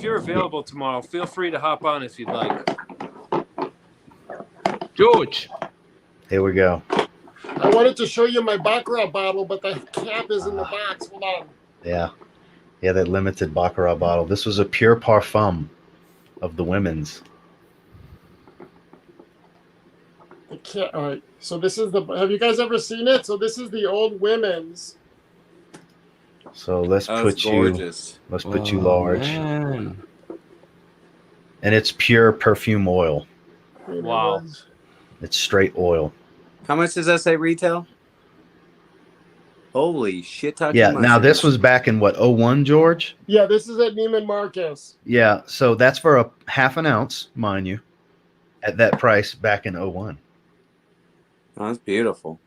you're available tomorrow, feel free to hop on if you'd like. George. Here we go. I wanted to show you my Baccarat bottle, but the cap is in the box. Hold on. Yeah, that limited Baccarat bottle. This was a pure parfum of the women's. All right. So this is have you guys ever seen it? So this is the old women's. So let's put you large. Man. And it's pure perfume oil. Wow. It's straight oil. How much does that say retail? Holy shit. Yeah, now this was back in what, 01, George? Yeah, this is at Neiman Marcus. Yeah, so that's for a half an ounce, mind you, at that price back in 01. Oh, that's beautiful.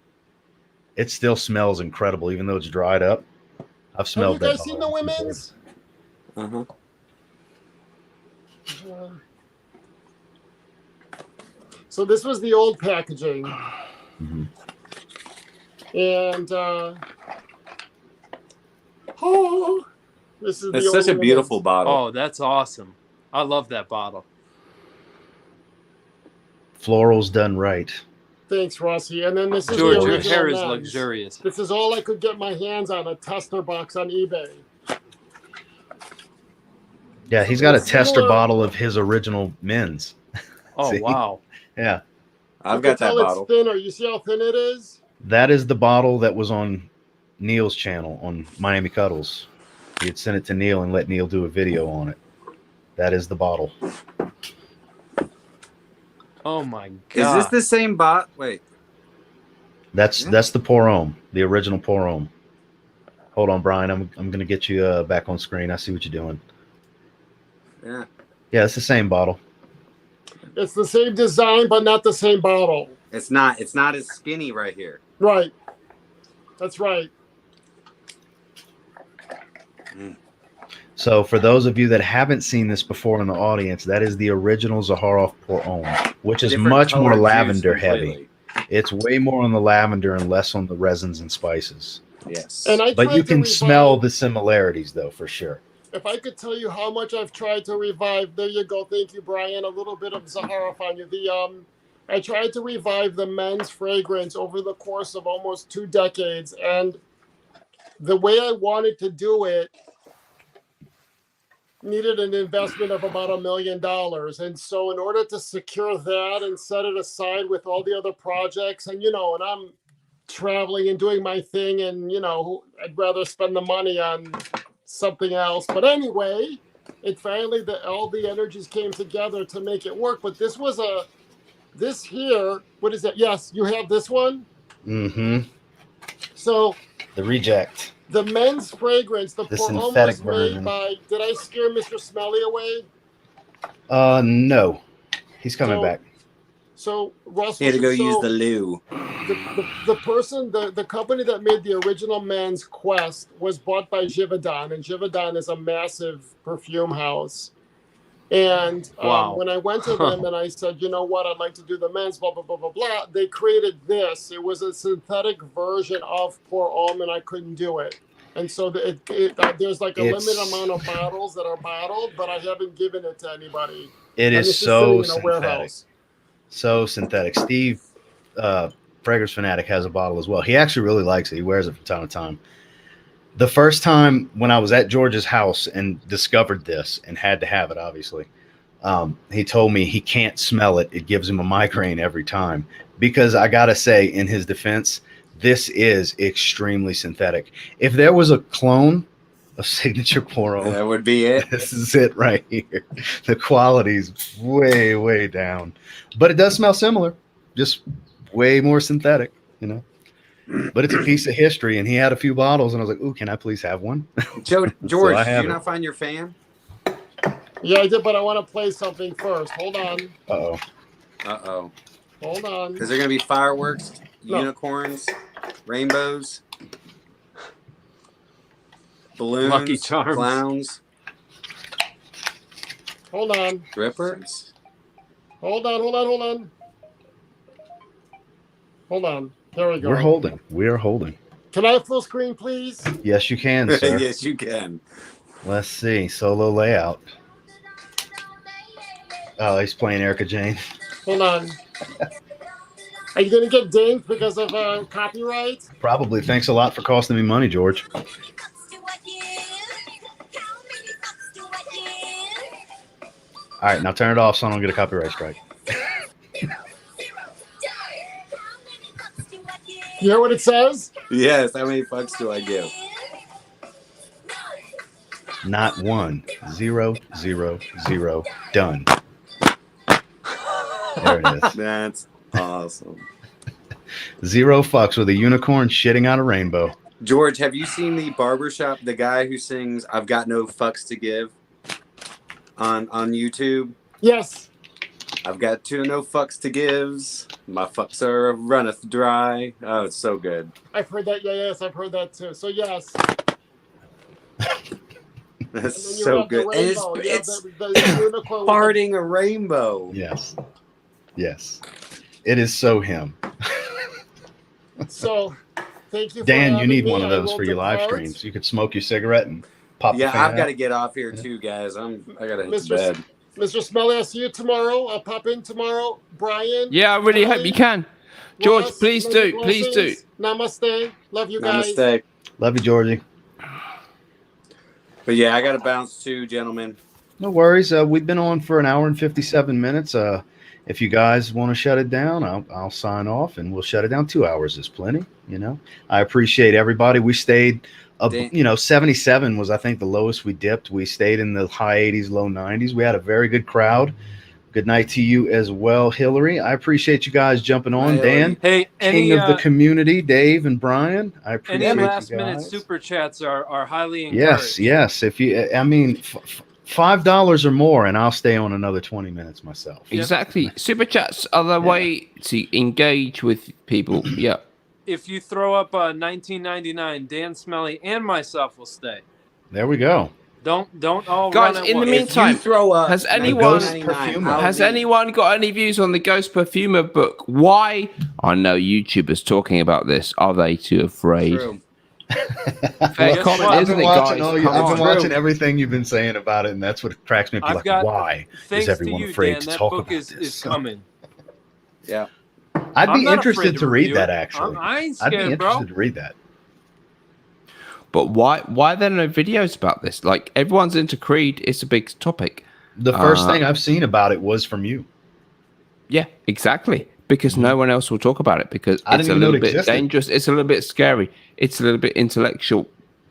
It still smells incredible, even though it's dried up. I've smelled that. Have you guys seen the women's? Uh-huh. So this was the old packaging. Mm-hmm. And this is it's such a beautiful bottle. Oh, that's awesome. I love that bottle. Florals done right. Thanks, Rossi. And then this is George, the your original hair is men's. luxurious. This is all I could get my hands on, a tester box on eBay. Yeah, he's got a tester bottle of his original men's. Oh, wow. Yeah. I've got that bottle. It's thinner. You see how thin it is? That is the bottle that was on Neil's channel on Miami Cuddles. He had sent it to Neil and let Neil do a video on it. That is the bottle. Oh my god! Is this the same bot? Wait, that's the Pour Homme, the original Pour Homme. Hold on, Brian. I'm gonna get you back on screen. I see what you're doing. Yeah, it's the same bottle. It's the same design, but not the same bottle. It's not as skinny right here. Right. That's right. So for those of you that haven't seen this before in the audience, that is the original Zaharoff Pour Homme, which is Different much more colored lavender juice heavy. completely. It's way more on the lavender and less on the resins and spices. Yes. And But you can smell the similarities, though, for sure. If I could tell you how much I've tried to revive, there you go. Thank you, Brian. A little bit of Zaharoff on you. I tried to revive the men's fragrance over the course of almost 2 decades, and the way I wanted to do it needed an investment of about $1 million. And so in order to secure that and set it aside with all the other projects, and, and I'm traveling and doing my thing, and, I'd rather spend the money on something else. But anyway, it finally, all the energies came together to make it work. But this was this here, what is it? Yes, you have this one? Mm-hmm. So the reject. The men's fragrance, the Pour Homme was made by, did I scare Mr. Smelly away? No. He's coming back. So Russ, he had to go use the loo. The company that made the original men's Quest was bought by Givaudan, and Givaudan is a massive perfume house. And when I went to them and I said, you know what, I'd like to do the men's, blah, blah, blah, blah, blah, they created this. It was a synthetic version of Pour Homme, and I couldn't do it. And so there's like a limited amount of bottles that are bottled, but I haven't given it to anybody. It is so synthetic. So synthetic. Steve, Fragrance Fanatic, has a bottle as well. He actually really likes it. He wears it from time to time. The first time when I was at George's house and discovered this and had to have it, obviously, he told me he can't smell it. It gives him a migraine every time. Because I got to say, in his defense, this is extremely synthetic. If there was a clone of Signature Pour Homme, that would be it. This is it right here. The quality's way, way down. But it does smell similar, just way more synthetic, But it's a piece of history, and he had a few bottles, and I was like, ooh, can I please have one? George, so did you not find your fan? Yeah, I did, but I want to play something first. Hold on. Uh-oh. Uh-oh. Hold on. Is there going to be fireworks, unicorns, rainbows, balloons, Lucky Charms, clowns? Hold on. Strippers? Hold on. Hold on. There we go. We are holding. Can I have full screen, please? Yes, you can, sir. Yes, you can. Let's see. Solo layout. Oh, he's playing Erica Jane. Hold on. Are you going to get dinged because of copyright? Probably. Thanks a lot for costing me money, George. All right, now turn it off so I don't get a copyright strike. You hear what it says? Yes. How many fucks do I give? Not 1. 0, 0, 0. Done. There it is. That's awesome. 0 fucks with a unicorn shitting out a rainbow. George, have you seen the barbershop, the guy who sings I've Got No Fucks to Give on YouTube? Yes. I've got no fucks to gives. My fucks are runneth dry. Oh, it's so good. I've heard that. Yes, I've heard that too. So yes. That's so good. And it's farting a rainbow. Yes. Yes. It is so him. So thank you. Dan, you need one of those for your live streams. You could smoke your cigarette and pop the fan I've got out. to get off here too, guys. I got to hit the bed. Mr. Smelly, I'll see you tomorrow. I'll pop in tomorrow. Brian. Yeah, I really hope you can. George, Ross, please do. Please do. Namaste. Love you guys. Namaste. Love you, Georgie. But yeah, I got to bounce too, gentlemen. No worries. We've been on for an hour and 57 minutes. If you guys want to shut it down, I'll sign off, and we'll shut it down. 2 hours is plenty. I appreciate everybody. We stayed. 77 was, I think, the lowest we dipped. We stayed in the high 80s, low 90s. We had a very good crowd. Good night to you as well, Hillary. I appreciate you guys jumping on. Dan, king of the community, Dave and Brian. I appreciate any you last guys. minute super chats are highly encouraged. Yes. If you, $5 or more, and I'll stay on another 20 minutes myself. Exactly. Super chats are the way to engage with people. Yeah. If you throw up $19.99, Dan Smelly and myself will stay. There we go. Don't all guys. run at In the once. meantime, throw up has Ghost anyone got any views on the Ghost Perfumer book? Why? I know YouTubers talking about this. Are they too afraid? True. Fair Guess comment, what? I've isn't been it, watching guys? I've been on. watching everything you've been saying about it, and that's what cracks me up. I've Like, got- why is Thanks everyone to you, afraid Dan. to That talk book about is this? coming. Yeah. I'd I'm be not interested afraid to read review that. it. Actually, I ain't I'd be scared, interested bro. to read that. But why are there no videos about this? Like, everyone's into Creed. It's a big topic. The first thing I've seen about it was from you. Yeah, exactly. Because no one else will talk about it because I it's didn't a even know little it bit existed. dangerous. It's a little bit scary. It's a little bit intellectual.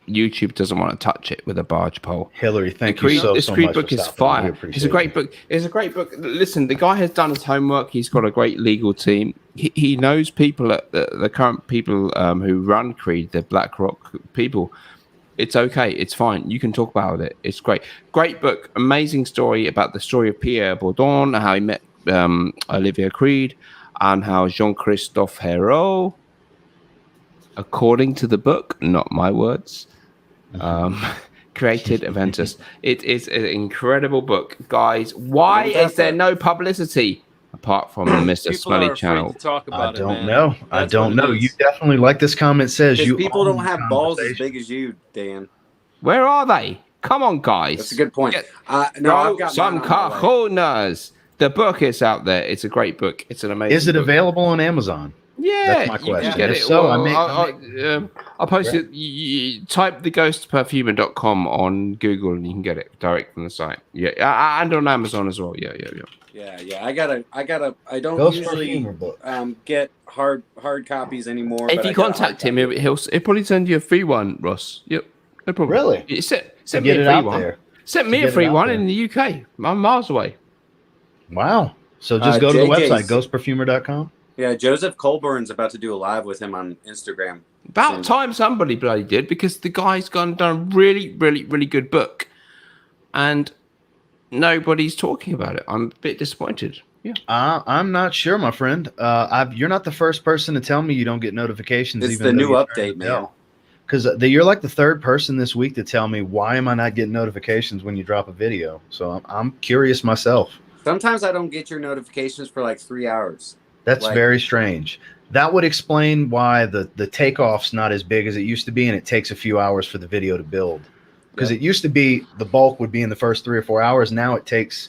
YouTube doesn't want to touch it with a barge pole. Hillary, thank Creed, you so this much. Creed for book is stopping. We fire. appreciate It's a great it. book. It's a great book. Listen, the guy has done his homework. He's got a great legal team. He knows people at the current people who run Creed, the BlackRock people. It's okay. It's fine. You can talk about it. It's great. Great book. Amazing story about the story of Pierre Bourdon, how he met Olivia Creed, and how Jean-Christophe Hérault, according to the book, not my words, created Aventus. It is an incredible book, guys. Why is there no publicity apart from the Mr. People Smelly are afraid channel? to talk I about it, don't man. know. I That's don't what it know. You is. definitely, like this comment says, Because you people own don't the have balls as conversation. big as you, Dan. Where are they? Come on, guys. That's a good point. Get- No, Bro, I've got some mine on my way. cajonas. The book is out there. It's a great book. It's an amazing Is it book. available on Amazon? Yeah, That's my you can question. get If it. so, Well, I'll post it. You type theghostperfumer.com on Google and you can get it direct from the site. Yeah, and on Amazon as well. Yeah. Yeah. I don't Ghost usually Perfumer book. get hard copies anymore. If but you I got a contact him, hard copy. he'll probably send you a free one, Ross. Yep, no problem. Really? Send To me get a it free out one. there. Send To me a get it free out one there. in the UK. I'm miles away. Wow. So just go to the JJ's website, ghostperfumer.com. Yeah, Joseph Colburn's about to do a live with him on Instagram. About soon. time somebody bloody did, because the guy's done a really, really, really good book, and nobody's talking about it. I'm a bit disappointed. Yeah, I'm not sure, my friend. You're not the first person to tell me you don't get notifications. It's even the though new you're trying update, to man. tell. Because you're like the third person this week to tell me, why am I not getting notifications when you drop a video? So I'm curious myself. Sometimes I don't get your notifications for like 3 hours. That's very strange. That would explain why the takeoff's not as big as it used to be, and it takes a few hours for the video to build. Because it used to be the bulk would be in the first 3 or 4 hours. Now it takes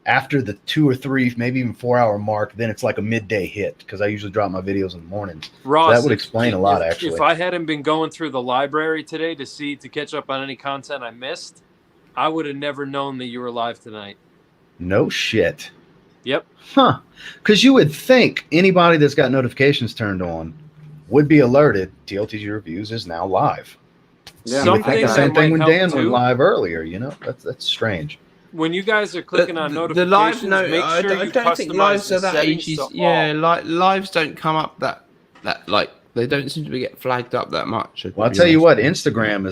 after the 2 or 3, maybe even 4 hour mark. Then it's like a midday hit, because I usually drop my videos in the mornings. Ross, So that would explain a lot, actually. If I hadn't been going through the library today to catch up on any content I missed, I would have never known that you were live tonight. No shit. Yep. Huh. Because you would think anybody that's got notifications turned on would be alerted. TLTG Reviews is now live. Yeah, You would think the Something same that thing when might Dan help went too. live earlier. You know, that's strange. When you guys are clicking on the notifications, live. No, make I sure you don't think customize lives the are that settings easy. to all. Yeah, lives don't come up that like they don't seem to get flagged up that much. Well, I'll tell you what, Instagram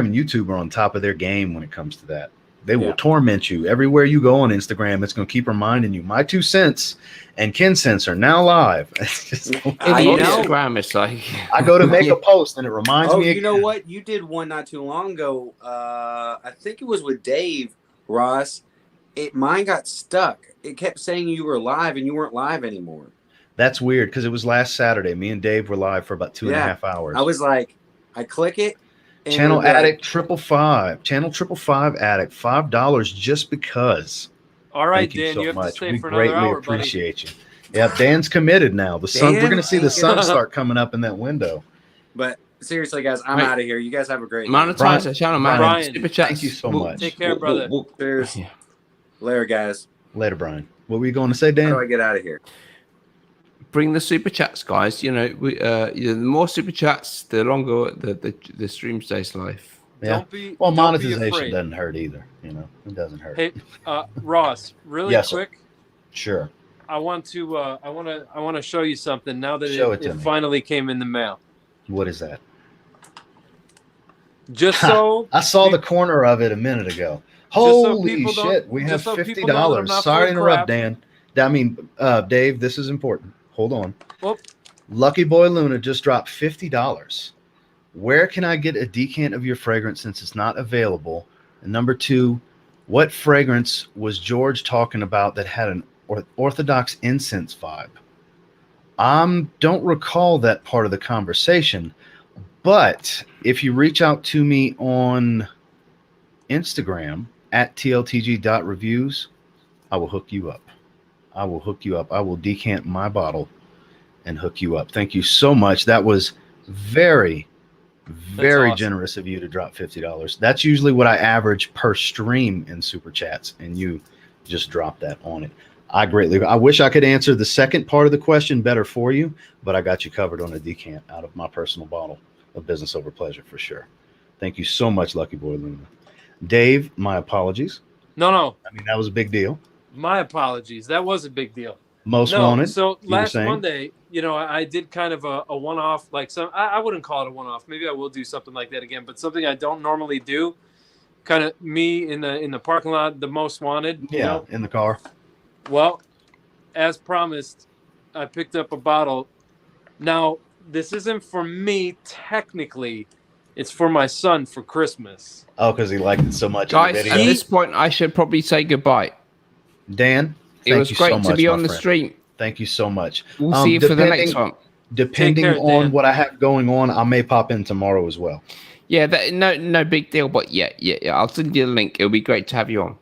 and YouTube are on top of their game when it comes to that. They will torment you everywhere you go on Instagram. It's going to keep reminding you. My 2 cents and Ken Sense are now live. It's just, Instagram is like I go to make a post and it reminds me. You know what? You did one not too long ago. I think it was with Dave Ross. Mine got stuck. It kept saying you were live and you weren't live anymore. That's weird, because it was last Saturday. Me and Dave were live for about 2.5 hours. I was like, I click it. And Channel it would be Addict 555. Channel 555 Addict, $5 just because. All right, Thank you Dan, so you have much. to stay We for another greatly hour, buddy. appreciate you. Yeah, Dan's committed now. The sun. We're Dan? going to see the sun start coming up in that window. But seriously, guys, I'm out of here. You guys have a great monetize Brian- the channel, man. Brian, Super chats. Thank you so much. Take care, brother. Cheers. Yeah. Later, guys. Later, Brian. What were you going to say, How do I Dan? get out of here? Bring the super chats, guys. You know, the more super chats, the longer the stream stays live. Yeah. Well, monetization doesn't hurt either. You know, it doesn't hurt. Hey, Ross, really Yes, sir. quick. Sure. I want to show you something now that Show it it to me. finally came in the mail. What is that? Just so I saw the corner of it a minute ago. so Holy people don't- shit! We have just so people know that I'm $50. not Sorry to full of interrupt, crap. Dan. I mean, Dave, this is important. Hold on. Whoop. Lucky Boy Luna just dropped $50. Where can I get a decant of your fragrance since it's not available? And number 2, what fragrance was George talking about that had an orthodox incense vibe? Don't recall that part of the conversation, but if you reach out to me on Instagram at tltg.reviews, I will hook you up. I will decant my bottle and hook you up. Thank you so much. That was very awesome. Generous of you to drop $50. That's usually what I average per stream in super chats, and you just dropped that on it. I wish I could answer the second part of the question better for you, but I got you covered on a decant out of my personal bottle of Business Over Pleasure for sure. Thank you so much, Lucky Boy Luna. Dave, my apologies. No. I mean, that was a big deal. My apologies. That was a big deal. Most wanted. So last Monday, I did kind of a one-off, like I wouldn't call it a one-off. Maybe I will do something like that again, but something I don't normally do. Kind of me in the parking lot, the most wanted. Yeah, in the car. Well, as promised, I picked up a bottle. Now, this isn't for me technically. It's for my son for Christmas. Oh, because he liked it so much. Guys, at this point, I should probably say goodbye. Dan, it was great to be on the stream. Thank you so much. We'll see you for the next one. Depending on what I have going on, I may pop in tomorrow as well. Yeah, no big deal. But yeah, I'll send you the link. It'll be great to have you on.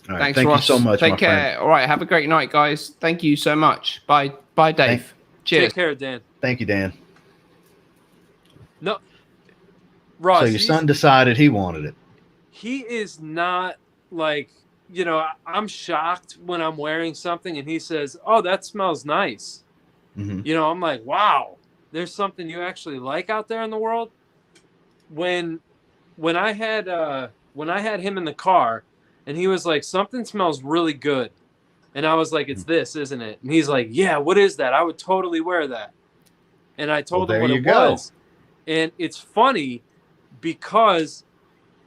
All right, thank you so much. Take care. Friend. All right, have a great night, guys. Thank you so much. Bye, Dave. Cheers. Take care, Dan. Thank you, Dan. No, Ross. So your son decided he wanted it. He is not like, I'm shocked when I'm wearing something and he says, "Oh, that smells nice." Mm-hmm. I'm like, wow, there's something you actually like out there in the world. When I had him in the car and he was like, "Something smells really good." And I was like, "It's this, isn't it?" And he's like, "Yeah, what is that? I would totally wear that." And I told him what it was. And it's funny because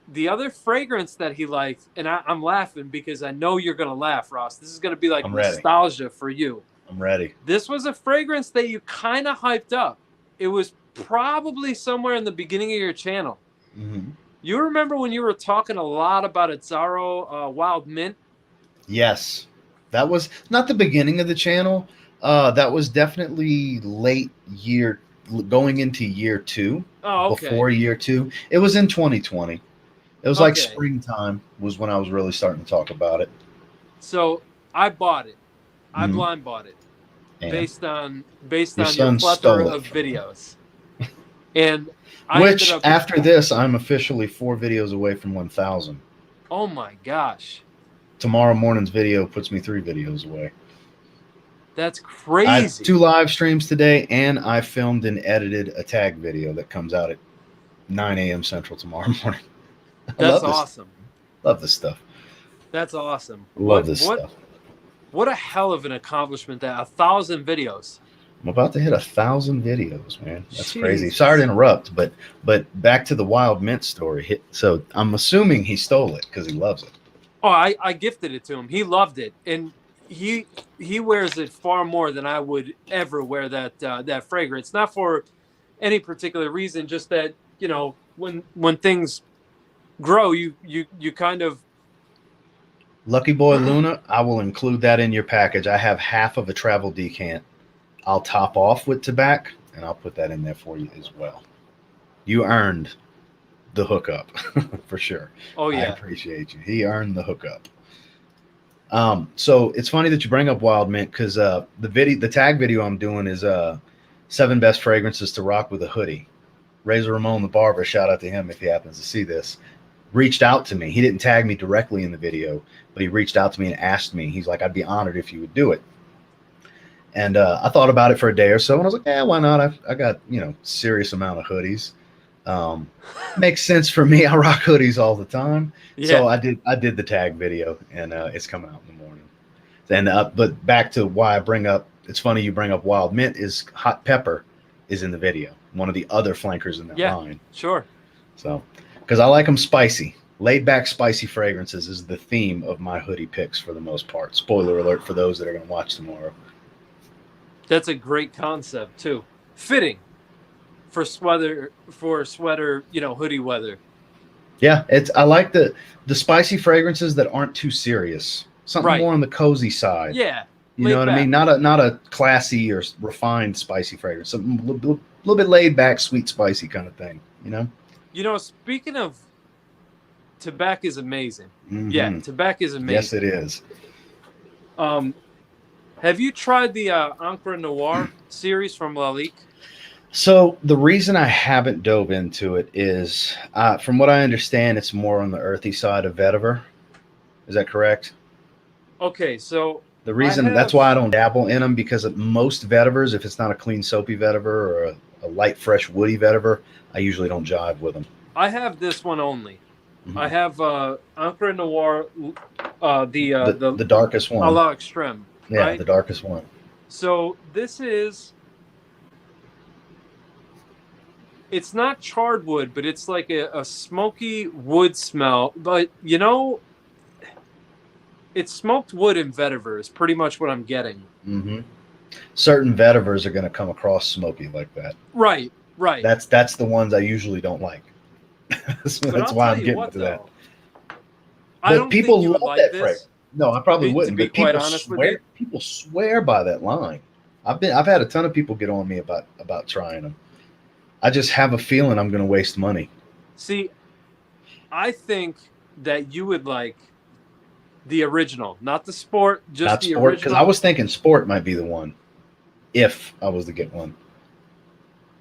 the other fragrance that he liked, and I'm laughing because I know you're going to laugh, Ross. This is going to be like nostalgia for you. I'm ready. This was a fragrance that you kind of hyped up. It was probably somewhere in the beginning of your channel. Mm-hmm. You remember when you were talking a lot about Zaharoff Wild Mint? Yes. That was not the beginning of the channel. That was definitely late year, going into year 2. Oh, okay. Before year 2. It was in 2020. It was like springtime was when I was really starting to talk about it. So I bought it. I blind bought it. And based on your plethora of videos. And which after this, I'm officially 4 videos away from 1,000. Oh my gosh. Tomorrow morning's video puts me 3 videos away. That's crazy. I have 2 live streams today, and I filmed and edited a tag video that comes out at 9 a.m. Central tomorrow morning. That's awesome. Love this stuff. That's awesome. Love this stuff. What a hell of an accomplishment that 1,000 videos. I'm about to hit 1,000 videos, man. That's crazy. Sorry to interrupt, but back to the Wild Mint story. So I'm assuming he stole it because he loves it. Oh, I gifted it to him. He loved it, and he wears it far more than I would ever wear that fragrance. Not for any particular reason, just that when things grow, you kind of. Lucky Boy Luna, I will include that in your package. I have half of a travel decant. I'll top off with tobacco, and I'll put that in there for you as well. You earned the hookup for sure. Oh yeah, I appreciate you. He earned the hookup. So it's funny that you bring up Wild Mint because the tag video I'm doing is 7 best fragrances to rock with a hoodie. Razor Ramon the barber, shout out to him if he happens to see this, reached out to me. He didn't tag me directly in the video, but he reached out to me and asked me. He's like, "I'd be honored if you would do it." And I thought about it for a day or so, and I was like, "Yeah, why not? I got serious amount of hoodies. Makes sense for me. I rock hoodies all the time." Yeah. So I did the tag video, and it's coming out in the morning. And but back to why I bring up. It's funny you bring up Wild Mint. Is Hot Pepper is in the video. One of the other flankers in that line. Sure. So, because I like them spicy. Laid back spicy fragrances is the theme of my hoodie picks for the most part. Spoiler alert for those that are going to watch tomorrow. That's a great concept too. Fitting for sweater, hoodie weather. Yeah, I like the spicy fragrances that aren't too serious. Something more on the cozy side. Yeah. You know what I mean? Not a classy or refined spicy fragrance. Something a little bit laid back, sweet, spicy kind of thing. You know? You know, speaking of tobacco is amazing. Mm-hmm. Yeah, tobacco is amazing. Yes, it is. Have you tried the Encre Noir series from Lalique? So the reason I haven't dove into it is, from what I understand, it's more on the earthy side of vetiver. Is that correct? Okay, so the reason that's why I don't dabble in them, because of most vetivers, if it's not a clean soapy vetiver or a light, fresh, woody vetiver, I usually don't jive with them. I have this one only. Mm-hmm. I have Encre Noir, the darkest one. A la Extreme. Yeah, right? The darkest one. So this is. It's not charred wood, but it's like a smoky wood smell. But, you know, it's smoked wood and vetiver is pretty much what I'm getting. Mm-hmm. Certain vetivers are going to come across smoky like that. Right. That's the ones I usually don't like. So that's why I'm getting to that. I don't people think you love would like that this. fragrance. No, I probably wouldn't. To be quite honest with you, people swear by that line. I've had a ton of people get on me about trying them. I just have a feeling I'm going to waste money. See, I think that you would like the original, not the sport, just not the sport, original. because I was thinking sport might be the one, if I was to get one.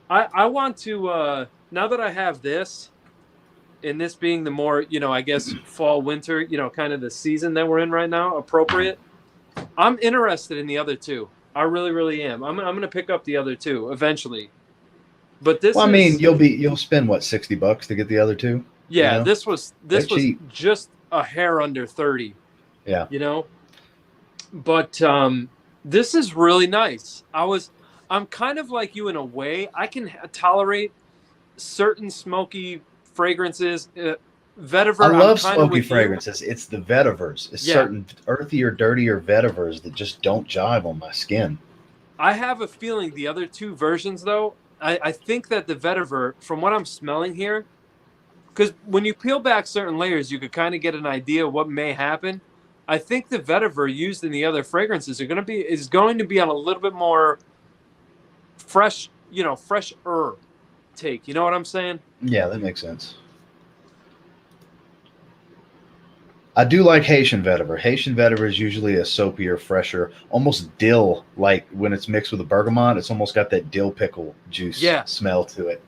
I want to, now that I have this, and this being the more, I guess fall, winter, kind of the season that we're in right now, appropriate, I'm interested in the other two. I really, really am. I'm going to pick up the other two eventually. But this you'll spend what, $60 to get the other two? Yeah, this was cheap. just a hair under 30. Yeah. But this is really nice. I'm kind of like you in a way. I can tolerate certain smoky fragrances. Vetiver. I love smoky fragrances. It's the vetivers. It's certain earthier, dirtier vetivers that just don't jive on my skin. I have a feeling the other two versions, though, I think that the vetiver, from what I'm smelling here, because when you peel back certain layers, you could kind of get an idea of what may happen. I think the vetiver used in the other fragrances is going to be on a little bit more fresh, fresh herb take. You know what I'm saying? Yeah, that makes sense. I do like Haitian vetiver. Haitian vetiver is usually a soapier, fresher, almost dill. Like when it's mixed with a bergamot, it's almost got that dill pickle juice smell to it.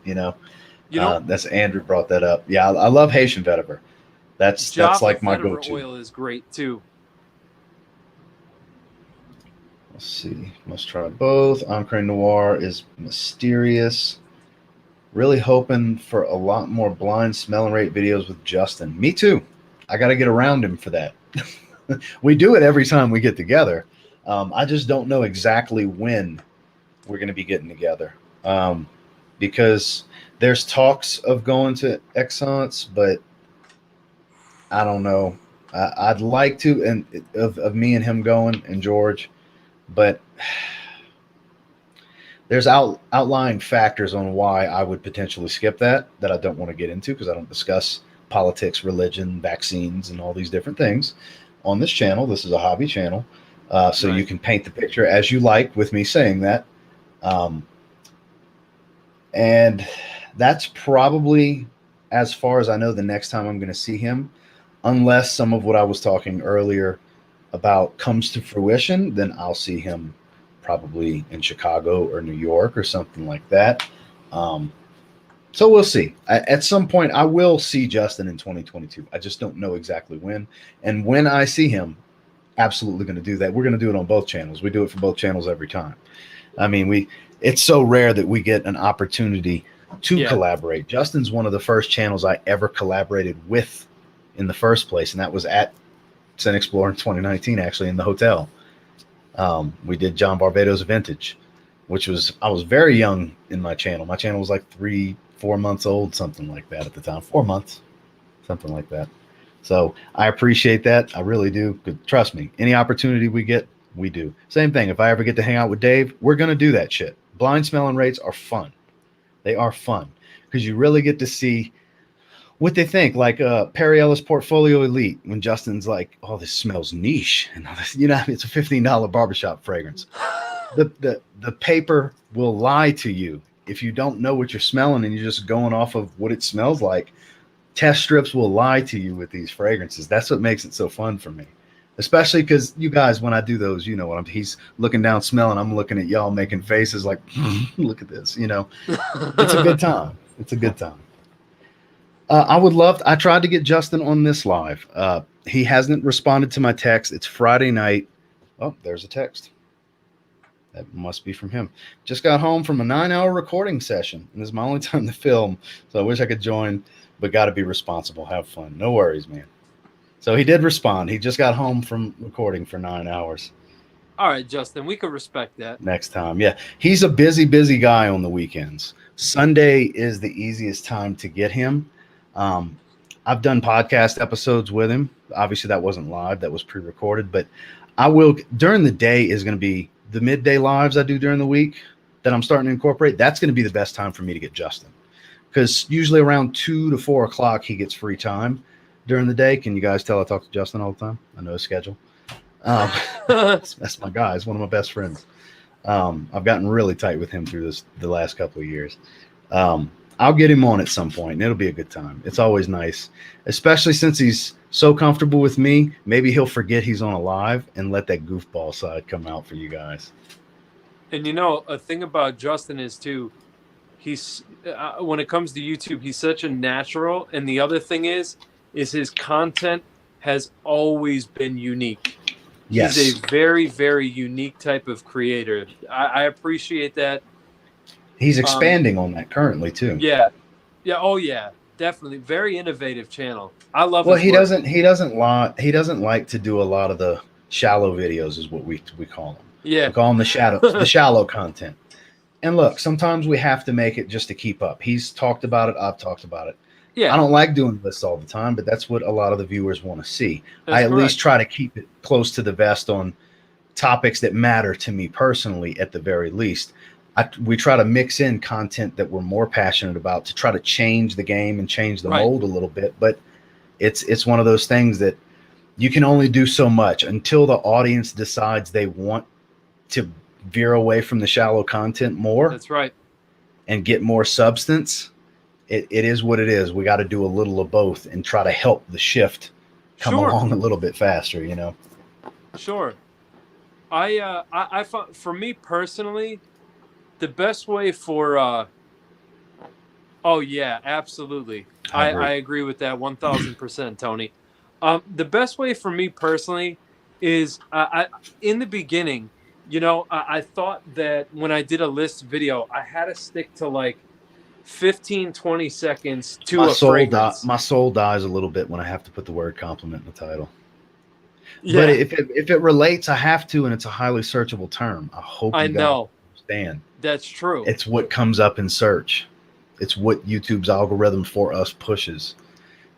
That's Andrew brought that up. Yeah, I love Haitian vetiver. That's like my go-to. Oil is great too. Let's see. Must try both. Encre Noir is mysterious. Really hoping for a lot more blind smell and rate videos with Justin. Me too. I got to get around him for that. We do it every time we get together. I just don't know exactly when we're going to be getting together, because there's talks of going to Exxence, but I don't know. I'd like to, and of me and him going, and George, but there's outlying factors on why I would potentially skip that I don't want to get into, because I don't discuss politics, religion, vaccines, and all these different things on this channel. This is a hobby channel, so you can paint the picture as you like with me saying that. And that's probably, as far as I know, the next time I'm going to see him, unless some of what I was talking earlier about comes to fruition. Then I'll see him probably in Chicago or New York or something like that. So we'll see. At some point, I will see Justin in 2022. I just don't know exactly when. And when I see him, absolutely going to do that. We're going to do it on both channels. We do it for both channels every time. I mean, it's so rare that we get an opportunity to collaborate. Justin's one of the first channels I ever collaborated with in the first place, and that was at Scent Explorer in 2019, actually, in the hotel. We did John Barbados Vintage, which I was very young in my channel. My channel was like 3-4 months old, something like that at the time. 4 months, something like that. So I appreciate that. I really do. Trust me, any opportunity we get, we do. Same thing. If I ever get to hang out with Dave, we're going to do that shit. Blind smelling rates are fun. They are fun because you really get to see what they think, like Perry Ellis Portfolio Elite, when Justin's like, "Oh, this smells niche," and all this, it's a $15 barbershop fragrance. The paper will lie to you if you don't know what you're smelling and you're just going off of what it smells like. Test strips will lie to you with these fragrances. That's what makes it so fun for me, especially because you guys, when I do those, he's looking down, smelling, I'm looking at y'all making faces like, look at this. It's a good time. It's a good time. I tried to get Justin on this live. He hasn't responded to my text. It's Friday night. Oh, there's a text. That must be from him. Just got home from a 9-hour recording session, and this is my only time to film, so I wish I could join, but got to be responsible. Have fun. No worries, man. So he did respond. He just got home from recording for 9 hours. All right, Justin, we could respect that. Next time. Yeah, he's a busy guy on the weekends. Sunday is the easiest time to get him. I've done podcast episodes with him. Obviously, that wasn't live. That was pre-recorded. But I will, during the day is going to be the midday lives I do during the week that I'm starting to incorporate. That's going to be the best time for me to get Justin. Because usually around 2 to 4 o'clock, he gets free time during the day. Can you guys tell I talk to Justin all the time? I know his schedule. That's my guy. He's one of my best friends. I've gotten really tight with him through the last couple of years. I'll get him on at some point, and it'll be a good time. It's always nice, especially since he's so comfortable with me. Maybe he'll forget he's on a live and let that goofball side come out for you guys. And a thing about Justin is too, he's when it comes to YouTube, he's such a natural. And the other thing is his content has always been unique. Yes. He's a very, very unique type of creator. I appreciate that. He's expanding on that currently too. Yeah. Oh yeah, definitely. Very innovative channel. I love. Well, he doesn't like to do a lot of the shallow videos, is what we call them. Yeah. We call them the shallow content. And look, sometimes we have to make it just to keep up. He's talked about it. I've talked about it. Yeah. I don't like doing lists all the time, but that's what a lot of the viewers want to see. That's at least try to keep it close to the vest on topics that matter to me personally, at the very least. We try to mix in content that we're more passionate about to try to change the game and change the mold a little bit. But it's one of those things that you can only do so much until the audience decides they want to veer away from the shallow content more. That's right. And get more substance. It is what it is. We got to do a little of both and try to help the shift come along a little bit faster, Sure. I found, for me personally, the best way for oh yeah, absolutely. I agree with that 1000%, Tony. The best way for me personally is in the beginning, I thought that when I did a list video, I had to stick to like 15-20 seconds to a fragrance. My soul dies a little bit when I have to put the word compliment in the title. Yeah. But if it relates, I have to, and it's a highly searchable term. I hope you guys understand. That's true. It's what comes up in search. It's what YouTube's algorithm for us pushes.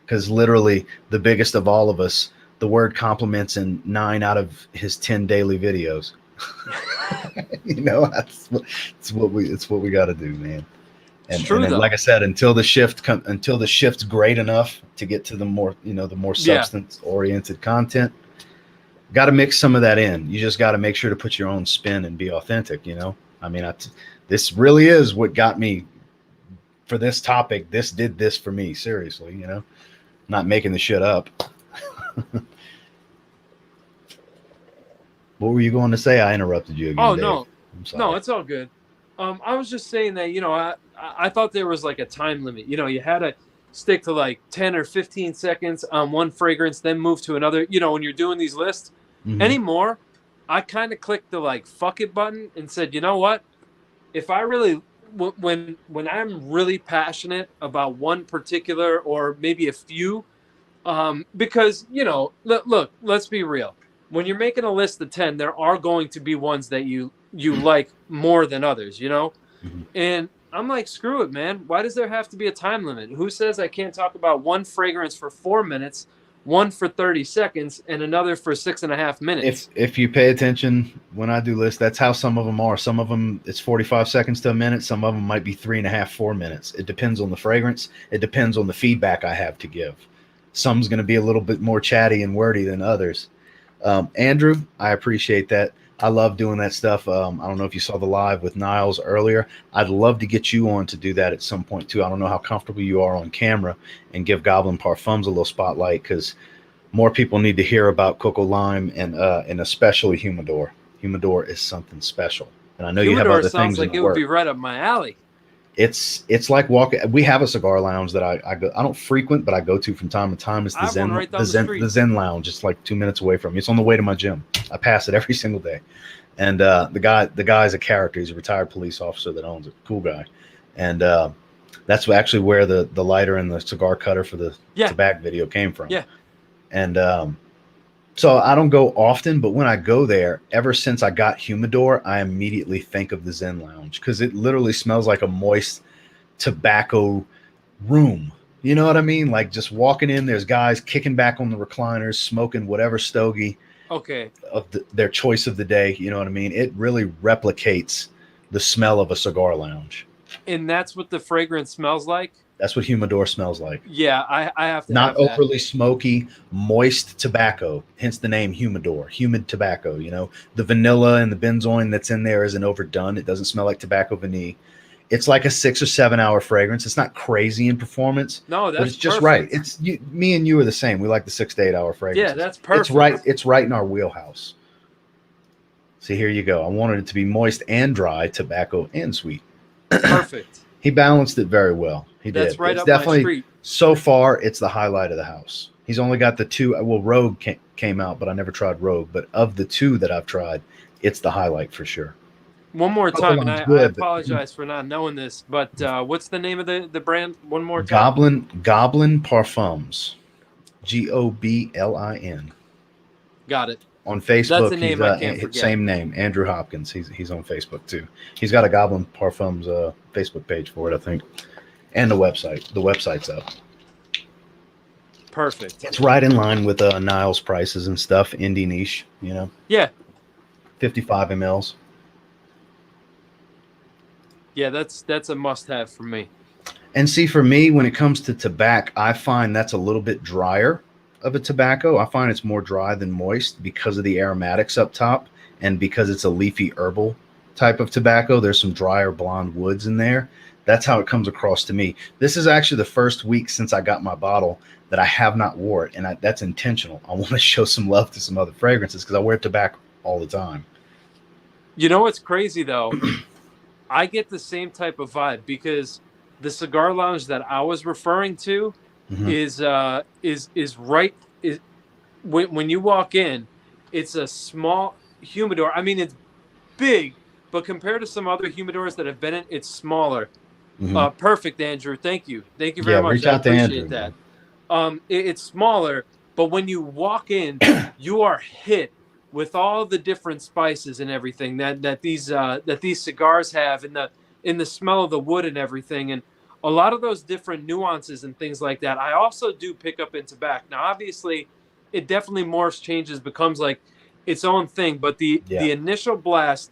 Because literally, the biggest of all of us, the word compliments in 9 out of his 10 daily videos. It's what we got to do, man. And, it's true, and then, like I said, until the shift's great enough to get to the more substance oriented content, got to mix some of that in. You just got to make sure to put your own spin and be authentic. I mean, this really is what got me for this topic. This did this for me, seriously. Not making the shit up. What were you going to say? I interrupted you again. Oh, Dave. no. I'm sorry. No, it's all good. I was just saying that, I thought there was like a time limit. You had to stick to like 10 or 15 seconds on one fragrance, then move to another. When you're doing these lists anymore, I kind of clicked the like fuck it button and said, you know what? If I really, when I'm really passionate about one particular or maybe a few, because, look, let's be real. When you're making a list of 10, there are going to be ones that you like more than others, And I'm like, screw it, man. Why does there have to be a time limit? Who says I can't talk about one fragrance for 4 minutes one for 30 seconds and another for 6.5 minutes. If you pay attention when I do lists, that's how some of them are. Some of them it's 45 seconds to a minute. Some of them might be 3.5, 4 minutes. It depends on the fragrance. It depends on the feedback I have to give. Some's going to be a little bit more chatty and wordy than others. Andrew, I appreciate that. I love doing that stuff. I don't know if you saw the live with Niles earlier. I'd love to get you on to do that at some point too. I don't know how comfortable you are on camera and give Goblin Parfums a little spotlight, because more people need to hear about Coco Lime and especially Humidor. Humidor is something special. And I know you have other things in the works. Sounds like it would be right up my alley. It's like walking. We have a cigar lounge that I go. I don't frequent, but I go to from time to time. It's the Zen Lounge. It's like 2 minutes away from me. It's on the way to my gym. I pass it every single day. And the guy's a character. He's a retired police officer that owns it. Cool guy. And that's actually where the lighter and the cigar cutter for the tobacco video came from. Yeah. And so I don't go often, but when I go there, ever since I got Humidor, I immediately think of the Zen Lounge, because it literally smells like a moist tobacco room. You know what I mean? Like just walking in, there's guys kicking back on the recliners, smoking whatever stogie of their choice of the day. You know what I mean? It really replicates the smell of a cigar lounge. And that's what the fragrance smells like? That's what Humidor smells like. Yeah, I have to. Not overly smoky, moist tobacco. Hence the name Humidor, humid tobacco. You know, the vanilla and the benzoin that's in there isn't overdone. It doesn't smell like tobacco vanille. It's like a 6 or 7 hour fragrance. It's not crazy in performance. No, that's it's just right. It's me and you are the same. We like the 6 to 8 hour fragrance. Yeah, that's perfect. It's right in our wheelhouse. See, here you go. I wanted it to be moist and dry, tobacco and sweet. Perfect. He balanced it very well. He did. That's right it's up definitely, my street. So far, it's the highlight of the house. He's only got the 2. Well, Rogue came out, but I never tried Rogue. But of the 2 that I've tried, it's the highlight for sure. One more time, and I apologize for not knowing this, but what's the name of the brand? One more time. Goblin Parfums. Goblin. Got it. On Facebook, that's the name I can't forget. Same name, Andrew Hopkins. He's on Facebook too. He's got a Goblin Parfums Facebook page for it, I think, and the website. The website's up. Perfect. It's right in line with Niles prices and stuff. Indie niche, you know. Yeah. 55 mLs. Yeah, that's a must-have for me. And see, for me, when it comes to tobacco, I find that's a little bit drier of a tobacco. I find it's more dry than moist because of the aromatics up top, and because it's a leafy herbal type of tobacco. There's some drier blonde woods in there. That's how it comes across to me. This is actually the first week since I got my bottle that I have not wore it, and that's intentional. I want to show some love to some other fragrances because I wear tobacco all the time. You know what's crazy though? I get the same type of vibe because the cigar lounge that I was referring to is right. When you walk in, it's a small humidor. I mean, it's big, but compared to some other humidors that have been in, it's smaller. Perfect, Andrew. Thank you very much. Reach out to Andrew, that. It's smaller, but when you walk in, you are hit with all the different spices and everything that these cigars have, in the smell of the wood and everything, and a lot of those different nuances and things like that. I also do pick up in tobacco. Now, obviously, it definitely morphs, changes, becomes like its own thing. But the initial blast,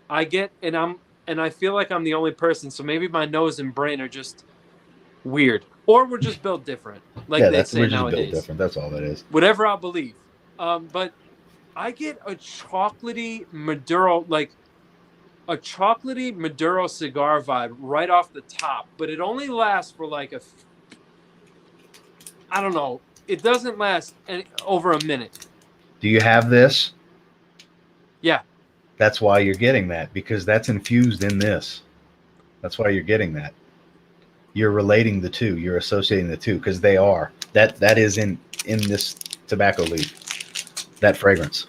I get, and I feel like I'm the only person. So maybe my nose and brain are just weird, or we're just built different, like they say nowadays. Built different. That's all that is. Whatever I believe. But I get a chocolatey Maduro, like a chocolatey Maduro cigar vibe right off the top, but it only lasts for like I don't know. It doesn't last over a minute. Do you have this? Yeah. That's why you're getting that, because that's infused in this. That's why you're getting that. You're relating the two. You're associating the two because they are. That is in this tobacco leaf. That fragrance.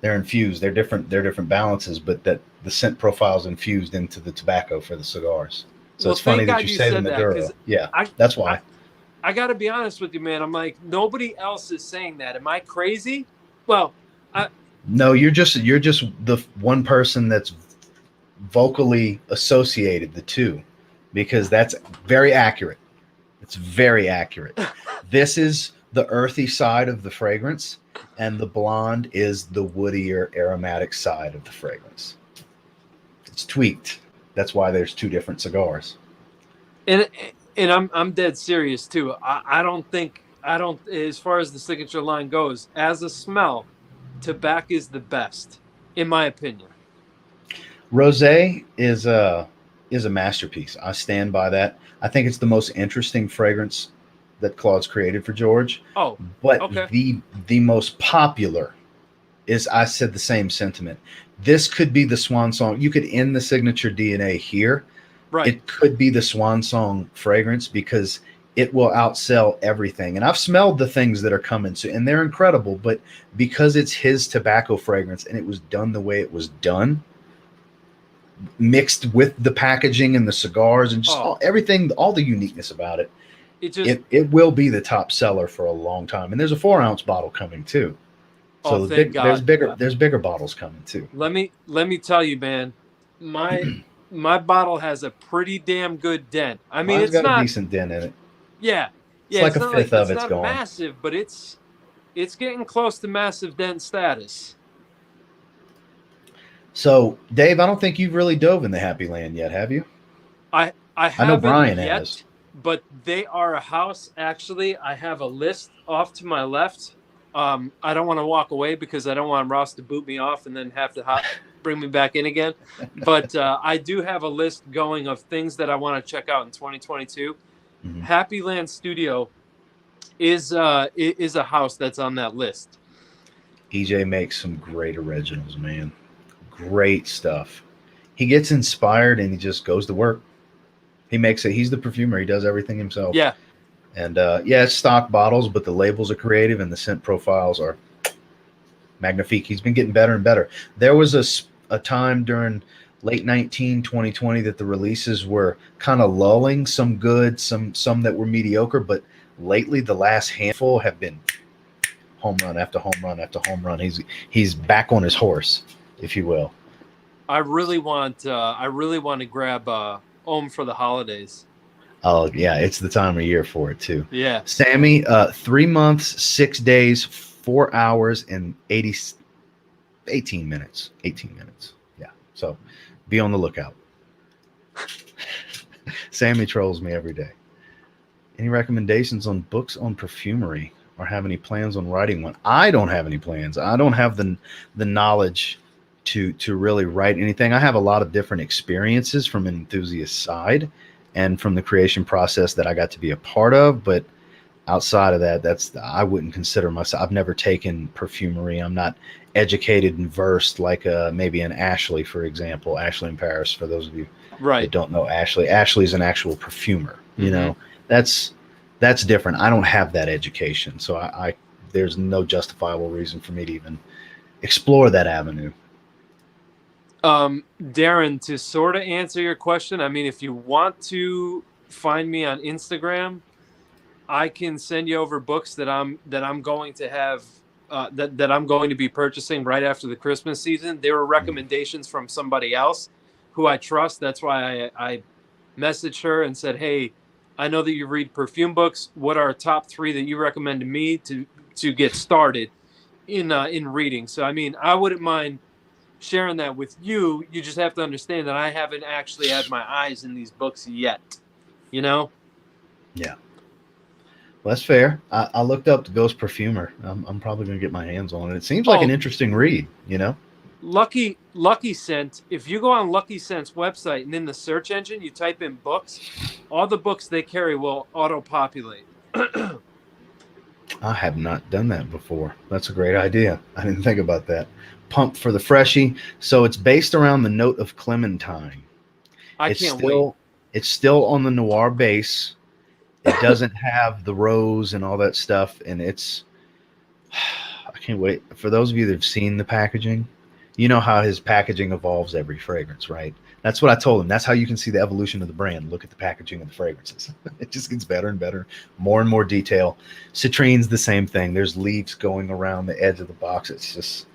They're infused. They're different balances, but that the scent profile is infused into the tobacco for the cigars. So it's funny that you say the Maduro. Yeah, that's why. I got to be honest with you, man. I'm like, nobody else is saying that. Am I crazy? Well, no, you're just the one person that's vocally associated the two, because that's very accurate. It's very accurate. This is the earthy side of the fragrance, and the blonde is the woodier aromatic side of the fragrance. It's tweaked. That's why there's two different cigars. And I'm dead serious too. I don't, as far as the signature line goes, as a smell, tobacco is the best, in my opinion. Rosé is a masterpiece. I stand by that. I think it's the most interesting fragrance that Claude's created for George. Oh, but okay. the most popular is, I said the same sentiment. This could be the swan song. You could end the signature DNA here. Right. It could be the swan song fragrance because it will outsell everything. And I've smelled the things that are coming, and they're incredible. But because it's his tobacco fragrance and it was done the way it was done, mixed with the packaging and the cigars and just everything, all the uniqueness about it, it will be the top seller for a long time. And there's a 4-ounce bottle coming too. So there's bigger bottles coming too. Let me tell you, man, my bottle has a pretty damn good dent. I mean, Mine's it's got not a decent dent in it. Yeah. It's like a fifth of it's not gone. Massive, but it's getting close to massive dent status. So, Dave, I don't think you've really dove in the Happy Land yet, have you? I know Brian yet, has. But they are a house. Actually, I have a list off to my left. I don't want to walk away because I don't want Ross to boot me off and then have to bring me back in again. But I do have a list going of things that I want to check out in 2022. Mm-hmm. Happy Land Studio is a house that's on that list. EJ makes some great originals, man. Great stuff. He gets inspired and he just goes to work. He makes it. He's the perfumer. He does everything himself. Yeah. And it's stock bottles, but the labels are creative and the scent profiles are magnifique. He's been getting better and better. There was a time during late 2020 that the releases were kind of lulling, some good, some that were mediocre, but lately the last handful have been home run after home run after home run. He's back on his horse, if you will. I really want to grab Homme for the holidays. Oh yeah, it's the time of year for it too. Yeah. Sammy, 3 months, 6 days, 4 hours, and 18 minutes. 18 minutes. Yeah. So be on the lookout. Sammy trolls me every day. Any recommendations on books on perfumery, or have any plans on writing one? I don't have any plans. I don't have the knowledge to really write anything. I have a lot of different experiences from an enthusiast side and from the creation process that I got to be a part of. But outside of that, I wouldn't consider myself. I've never taken perfumery. I'm not educated and versed like maybe an Ashley, for example. Ashley in Paris, for those of you that don't know Ashley. Ashley's an actual perfumer. Mm-hmm. You know, that's different. I don't have that education. So I there's no justifiable reason for me to even explore that avenue. Darren, to sort of answer your question, I mean, if you want to find me on Instagram, I can send you over books that I'm going to have that I'm going to be purchasing right after the Christmas season. They were recommendations from somebody else who I trust. That's why I messaged her and said, hey, I know that you read perfume books. What are top 3 that you recommend to me to get started in reading? So, I mean, I wouldn't mind sharing that with you. You just have to understand that I haven't actually had my eyes in these books yet, you know? Yeah. Well, that's fair. I looked up the Ghost Perfumer. I'm probably going to get my hands on it. It seems like an interesting read, you know? Lucky Scent. If you go on Lucky Scent's website and in the search engine, you type in books, all the books they carry will auto-populate. I have not done that before. That's a great idea. I didn't think about that. Pump for the Freshie. So it's based around the note of clementine. I can't wait. It's still on the noir base. It doesn't have the rose and all that stuff. And I can't wait. For those of you that have seen the packaging, you know how his packaging evolves every fragrance, right? That's what I told him. That's how you can see the evolution of the brand. Look at the packaging of the fragrances. It just gets better and better, more and more detail. Citrine's the same thing. There's leaves going around the edge of the box. It's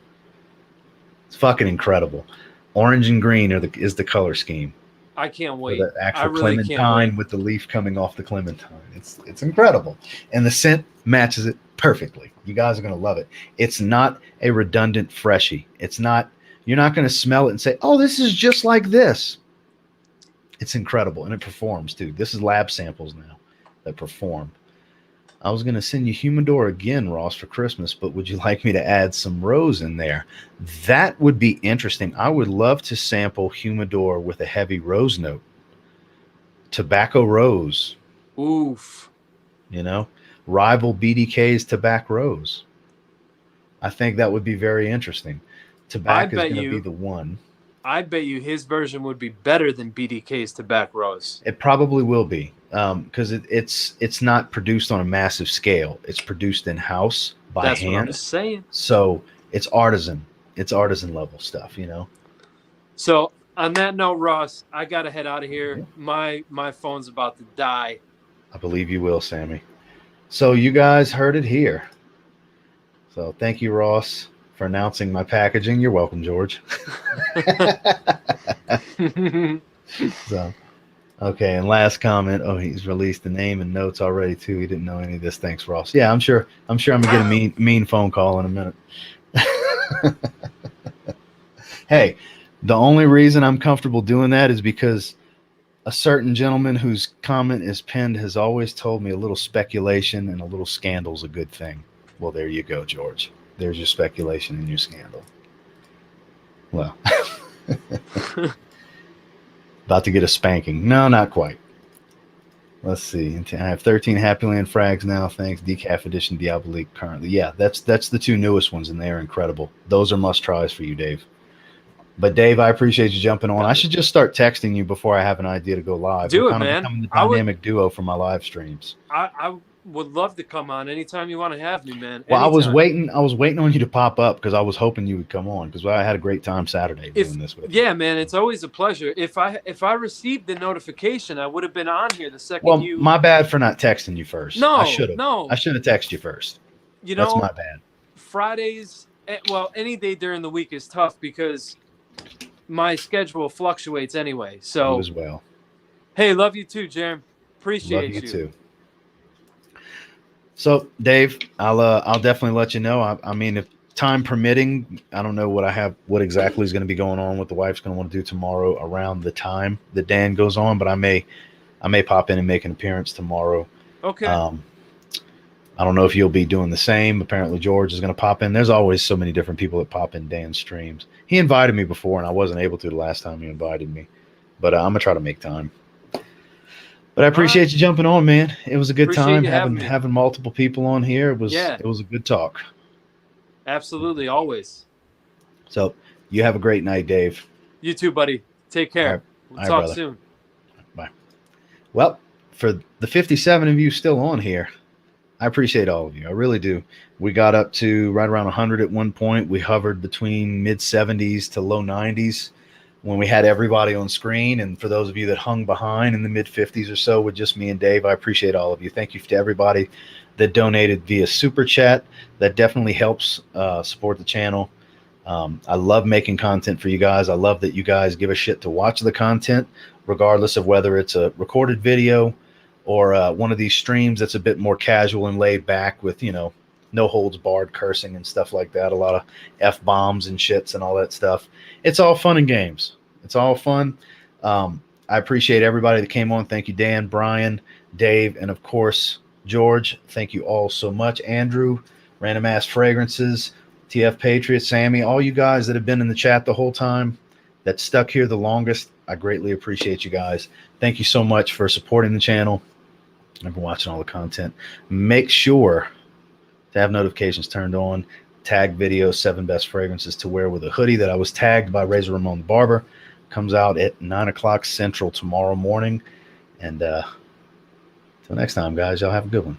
fucking incredible. Orange and green is the color scheme. I can't For wait. the actual I really can't clementine wait. with the leaf coming off the clementine. It's incredible. And the scent matches it perfectly. You guys are going to love it. It's not a redundant freshie. You're not going to smell it and say, oh, this is just like this. It's incredible. And it performs too. This is lab samples now that perform. I was going to send you Humidor again, Ross, for Christmas, but would you like me to add some rose in there? That would be interesting. I would love to sample Humidor with a heavy rose note. Tobacco rose. Oof. You know, rival BDK's tobacco rose. I think that would be very interesting. Tobacco is going to be the one. I bet you his version would be better than BDK's tobacco rose. It probably will be, because it's not produced on a massive scale. It's produced in house by hand. That's what I'm saying. So it's artisan. It's artisan level stuff, you know. So on that note, Ross, I gotta head out of here. Yeah. My phone's about to die. I believe you will, Sammy. So you guys heard it here. So thank you, Ross, for announcing my packaging. You're welcome, George. So, okay, and last comment. Oh, he's released the name and notes already too. He didn't know any of this. Thanks, Ross. Yeah, I'm sure I'm gonna get a mean phone call in a minute. Hey, the only reason I'm comfortable doing that is because a certain gentleman whose comment is pinned has always told me a little speculation and a little scandal is a good thing. Well, there you go, George. There's your speculation and your scandal. Well, about to get a spanking. No, not quite. Let's see. I have 13 Happy Land frags now. Thanks. Decaf Edition Diabolique currently. Yeah, that's the two newest ones, and they are incredible. Those are must-tries for you, Dave. But, Dave, I appreciate you jumping on. I should just start texting you before I have an idea to go live. Do We're it, kind man. of becoming the dynamic duo for my live streams. I would love to come on anytime you want to have me, man. Well, anytime. I was waiting on you to pop up because I was hoping you would come on because I had a great time Saturday doing this with you. Yeah, man, it's always a pleasure. If I received the notification, I would have been on here the second you. My bad for not texting you first. No, I should have. No, I should have texted you first. You know, that's my bad. Fridays, well, any day during the week is tough because my schedule fluctuates anyway. So you as well. Hey, love you too, Jerem. Appreciate you. Love you too. So, Dave, I'll definitely let you know. I mean, if time permitting, I don't know what exactly is going to be going on, what the wife's going to want to do tomorrow around the time that Dan goes on, but I may pop in and make an appearance tomorrow. Okay. I don't know if you'll be doing the same. Apparently, George is going to pop in. There's always so many different people that pop in Dan's streams. He invited me before, and I wasn't able to the last time he invited me. But I'm going to try to make time. But I appreciate you jumping on, man. It was a good time having multiple people on here. It was a good talk. Absolutely, always. So you have a great night, Dave. You too, buddy. Take care. All right. We'll talk soon. Bye. Well, for the 57 of you still on here, I appreciate all of you. I really do. We got up to right around 100 at one point. We hovered between mid-70s to low 90s when we had everybody on screen. And for those of you that hung behind in the mid-50s or so with just me and Dave, I appreciate all of you. Thank you to everybody that donated via Super Chat. That definitely helps support the channel. I love making content for you guys. I love that you guys give a shit to watch the content, regardless of whether it's a recorded video or one of these streams that's a bit more casual and laid back with, no holds barred cursing and stuff like that. A lot of F-bombs and shits and all that stuff. It's all fun and games. It's all fun. I appreciate everybody that came on. Thank you, Dan, Brian, Dave, and of course, George. Thank you all so much. Andrew, Random Ass Fragrances, TF Patriot, Sammy, all you guys that have been in the chat the whole time, that stuck here the longest. I greatly appreciate you guys. Thank you so much for supporting the channel and for watching all the content. Make sure to have notifications turned on. Tag video, 7 best fragrances to wear with a hoodie that I was tagged by Razor Ramon the Barber. Comes out at 9 o'clock Central tomorrow morning. And till next time, guys, y'all have a good one.